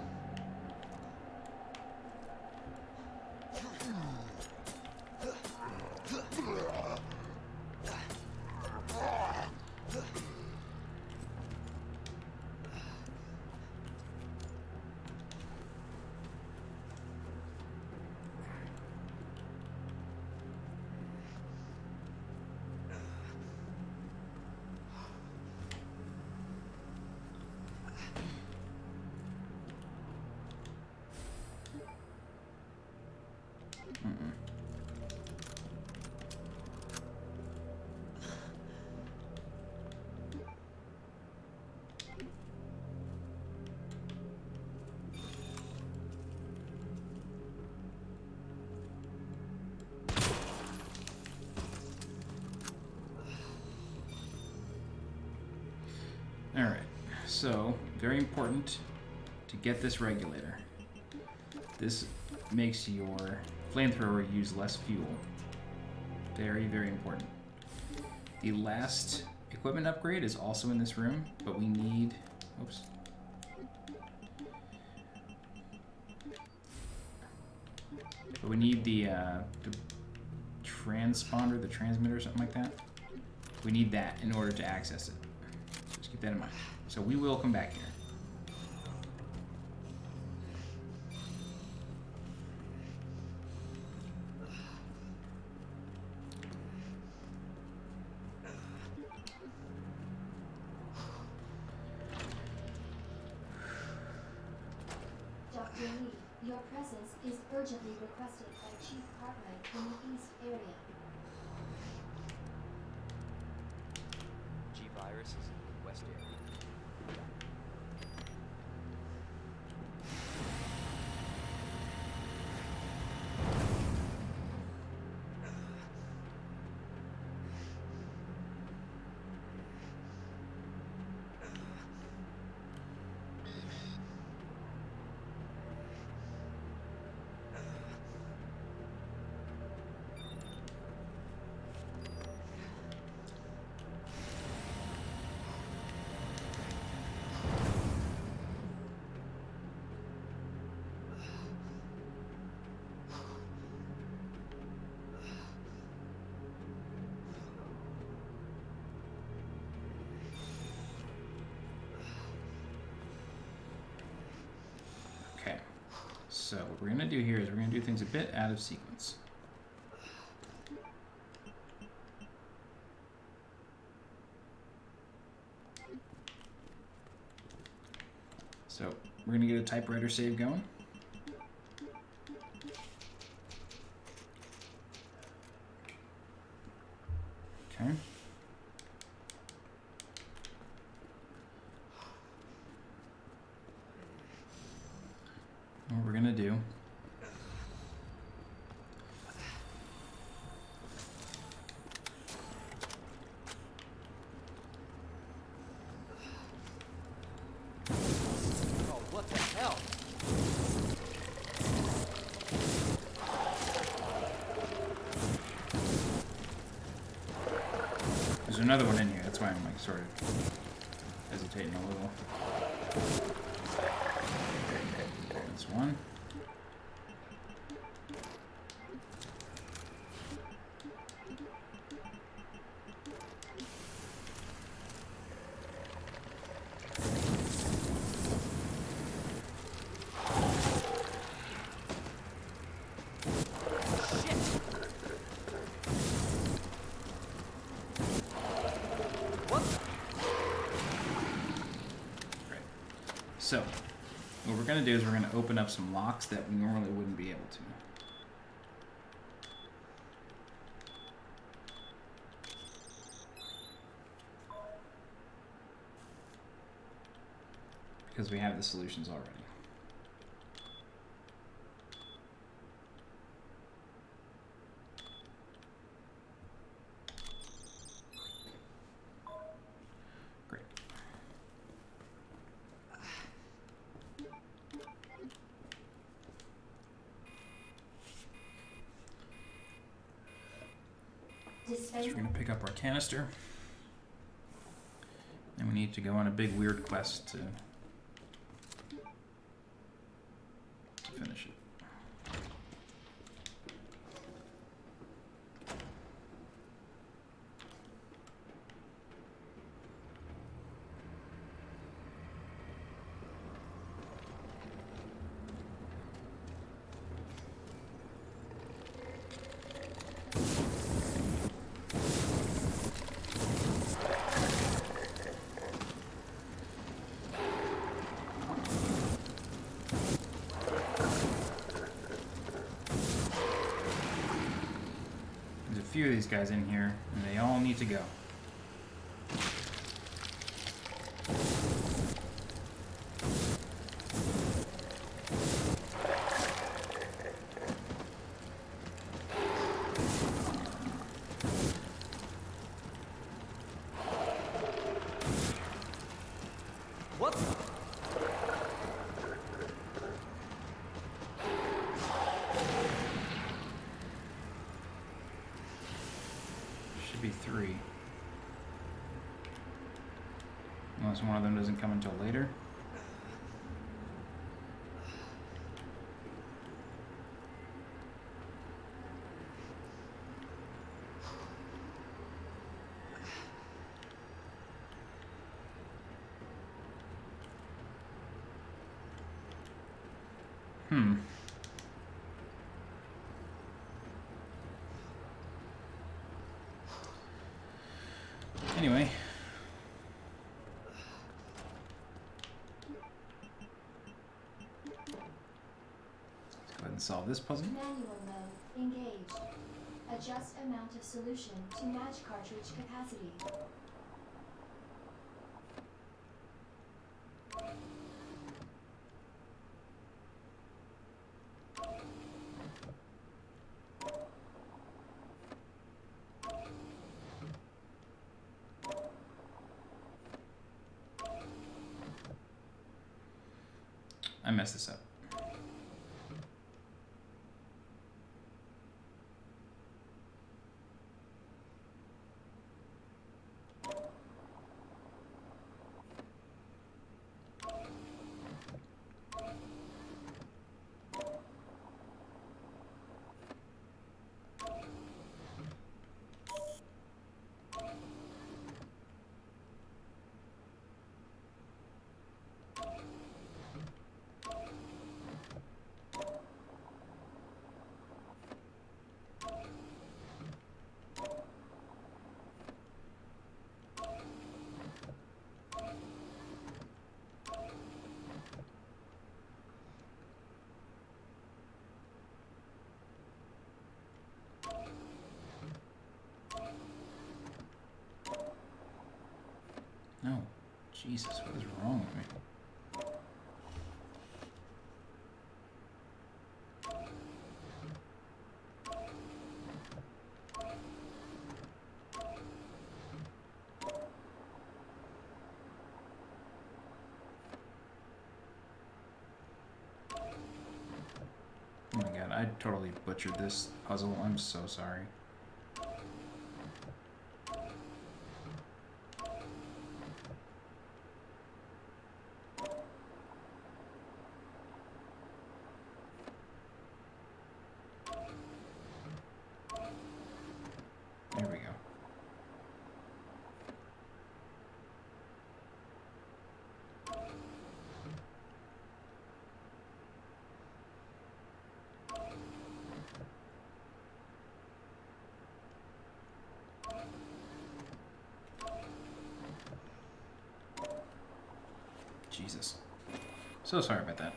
Mm-mm. All right, so very important to get this regulator. This makes your flamethrower use less fuel. Very, very important. The last equipment upgrade is also in this room, but we need, oops. But we need the transponder, the transmitter, something like that. We need that in order to access it. Just keep that in mind. So we will come back here.
Dr. Lee, your presence is urgently requested by Chief Cartwright in the East area.
G-Virus is in the West area.
So what we're going to do here is we're going to do things a bit out of sequence. So we're going to get a typewriter save going. Okay. What we're going to do
Oh, what the hell?
There's another one in here. That's why I'm like sort of hesitating a little. That's one. So, what we're going to do is we're going to open up some locks that we normally wouldn't be able to. Because we have the solutions already. Great. So we're going to pick up our canister. And we need to go on a big weird quest to finish it. Few of these guys in here, and they all need to go.
What?
Should be 3. Unless one of them doesn't come until later. Anyway. Let's go ahead and solve this puzzle.
Manual mode engaged. Adjust amount of solution to match cartridge capacity.
I messed this up. No. Jesus, what is wrong with me? Oh my god, I totally butchered this puzzle. I'm so sorry. There we go. Jesus. So sorry about that.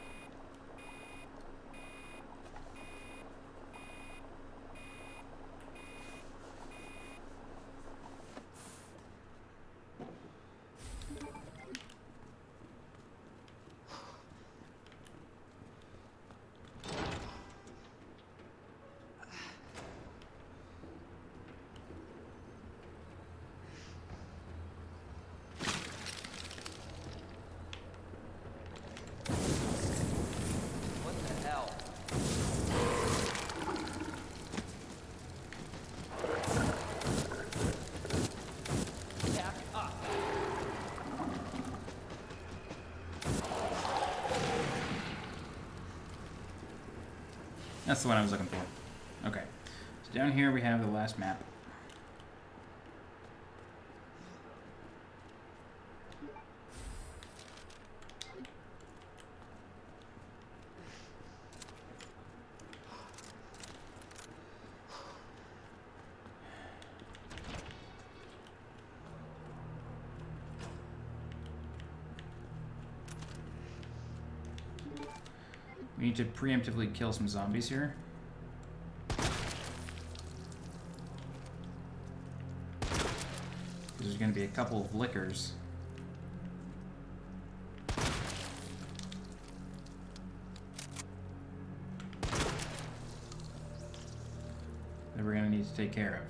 What the hell? Back up.
That's the one I was looking for. Okay. So down here we have the last map. We need to preemptively kill some zombies here. There's going to be a couple of lickers. That we're going to need to take care of.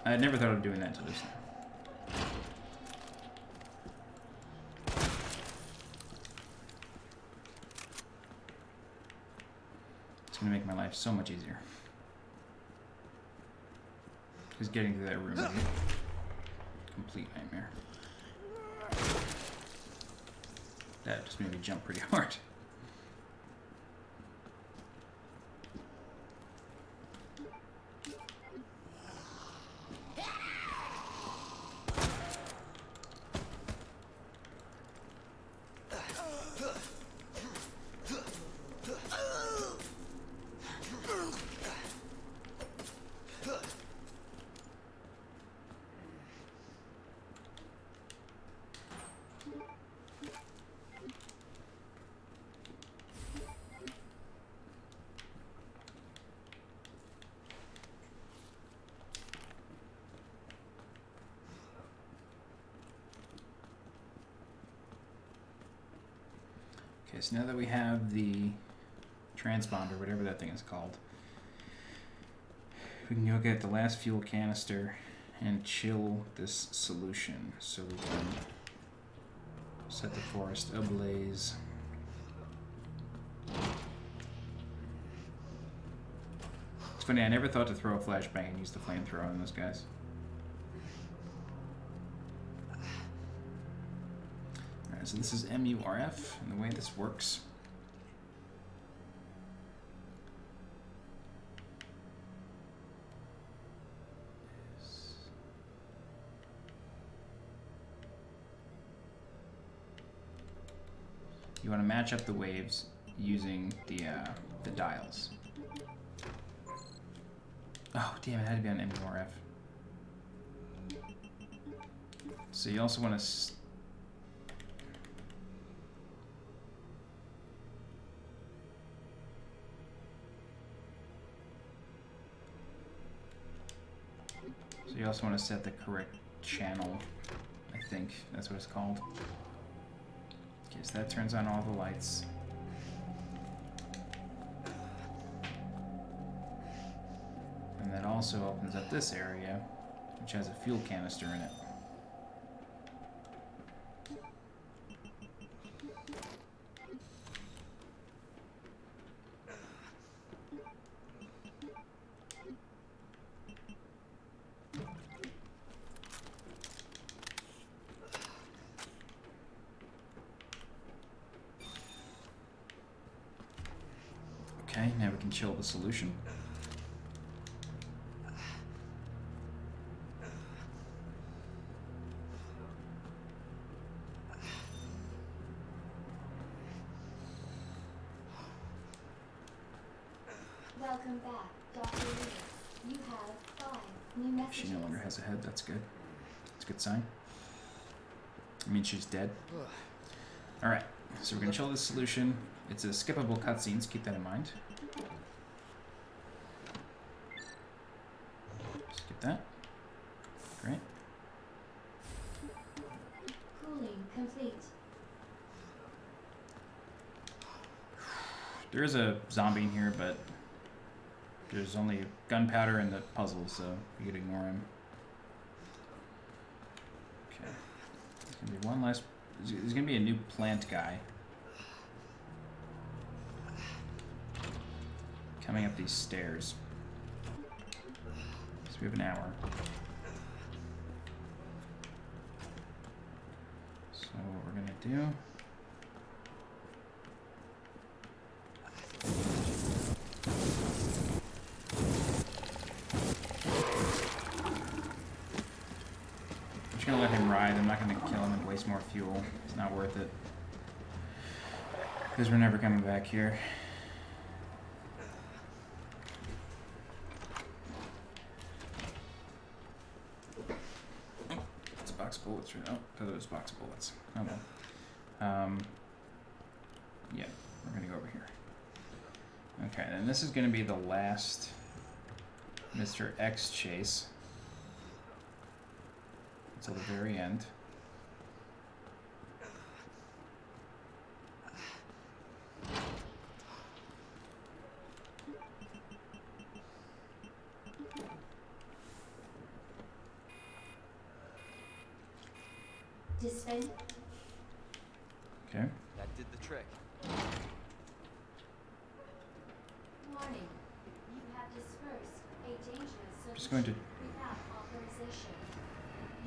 I had never thought of doing that until just now. It's going to make my life so much easier. Because getting to that room is a complete nightmare. That just made me jump pretty hard. Okay, so now that we have the transponder, whatever that thing is called, we can go get the last fuel canister and chill this solution so we can set the forest ablaze. It's funny, I never thought to throw a flashbang and use the flamethrower on those guys. Alright, Alright, so this is MURF, and the way this works. You want to match up the waves using the dials. Oh, damn, it had to be on MURF. So you also want to... So you also want to set the correct channel, I think that's what it's called. Okay, so that turns on all the lights. And that also opens up this area, which has a fuel canister in it. Okay, now we can chill the solution.
Welcome back, Dr. Lewis. You have 5 new messages.
She no longer has a head, that's good. That's a good sign. I mean, she's dead. Alright, so we're gonna chill this solution. It's a skippable cutscenes, keep that in mind. Skip that. Great.
Cooling complete.
There is a zombie in here, but there's only gunpowder in the puzzle, so you could ignore him. Okay. There's gonna be one last... There's gonna be a new plant guy. Coming up these stairs. So we have an hour. So what we're gonna do... I'm just gonna let him ride. I'm not gonna kill him and waste more fuel. It's not worth it. Because we're never coming back here. It's a box of bullets. Oh, there's a box of bullets. Oh well. Yeah, we're gonna go over here. Okay, and this is gonna be the last Mr. X chase. Until the very end.
Dispense.
Okay.
That did the trick.
Warning. You have dispersed a dangerous solution
Just going to...
without authorization.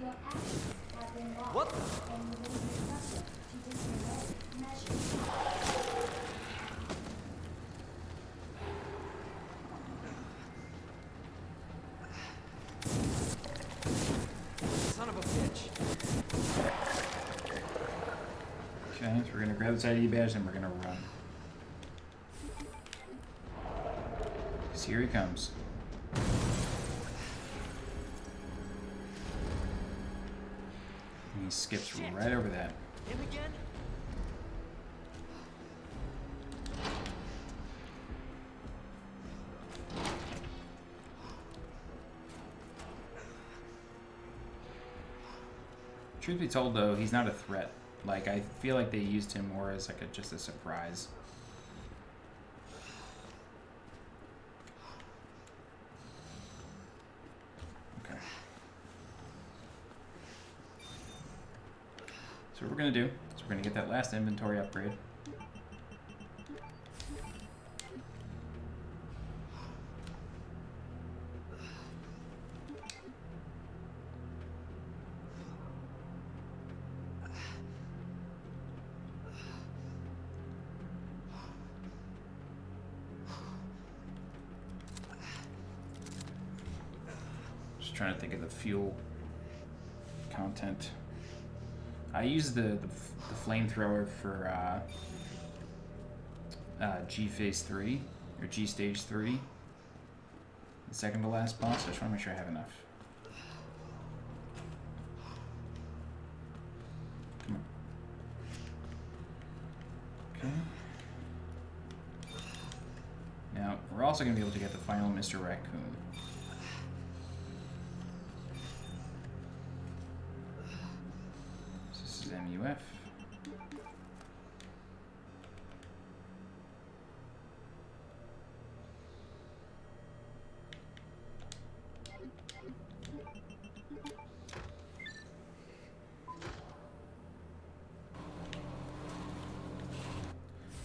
Your actions have been logged
What?
and you will be subject to disciplinary measures.
Son of a bitch.
Okay, so we're gonna grab this ID badge and we're gonna run. So here he comes. And he skips right over that.
Him again?
Truth be told, though, he's not a threat. Like, I feel like they used him more as like just a surprise. Okay. So what we're gonna do is we're gonna get that last inventory upgrade. trying to think of the fuel content. I use the flamethrower for G Phase 3 or G Stage 3. The second to last boss. I just want to make sure I have enough. Come on. Okay. Now, we're also going to be able to get the final Mr. Raccoon. So this is MUF.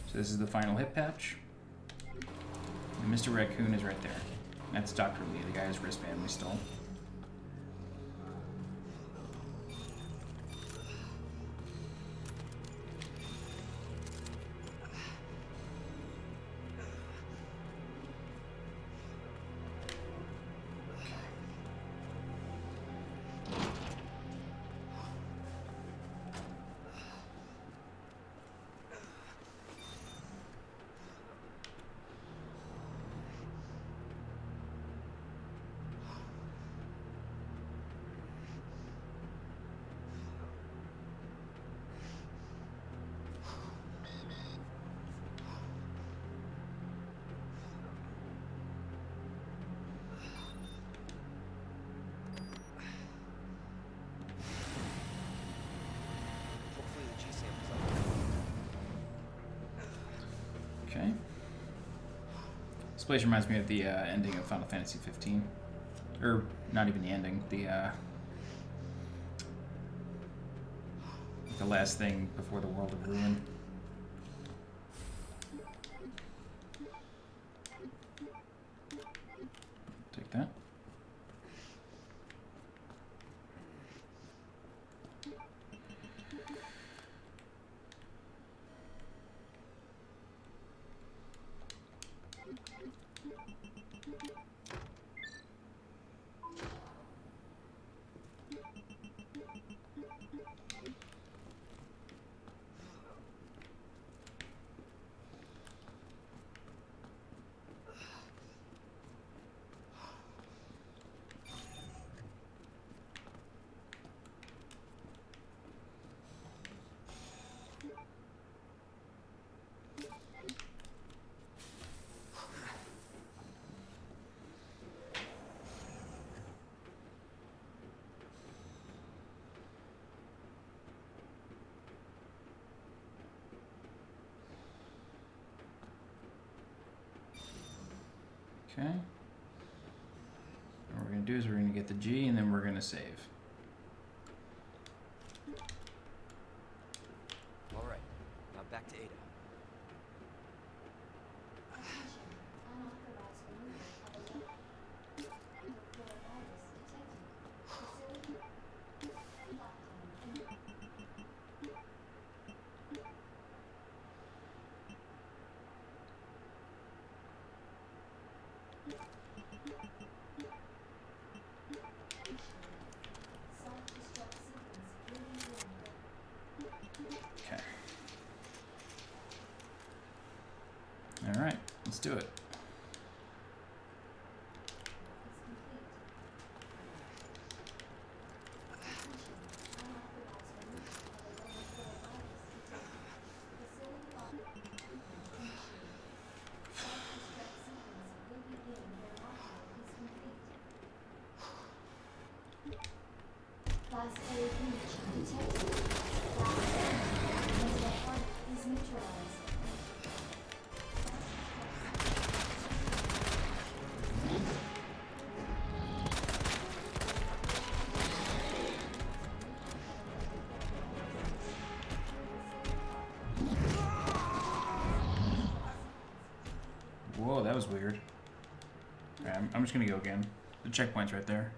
So this is the final hip patch. And Mr. Raccoon is right there. That's Dr. Lee, the guy's wristband we stole.
Hopefully the G sample's up.
Okay. This place reminds me of the ending of Final Fantasy 15. Or, not even the ending, the last thing before the World of Ruin. Take that. Okay. And what we're going to do is we're going to get the G and then we're going to save.
All right, now back to Ada.
Attention, unauthorized removal of a virus detected. Facility lockdown. Self-destruct sequence moving.
Okay. Alright, let's do it.
Class A breach detected. Class A. Mr. Hart is neutralized.
Whoa, that was weird. Alright, I'm just gonna go again. The checkpoint's right there.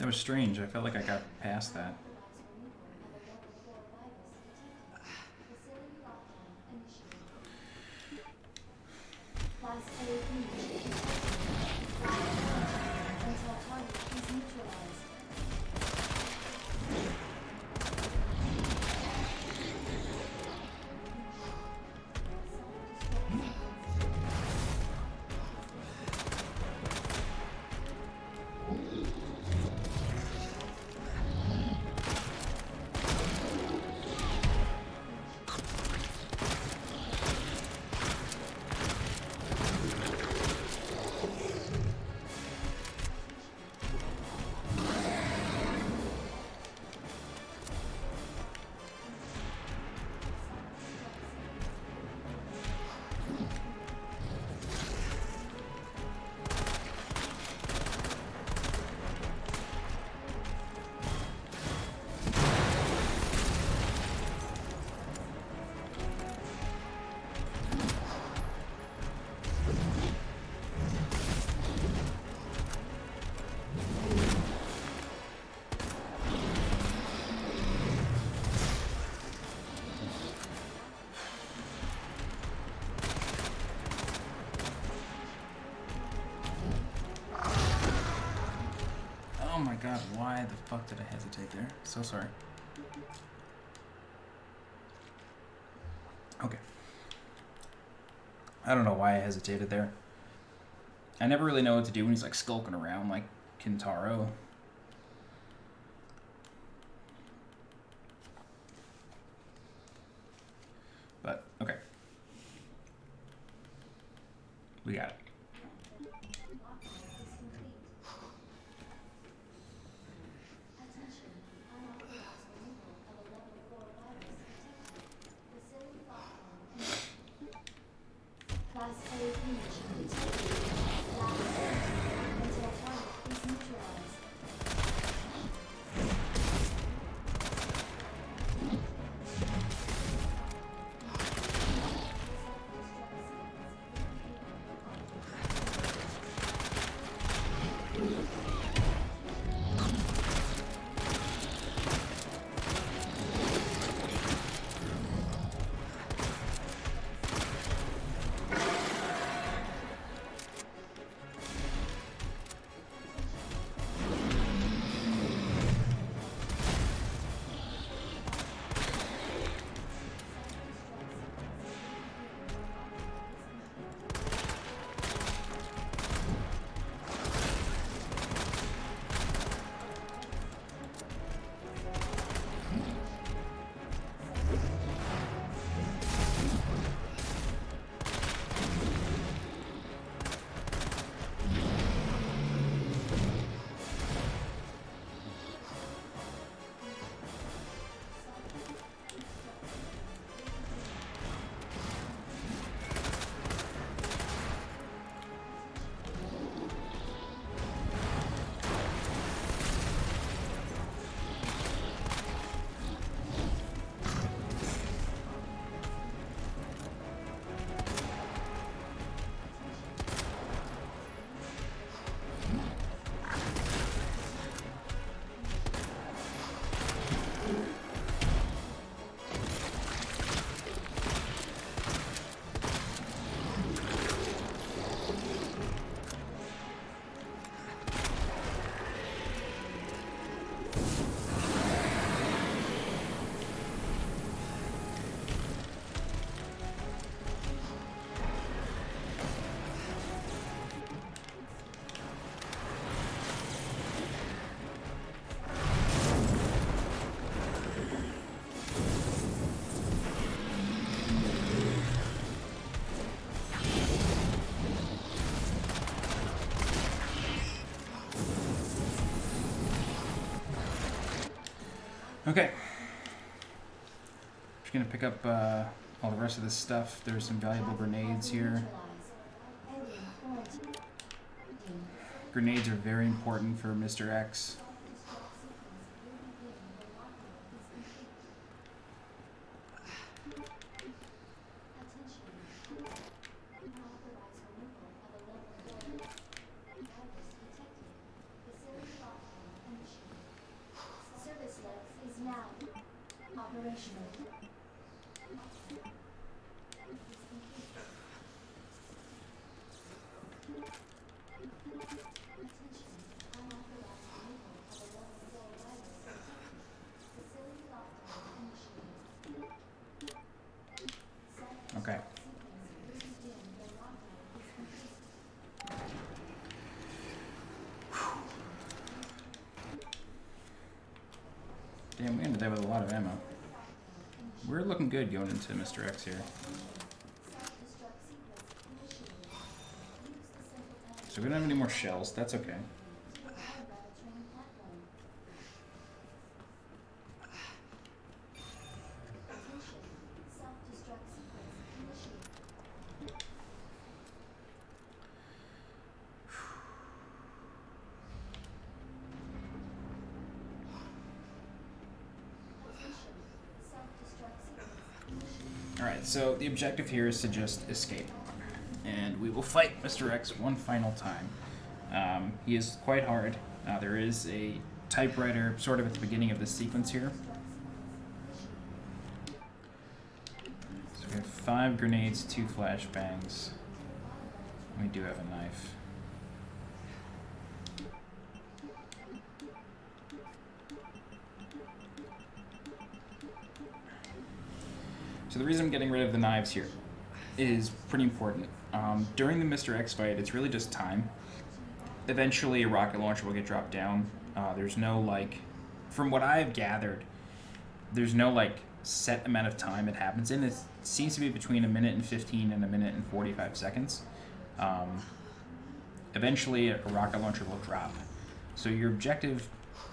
That was strange. I felt like I got past that.
Class A breach detected. Until target is neutralized.
Oh my god, why the fuck did I hesitate there? So sorry. Okay. I don't know why I hesitated there. I never really know what to do when he's like skulking around like Kintaro. But, okay. We got it.
Attention, unauthorized removal of a level 4 virus detected. Facility lockdown initiated. Class A breach detected. Last until target is neutralized.
Okay. Just gonna pick up all the rest of this stuff. There's some valuable grenades here. Grenades are very important for Mr. X. Damn, we ended up with a lot of ammo. We're looking good going into Mr. X here. So we don't have any more shells. That's okay. Alright, so the objective here is to just escape. And we will fight Mr. X one final time. He is quite hard. There is a typewriter sort of at the beginning of this sequence here. So we have 5 grenades, 2 flashbangs. We do have a knife. So the reason I'm getting rid of the knives here is pretty important. During the Mr. X fight, it's really just time. Eventually, a rocket launcher will get dropped down. There's no, like, from what I've gathered, there's no, like, set amount of time it happens in. It seems to be between 1 minute and 15 and 1 minute and 45 seconds. Eventually, a rocket launcher will drop. So your objective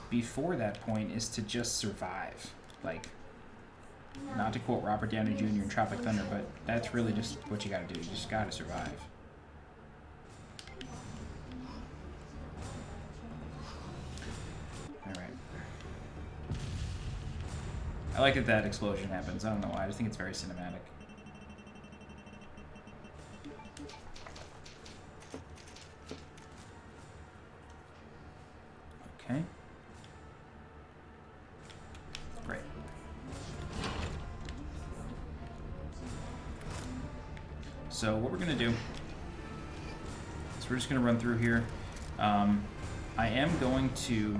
before that point is to just survive. Like, not to quote Robert Downey Jr. in Tropic Thunder, but that's really just what you gotta do. You just gotta survive. Alright. I like that that explosion happens. I don't know why. I just think it's very cinematic. Okay. Great. So what we're going to do is we're just going to run through here. I am going to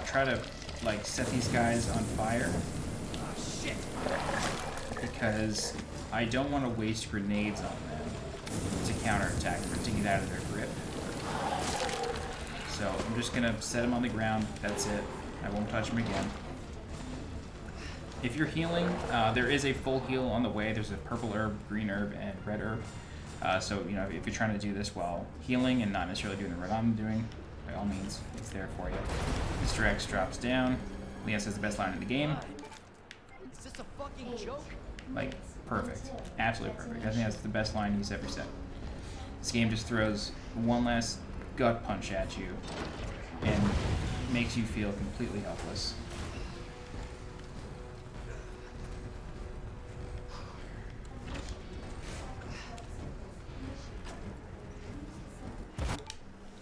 try to like set these guys on fire. Oh, shit. Because I don't want to waste grenades on them to counterattack or to get out of their grip. So I'm just going to set them on the ground. That's it. I won't touch them again. If you're healing, there is a full heal on the way. There's a purple herb, green herb, and red herb. So, you know, if you're trying to do this while healing and not necessarily doing the what I'm doing, by all means, it's there for you. Mr. X drops down. Leon says the best line in the game.
Is this a fucking joke?
Like, perfect. Absolutely perfect. I think that's the best line he's ever said. This game just throws one last gut punch at you and makes you feel completely helpless.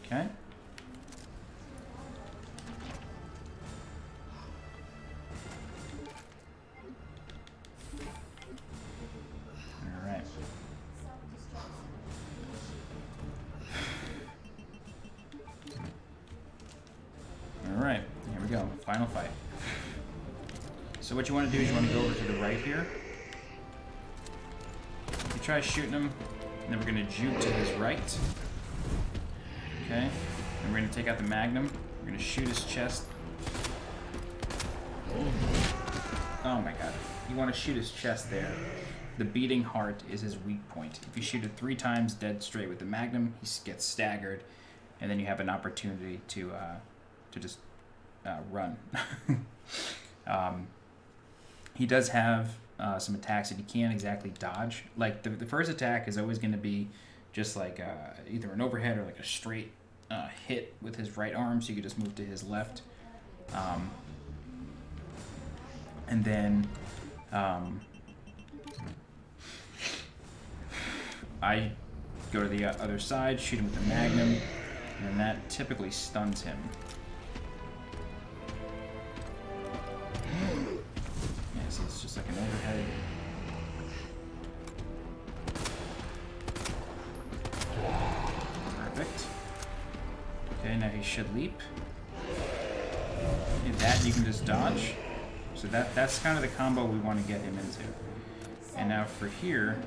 Okay. All right. All right. Here we go. Final fight. So what you want to do is you want to go over to the right here. You try shooting him, and then we're going to juke to his right. Okay, and we're going to take out the Magnum. We're going to shoot his chest. Oh my god. You want to shoot his chest there. The beating heart is his weak point. If you shoot it 3 times dead straight with the Magnum, he gets staggered, and then you have an opportunity to just run. He does have some attacks that he can't exactly dodge. Like, the first attack is always going to be just like either an overhead or like a straight hit with his right arm, so you could just move to his left. And then I go to the other side, shoot him with the Magnum, and that typically stuns him. Yeah, see, it's just like an overhead. Perfect. Okay, now he should leap. And that you can just dodge. So that's kind of the combo we want to get him into. And now for here,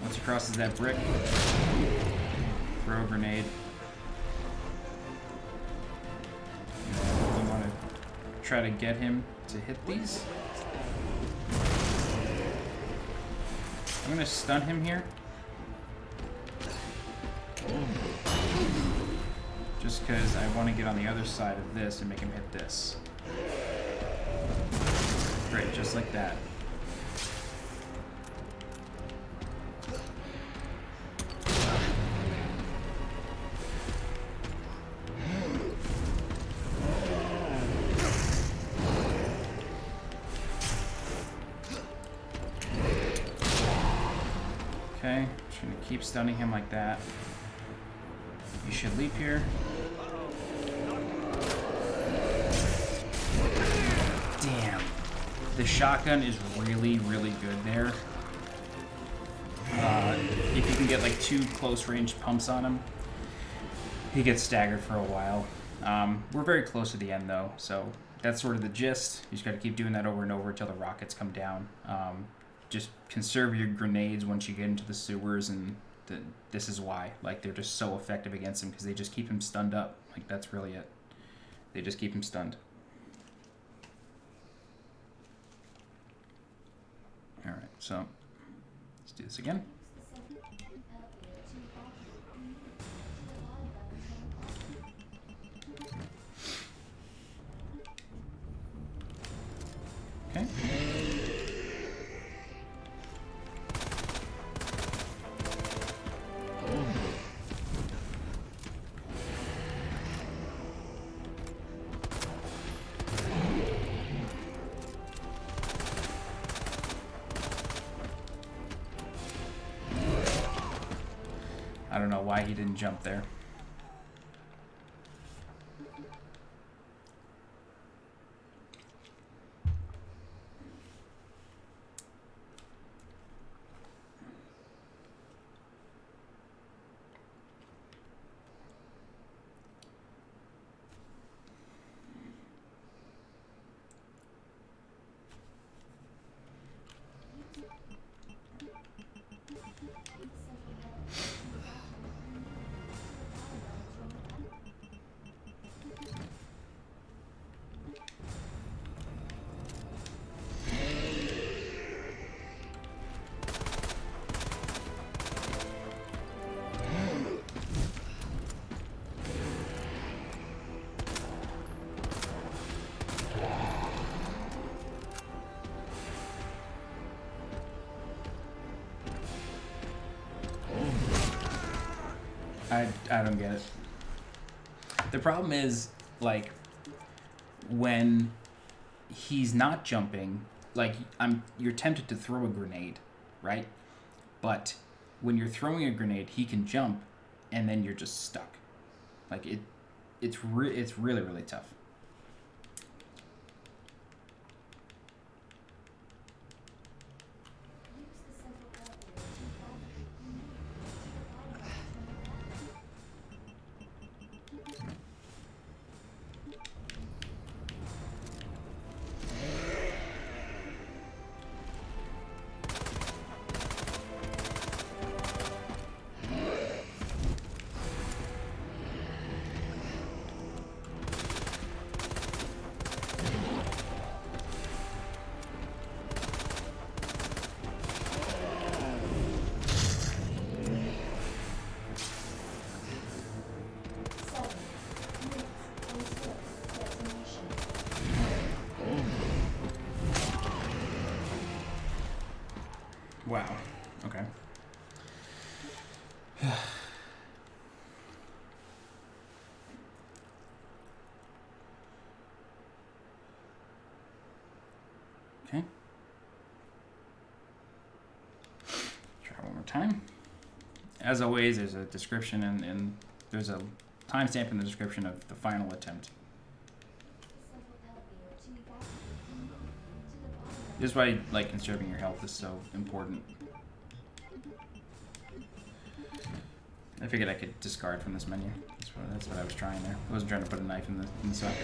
once he crosses that brick, throw a grenade. And try to get him to hit these. I'm gonna stun him here. Just because I want to get on the other side of this and make him hit this. Great, just like that. Okay, just gonna keep stunning him like that. You should leap here. Damn. The shotgun is really, really good there. If you can get like 2 close range pumps on him, he gets staggered for a while. We're very close to the end though, so that's sort of the gist. You just gotta keep doing that over and over until the rockets come down. Just conserve your grenades once you get into the sewers, and this is why. Like, they're just so effective against him because they just keep him stunned up. Like, that's really it. They just keep him stunned. Alright, so let's do this again. Okay. I don't know why he didn't jump there. I don't get it. The problem is, like, when he's not jumping, like, you're tempted to throw a grenade, right? But when you're throwing a grenade, he can jump, and then you're just stuck. Like, it's really, really tough. Wow. Okay. Okay. Try one more time. As always, there's a description and there's a timestamp in the description of the final attempt. This is why, like, conserving your health is so important. I figured I could discard from this menu. That's what I was trying there. I wasn't trying to put a knife in the socket.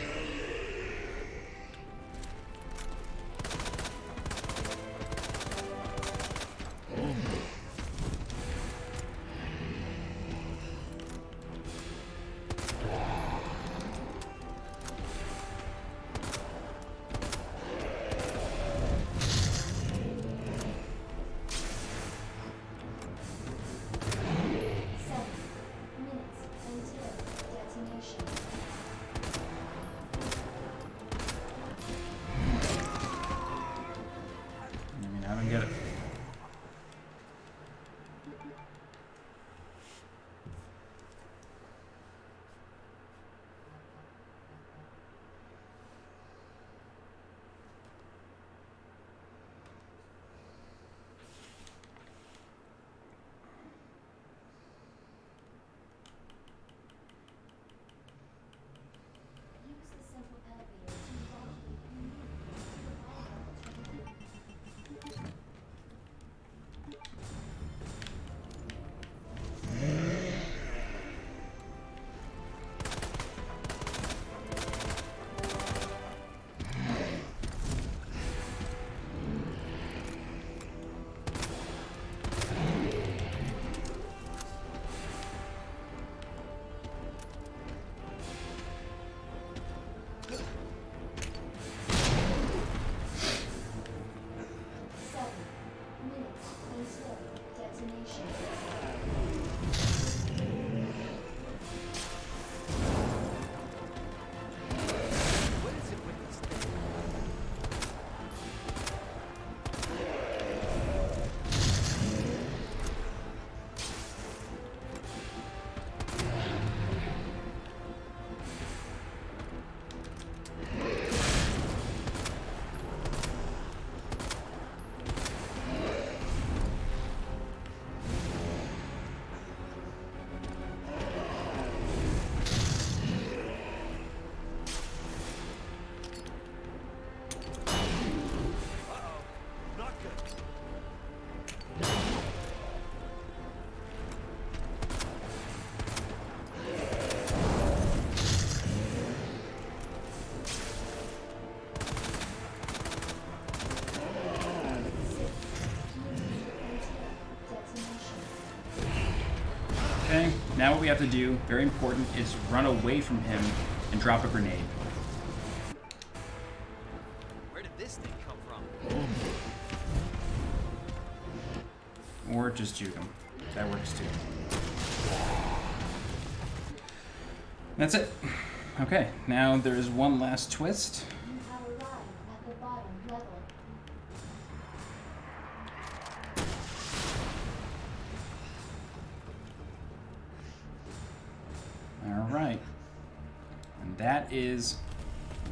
Okay, now what we have to do, very important, is run away from him and drop a grenade.
Where did this thing come from?
Or just juke him. That works too. That's it. Okay, now there's one last twist.
You have arrived at the bottom level.
Alright. And that is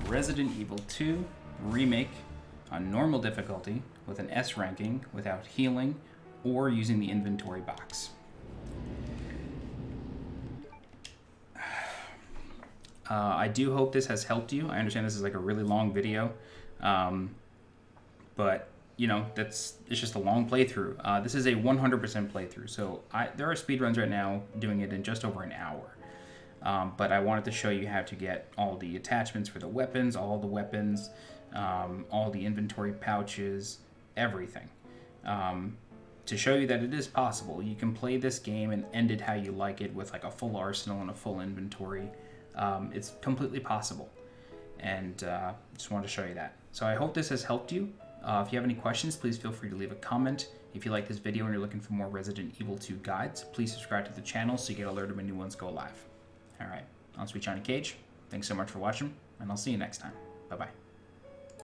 Resident Evil 2 Remake on normal difficulty with an S ranking without healing or using the inventory box. I do hope this has helped you. I understand this is like a really long video, but you know, it's just a long playthrough. This is a 100% playthrough, so there are speedruns right now doing it in just over an hour. But I wanted to show you how to get all the attachments for the weapons, all the inventory pouches, everything. To show you that it is possible. You can play this game and end it how you like it with like a full arsenal and a full inventory. It's completely possible. And just wanted to show you that. So I hope this has helped you. If you have any questions, please feel free to leave a comment. If you like this video and you're looking for more Resident Evil 2 guides, please subscribe to the channel so you get alerted when new ones go live. Alright, I'm SweetJohnnyCage. Thanks so much for watching, and I'll see you next time. Bye-bye.